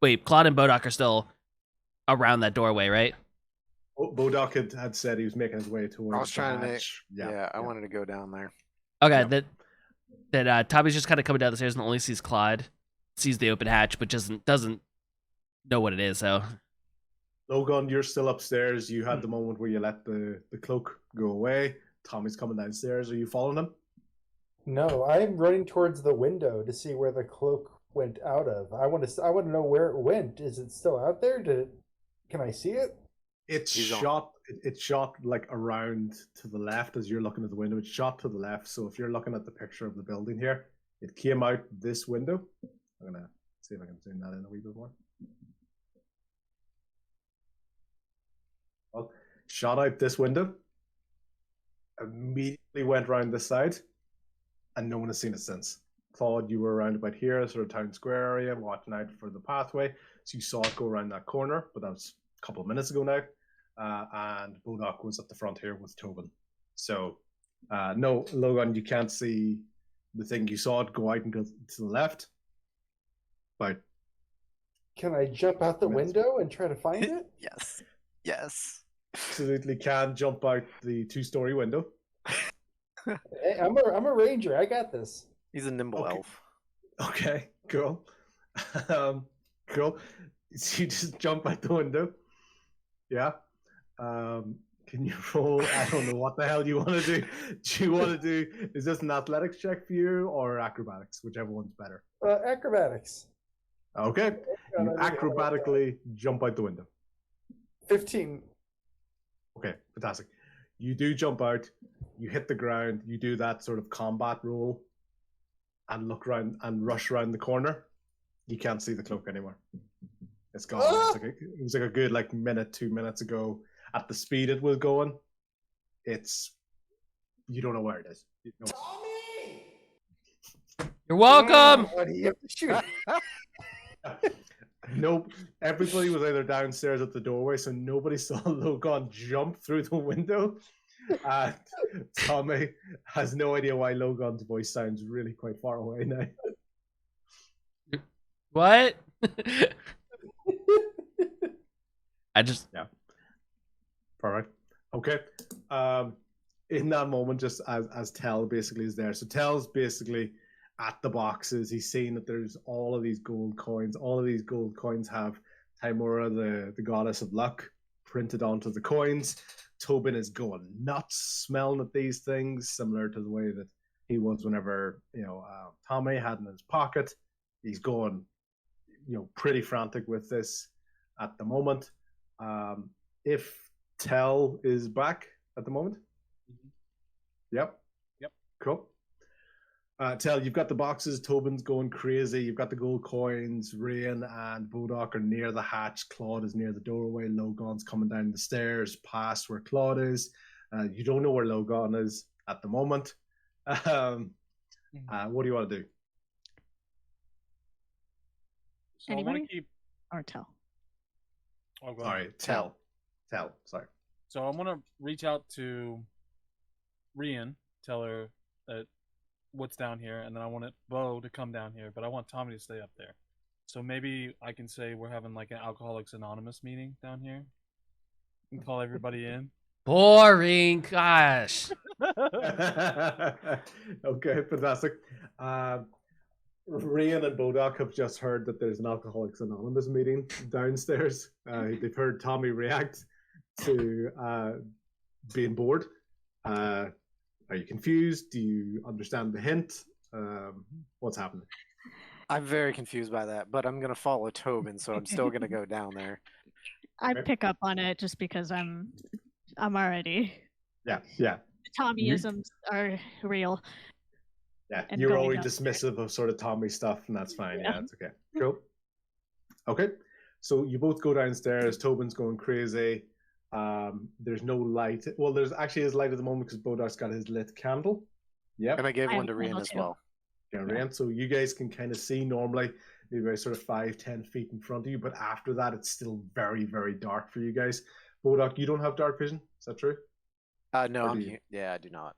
wait, Claude and Bodok are still around that doorway, right? Bodok had said he was making his way towards. I was trying to. Yeah, I wanted to go down there. Okay, that Tommy's just kind of coming down the stairs and only sees Claude, sees the open hatch, but doesn't know what it is. So, Logan, you're still upstairs. You had the moment where you let the cloak go away. Tommy's coming downstairs. Are you following him? No, I'm running towards the window to see where the cloak went out of. I want to know where it went. Is it still out there? Can I see it? It's shot like around to the left as you're looking at the window. It's shot to the left. So if you're looking at the picture of the building here, it came out this window. I'm gonna see if I can zoom that in a wee bit more. Well, shot out this window. Immediately went around this side. And no one has seen it since. Claude, you were around about here, sort of town square area, watching out for the pathway. So you saw it go around that corner, but that was a couple of minutes ago now. And Bodok was at the front here with Tobin. So, no, Logan, you can't see the thing. You saw it go out and go to the left. But can I jump out the window and try to find it? Yes. Yes. Absolutely can jump out the 2-story window. Hey, I'm a ranger. I got this. He's a nimble elf. Okay, cool. Cool. So you just jump out the window. Yeah. Can you roll? I don't know what the hell you want to do. Do you want to do? Is this an athletics check for you or acrobatics? Whichever one's better. Acrobatics. Okay. You acrobatically jump out the window. 15. Okay, fantastic. You do jump out. You hit the ground. You do that sort of combat roll, and look around and rush around the corner. You can't see the cloak anymore. It's gone. It was like a good minute, 2 minutes ago. At the speed it was going, you don't know where it is. Tommy! You're welcome. What do you have to shoot? Nope. Everybody was either downstairs at the doorway, so nobody saw Logan jump through the window. And Tommy has no idea why Logan's voice sounds really quite far away now. What? Yeah. Perfect. Okay. In that moment, just as Tell basically is there. So Tell's basically at the boxes. He's seeing that there's all of these gold coins. All of these gold coins have Timura, the goddess of luck, printed onto the coins. Tobin is going nuts, smelling at these things, similar to the way that he was whenever Tommy had in his pocket. He's going, pretty frantic with this at the moment. If Tell is back at the moment. Yep. Cool. Tell, you've got the boxes. Tobin's going crazy. You've got the gold coins. Rain and Bodok are near the hatch. Claude is near the doorway. Logon's coming down the stairs past where Claude is. You don't know where Logon is at the moment. What do you want to do? So I Anybody? want to keep. Or Tell. Oh, go All ahead. right, Tell. Sorry. So I'm gonna reach out to Rian, tell her that what's down here, and then I want Bo to come down here, but I want Tommy to stay up there. So maybe I can say we're having like an Alcoholics Anonymous meeting down here and call everybody in. Boring. Gosh. Okay, fantastic. Rian and Bodok have just heard that there's an Alcoholics Anonymous meeting downstairs. They've heard Tommy react to being bored. Are you confused? Do you understand the hint? What's happening? I'm very confused by that, but I'm gonna follow Tobin, so I'm still gonna go down there. I Okay. pick up on it just because I'm already Yeah. Tommyisms are real. Yeah, And you're going already downstairs. dismissive of sort of Tommy stuff, and that's fine. Yeah, Yeah. it's okay. Cool. Okay, so you both go downstairs. Tobin's going crazy. There's no light. Well, there's actually is light at the moment because Bodok's got his lit candle. Yep. And I gave I one have to a candle Rian as too. well. Right? So you guys can kind of see normally, maybe about sort of 5-10 feet in front of you, but after that, it's still very, very dark for you guys. Bodok, you don't have dark vision. Is that true? No, Or do you? yeah, I do not.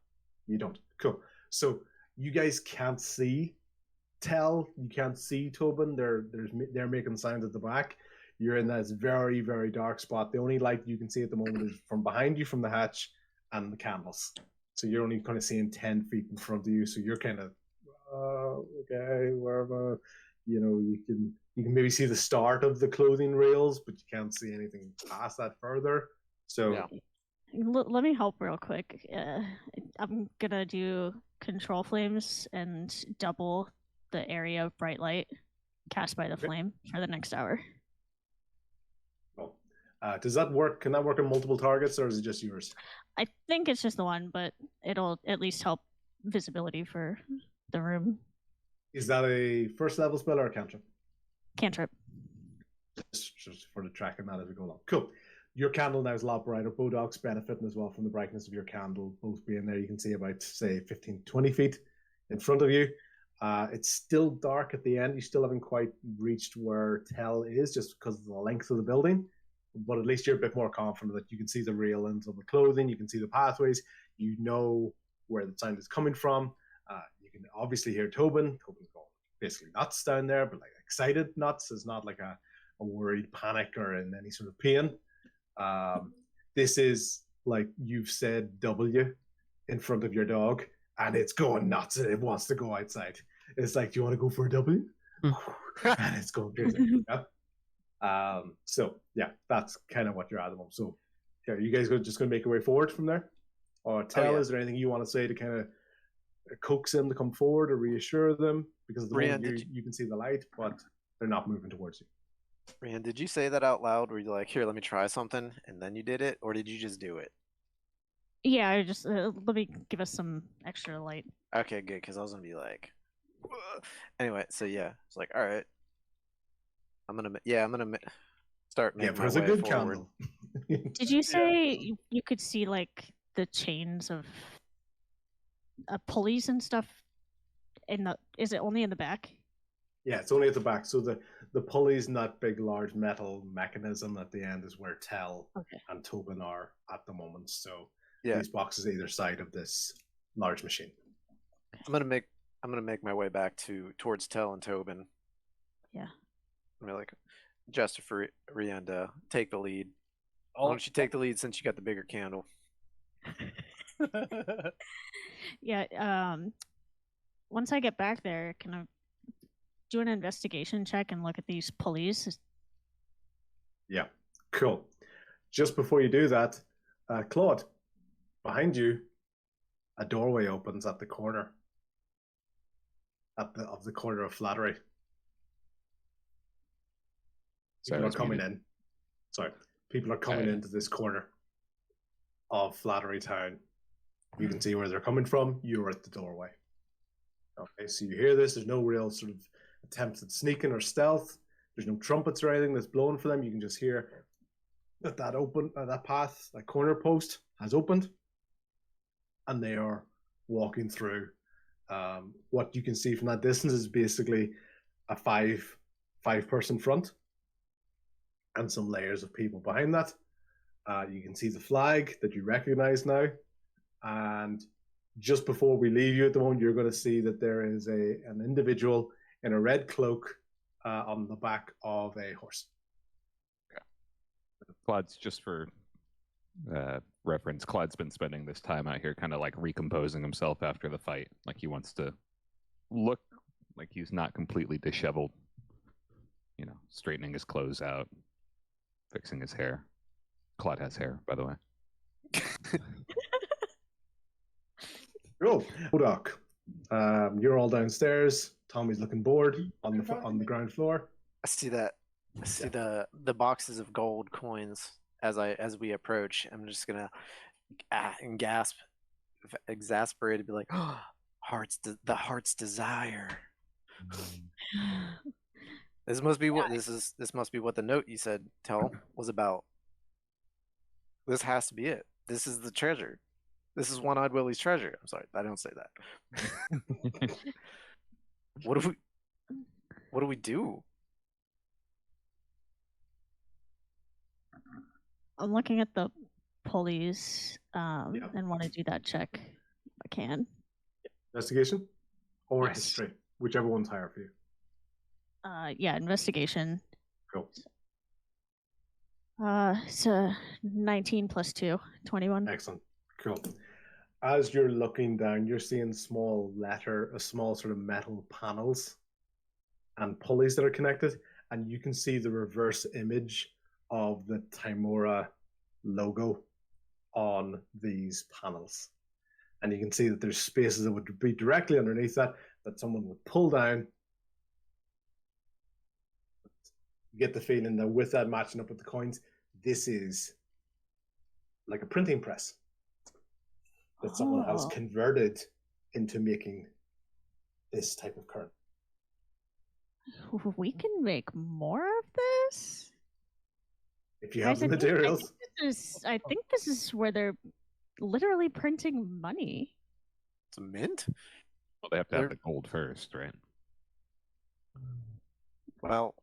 You don't. Cool. So you guys can't see Tell. You can't see Tobin. They're making sounds at the back. You're in this very, very dark spot. The only light you can see at the moment is from behind you, from the hatch, and the candles. So you're only kind of seeing 10 feet in front of you. So you're kind of okay, wherever. You can maybe see the start of the clothing rails, but you can't see anything past that further. So Yeah. Let me help real quick. I'm gonna do control flames and double the area of bright light cast by the Okay. flame for the next hour. Cool. Does that work? Can that work on multiple targets, or is it just yours? I think it's just the one, but it'll at least help visibility for the room. Is that a first level spell or a cantrip? Cantrip. Just for the tracking that as we go along. Cool. Your candle now is a lot brighter. Bodok's benefiting as well from the brightness of your candle, both being there. You can see about, say, 15, 20 feet in front of you. It's still dark at the end. You still haven't quite reached where Tell is, just because of the length of the building. But at least you're a bit more confident that you can see the railings of the clothing. You can see the pathways. You know where the sound is coming from. You can obviously hear Tobin. Tobin's going basically nuts down there, but like excited nuts. It's not like a worried panic or in any sort of pain. This is like you've said W in front of your dog, and it's going nuts and it wants to go outside. It's like, do you want to go for a W? And it's going crazy. Yeah. So yeah, that's kind of what you're at the moment. So yeah, you guys just going to make your way forward from there? Or Tell, is there anything you want to say to kind of coax them to come forward or reassure them? Because at the Brian, moment you can see the light, but they're not moving towards you. Rian, did you say that out loud? Were you like, here, let me try something, and then you did it? Or did you just do it? Yeah, I just let me give us some extra light. Okay, good, because I was going to be like, "Whoa." Anyway, so yeah, it's like, all right. I'm going to start Yeah, making but my it's a way good forward. candle. Did you say you could see like the chains of pulleys and stuff is it only in the back? Yeah, it's only at the back. So the pulley's in that big, large metal mechanism at the end is where Tell and Tobin are at the moment. So Yeah. these boxes either side of this large machine. I'm gonna make my way back towards Tell and Tobin. Yeah. I'm gonna like gesture for Rian to take the lead. Why I'll, don't you take the lead since you got the bigger candle? Yeah. Once I get back there, can I do an investigation check and look at these pulleys? Yeah, cool. just before you do that, Claude, behind you, a doorway opens at the corner. Of the corner of Flattery. People are coming in. Sorry. People are coming into this corner of Flattery Town. You can see where they're coming from. You're at the doorway. Okay, so you hear this. There's no real sort of attempts at sneaking or stealth. There's no trumpets or anything that's blowing for them. You can just hear that that path, that corner post has opened, and they are walking through. What you can see from that distance is basically a five-person front and some layers of people behind that. You can see the flag that you recognize now. And just before we leave you at the moment, you're going to see that there is an individual in a red cloak on the back of a horse. Claude's, just for reference, Claude's been spending this time out here kind of like recomposing himself after the fight. Like he wants to look like he's not completely disheveled. You know, straightening his clothes out, fixing his hair. Claude has hair, by the way. Cool. Doc, you're all downstairs. Tommy's looking bored on the ground floor. I see that. I see the boxes of gold coins as we approach. I'm just gonna gasp, exasperated, be like, oh, the heart's desire. This must be what this must be what the note you said tell was about. This has to be it. This is the treasure. This is One-Eyed Willie's treasure. I'm sorry, I don't say that. What do we do? I'm looking at the pulleys and want to do that check if I can. Investigation or history, whichever one's higher for you. Yeah, investigation. Cool. So 19 plus 2, 21. Excellent. Cool. As you're looking down, you're seeing small sort of metal panels and pulleys that are connected, and you can see the reverse image of the Timora logo on these panels. And you can see that there's spaces that would be directly underneath that someone would pull down. You get the feeling that with that matching up with the coins, this is like a printing press that someone has converted into making this type of current. We can make more of this? If you have the materials. I think this is where they're literally printing money. It's a mint? Well, they have to have the gold first, right? Well,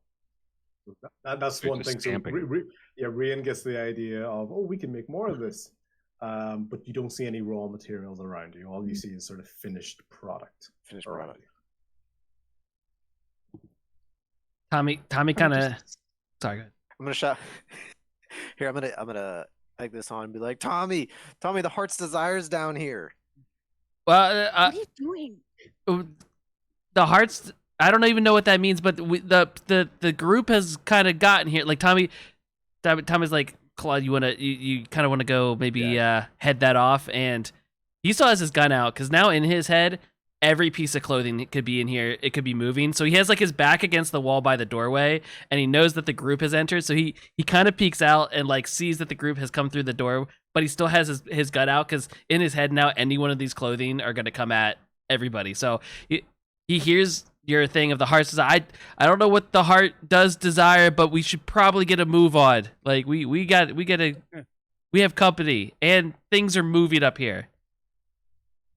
that's one thing. So, Rian gets the idea of, we can make more of this. But you don't see any raw materials around you. All you see is sort of finished product. Tommy kind of. Sorry. Go ahead. I'm gonna shout. Here, I'm gonna peg this on and be like, Tommy, the heart's desire's down here. Well, what are you doing? The hearts. I don't even know what that means, but the group has kind of gotten here. Like Tommy's like, Claude, you kind of want to go maybe head that off, and he still has his gun out because now in his head every piece of clothing could be in here, it could be moving. So he has like his back against the wall by the doorway, and he knows that the group has entered. So he kind of peeks out and like sees that the group has come through the door, but he still has his gun out because in his head now any one of these clothing are going to come at everybody. So he hears your thing of the heart's desire. I don't know what the heart does desire, but we should probably get a move on. Like we have company and things are moving up here.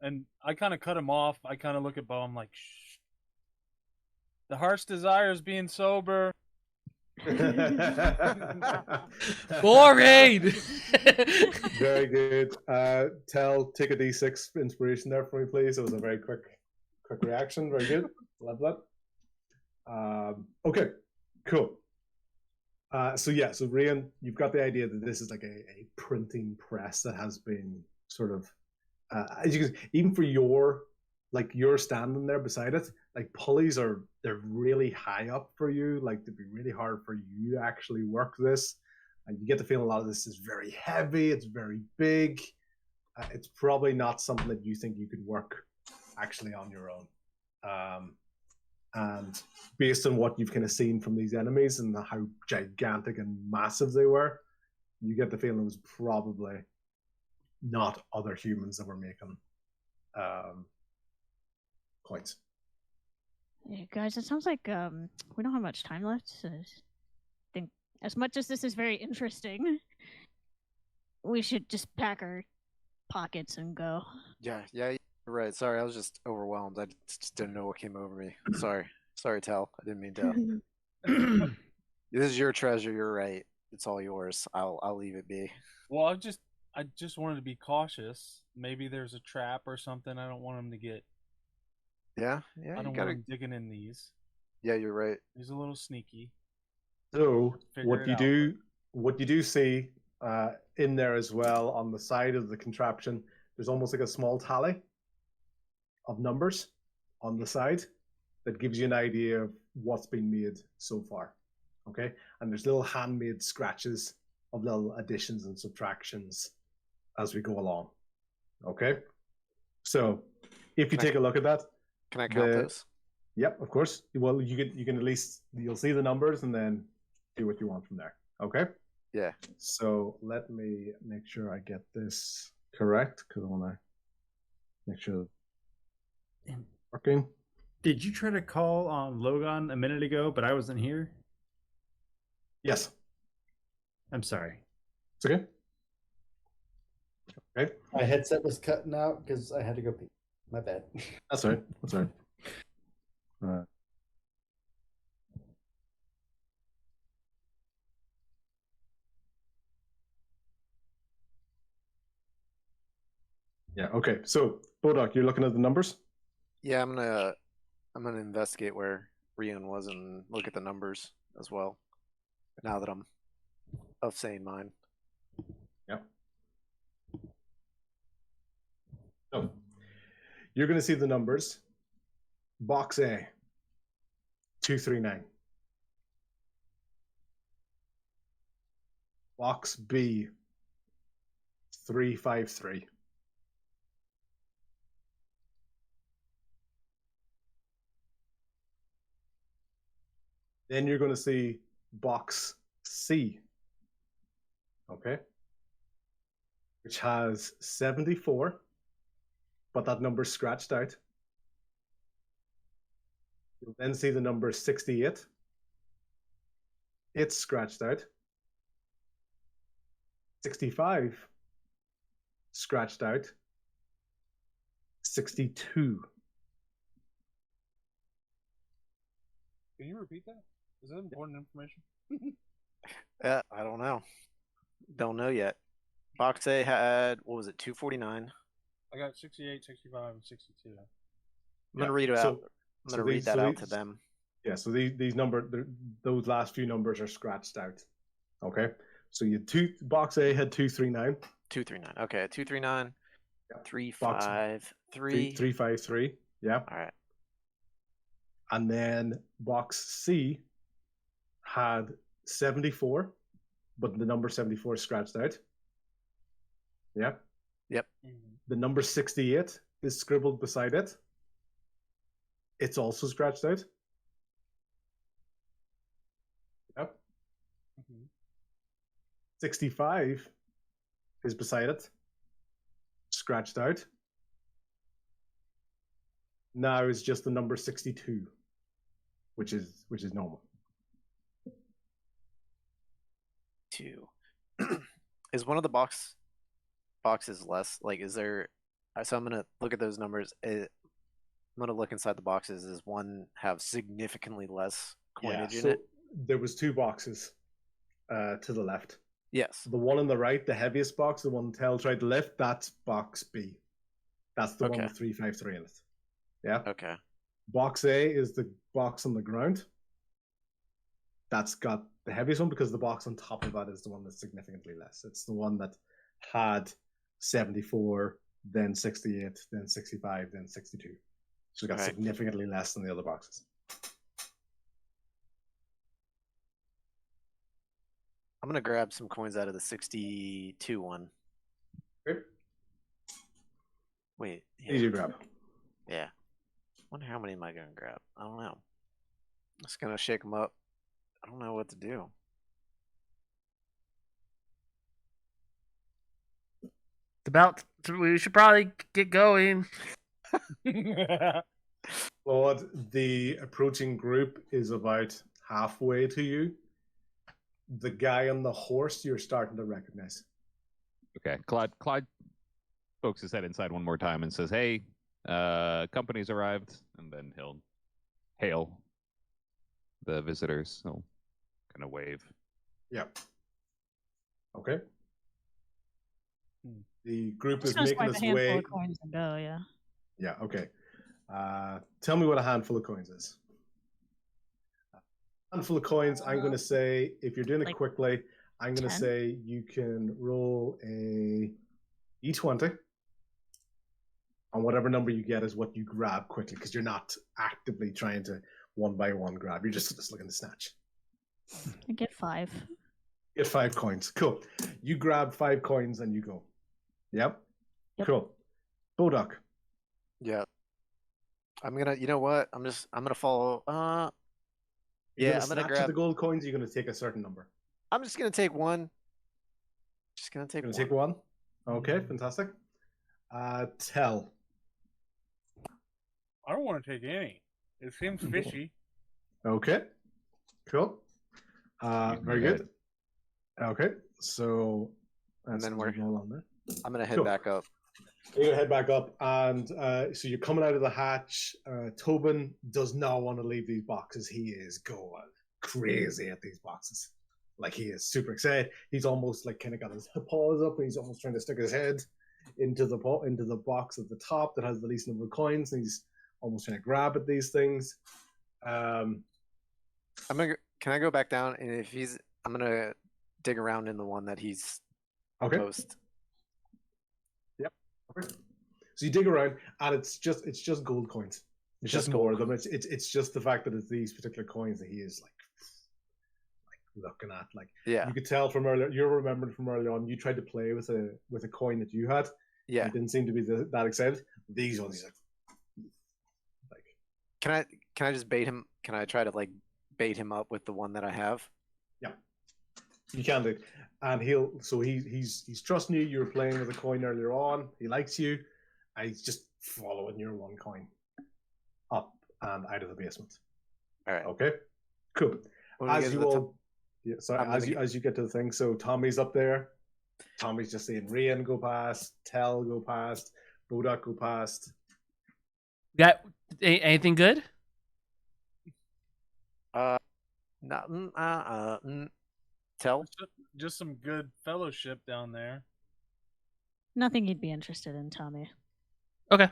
And I kind of cut him off. I kind of look at Bo. I'm like, shh. The heart's desire is being sober. Boring. Very good. Take a D6 inspiration there for me, please. It was a very quick reaction. Very good. Love that. Okay, cool. So Rian, you've got the idea that this is like a printing press that has been sort of, as you can, even for you're standing there beside it, like pulleys they're really high up for you. Like it'd be really hard for you to actually work this. And you get the feeling a lot of this is very heavy, it's very big. It's probably not something that you think you could work actually on your own. And based on what you've kind of seen from these enemies and how gigantic and massive they were, you get the feeling it was probably not other humans that were making points. Yeah, guys, it sounds like we don't have much time left. So I think as much as this is very interesting, we should just pack our pockets and go. Yeah, you're right. Sorry, I was just overwhelmed. I just didn't know what came over me. Sorry, Tal. I didn't mean to. This is your treasure. You're right. It's all yours. I'll leave it be. Well, I just wanted to be cautious. Maybe there's a trap or something. I don't want him to get. Yeah. I don't want him digging in these. Yeah, you're right. He's a little sneaky. So Figure what it you out, do, what you do see in there as well on the side of the contraption, there's almost like a small tally of numbers on the side that gives you an idea of what's been made so far. Okay, and there's little handmade scratches of little additions and subtractions as we go along. Okay, so if you take a look at that, Can I count those? Yep, of course. Well, you can at least, you'll see the numbers and then do what you want from there. Okay. Yeah. So let me make sure I get this correct because I want to make sure it's working. Did you try to call on Logan a minute ago, but I wasn't here? Yes. I'm sorry. It's okay. Okay. My headset was cutting out because I had to go pee. My bad. That's all right. That's all right. Yeah. Okay. So, Bodok, you're looking at the numbers. Yeah, I'm gonna investigate where Rian was and look at the numbers as well. Now that I'm of sane mind. Yeah. So, you're going to see the numbers. Box A, 239. Box B, 353. Then you're going to see box C, okay, which has 74, but that number's scratched out. You'll then see the number 68. It's scratched out. 65, scratched out. 62. Can you repeat that? Is that important information? Yeah, I don't know. Don't know yet. Box A had, what was it, 249? I got 68, 65, and 62. I'm gonna read it out. I'm gonna read that out to them. Yeah, so these those last few numbers are scratched out. Okay, so you box A had 239. 239. Okay, 239. Yeah. 353. 353. Yeah. All right. And then box C had 74, but the number 74 is scratched out. Yeah. Yep. The number 68 is scribbled beside it. It's also scratched out. Yep. 65 is beside it. Scratched out. Now is just the number 62, which is normal. 2. Is one of the boxes less? Like, is there? So I'm gonna look at those numbers. I'm gonna look inside the boxes. Does one have significantly less coinage in it? There was 2 boxes to the left. Yes. The one on the right, the heaviest box, the one Tel tried to lift, that's box B. That's the one with 353 in it. Yeah. Okay. Box A is the box on the ground. That's got the heaviest one because the box on top of that is the one that's significantly less. It's the one that had 74, then 68, then 65, then 62. So it got significantly less than the other boxes. I'm gonna grab some coins out of the 62 one. Okay. Wait. Easy grab. Yeah. Wonder how many am I gonna grab? I don't know. Just gonna shake them up. I don't know what to do. We should probably get going. Claude, the approaching group is about halfway to you. The guy on the horse you're starting to recognize. Okay, Clyde pokes his head inside one more time and says, "Hey, company's arrived," and then he'll hail the visitors. He'll kind of wave. Yep. Okay. Hmm. The group Just is gonna making swipe a its handful way. of coins and go. Yeah. Yeah, okay. Tell me what a handful of coins is. A handful of coins, I'm going to say, if you're doing it Like quickly, I'm going to 10? say you can roll a d20. And whatever number you get is what you grab quickly, because you're not actively trying to one by one grab. You're just looking to snatch. I get 5. Get 5 coins. Cool. You grab 5 coins and you go. Yep. Yep. Cool. Bodak. Yeah. I'm gonna. You know what? I'm gonna follow. You're Yeah. gonna I'm gonna snatch grab. the gold coins. You're gonna take a certain number. I'm just gonna take one. Just gonna take You're one. gonna take one. Okay, fantastic. Tell. I don't want to take any. It seems fishy. Okay. Cool. Very ahead. good. Okay, so And then we're on there. I'm gonna head Cool. back up. You're gonna head back up, and so you're coming out of the hatch. Tobin does not want to leave these boxes. He is going crazy at these boxes. Like, he is super excited. He's almost like kind of got his paws up, and he's almost trying to stick his head into the box at the top that has the least number of coins. And he's almost trying to grab at these things. I'm gonna. Can I go back down? And if he's, I'm gonna dig around in the one that he's Okay. most. So you dig around, and it's just gold coins. It's just more of gold them. It's just the fact that it's these particular coins that he is like looking at. Like, Yeah. you could tell from earlier. You remembered from early on. You tried to play with a coin that you had. Yeah. You didn't seem to be that excited. These ones, he's like. Can I just bait him? Can I try to like bait him up with the one that I have? Yeah, you can do. And he's trusting you. You were playing with a coin earlier on. He likes you. And he's just following your one coin up and out of the basement. All right. Okay. Cool. When we get As to you the all, top- yeah, sorry. I'm gonna As you get to the thing, so Tommy's up there. Tommy's just seeing Rian go past, Tell go past, Bodak go past. Got anything good? Nothing. Tell. Just some good fellowship down there. Nothing you'd be interested in, Tommy. Okay.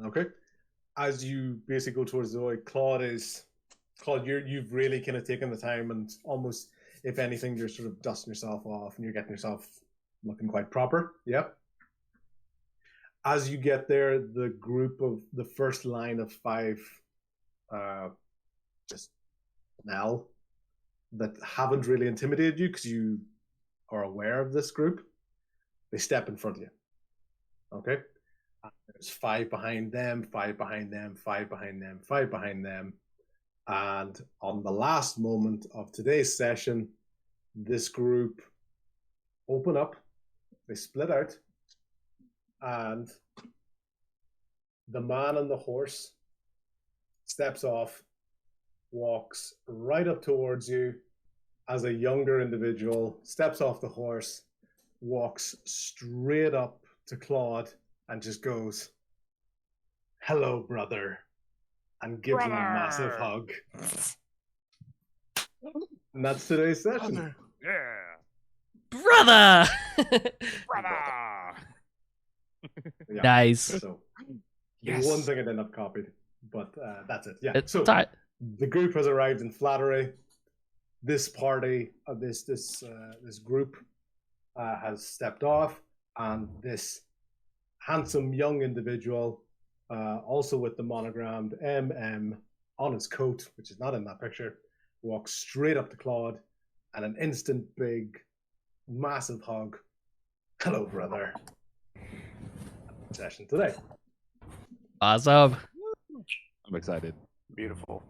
Okay. As you basically go towards the way, Claude, you've really kind of taken the time, and almost, if anything, you're sort of dusting yourself off and you're getting yourself looking quite proper. Yep. As you get there, the first line of 5 just now that haven't really intimidated you because you are aware of this group, they step in front of you. Okay? There's 5 behind them, 5 behind them, 5 behind them, 5 behind them. And on the last moment of today's session, this group open up, they split out, and the man on the horse steps off, walks right up towards you as a younger individual, steps off the horse, walks straight up to Claude and just goes, "Hello, brother," and gives him a massive hug. And that's today's session. Brother! Yeah. Nice. So, Yes. one thing I didn't have copied, but that's it. Yeah. It's So all right. the group has arrived in Flattery. This party, this group has stepped off, and this handsome young individual, also with the monogrammed MM on his coat, which is not in that picture, walks straight up to Claude, and an instant big, massive hug. Hello, brother. Session today. Awesome. I'm excited. Beautiful.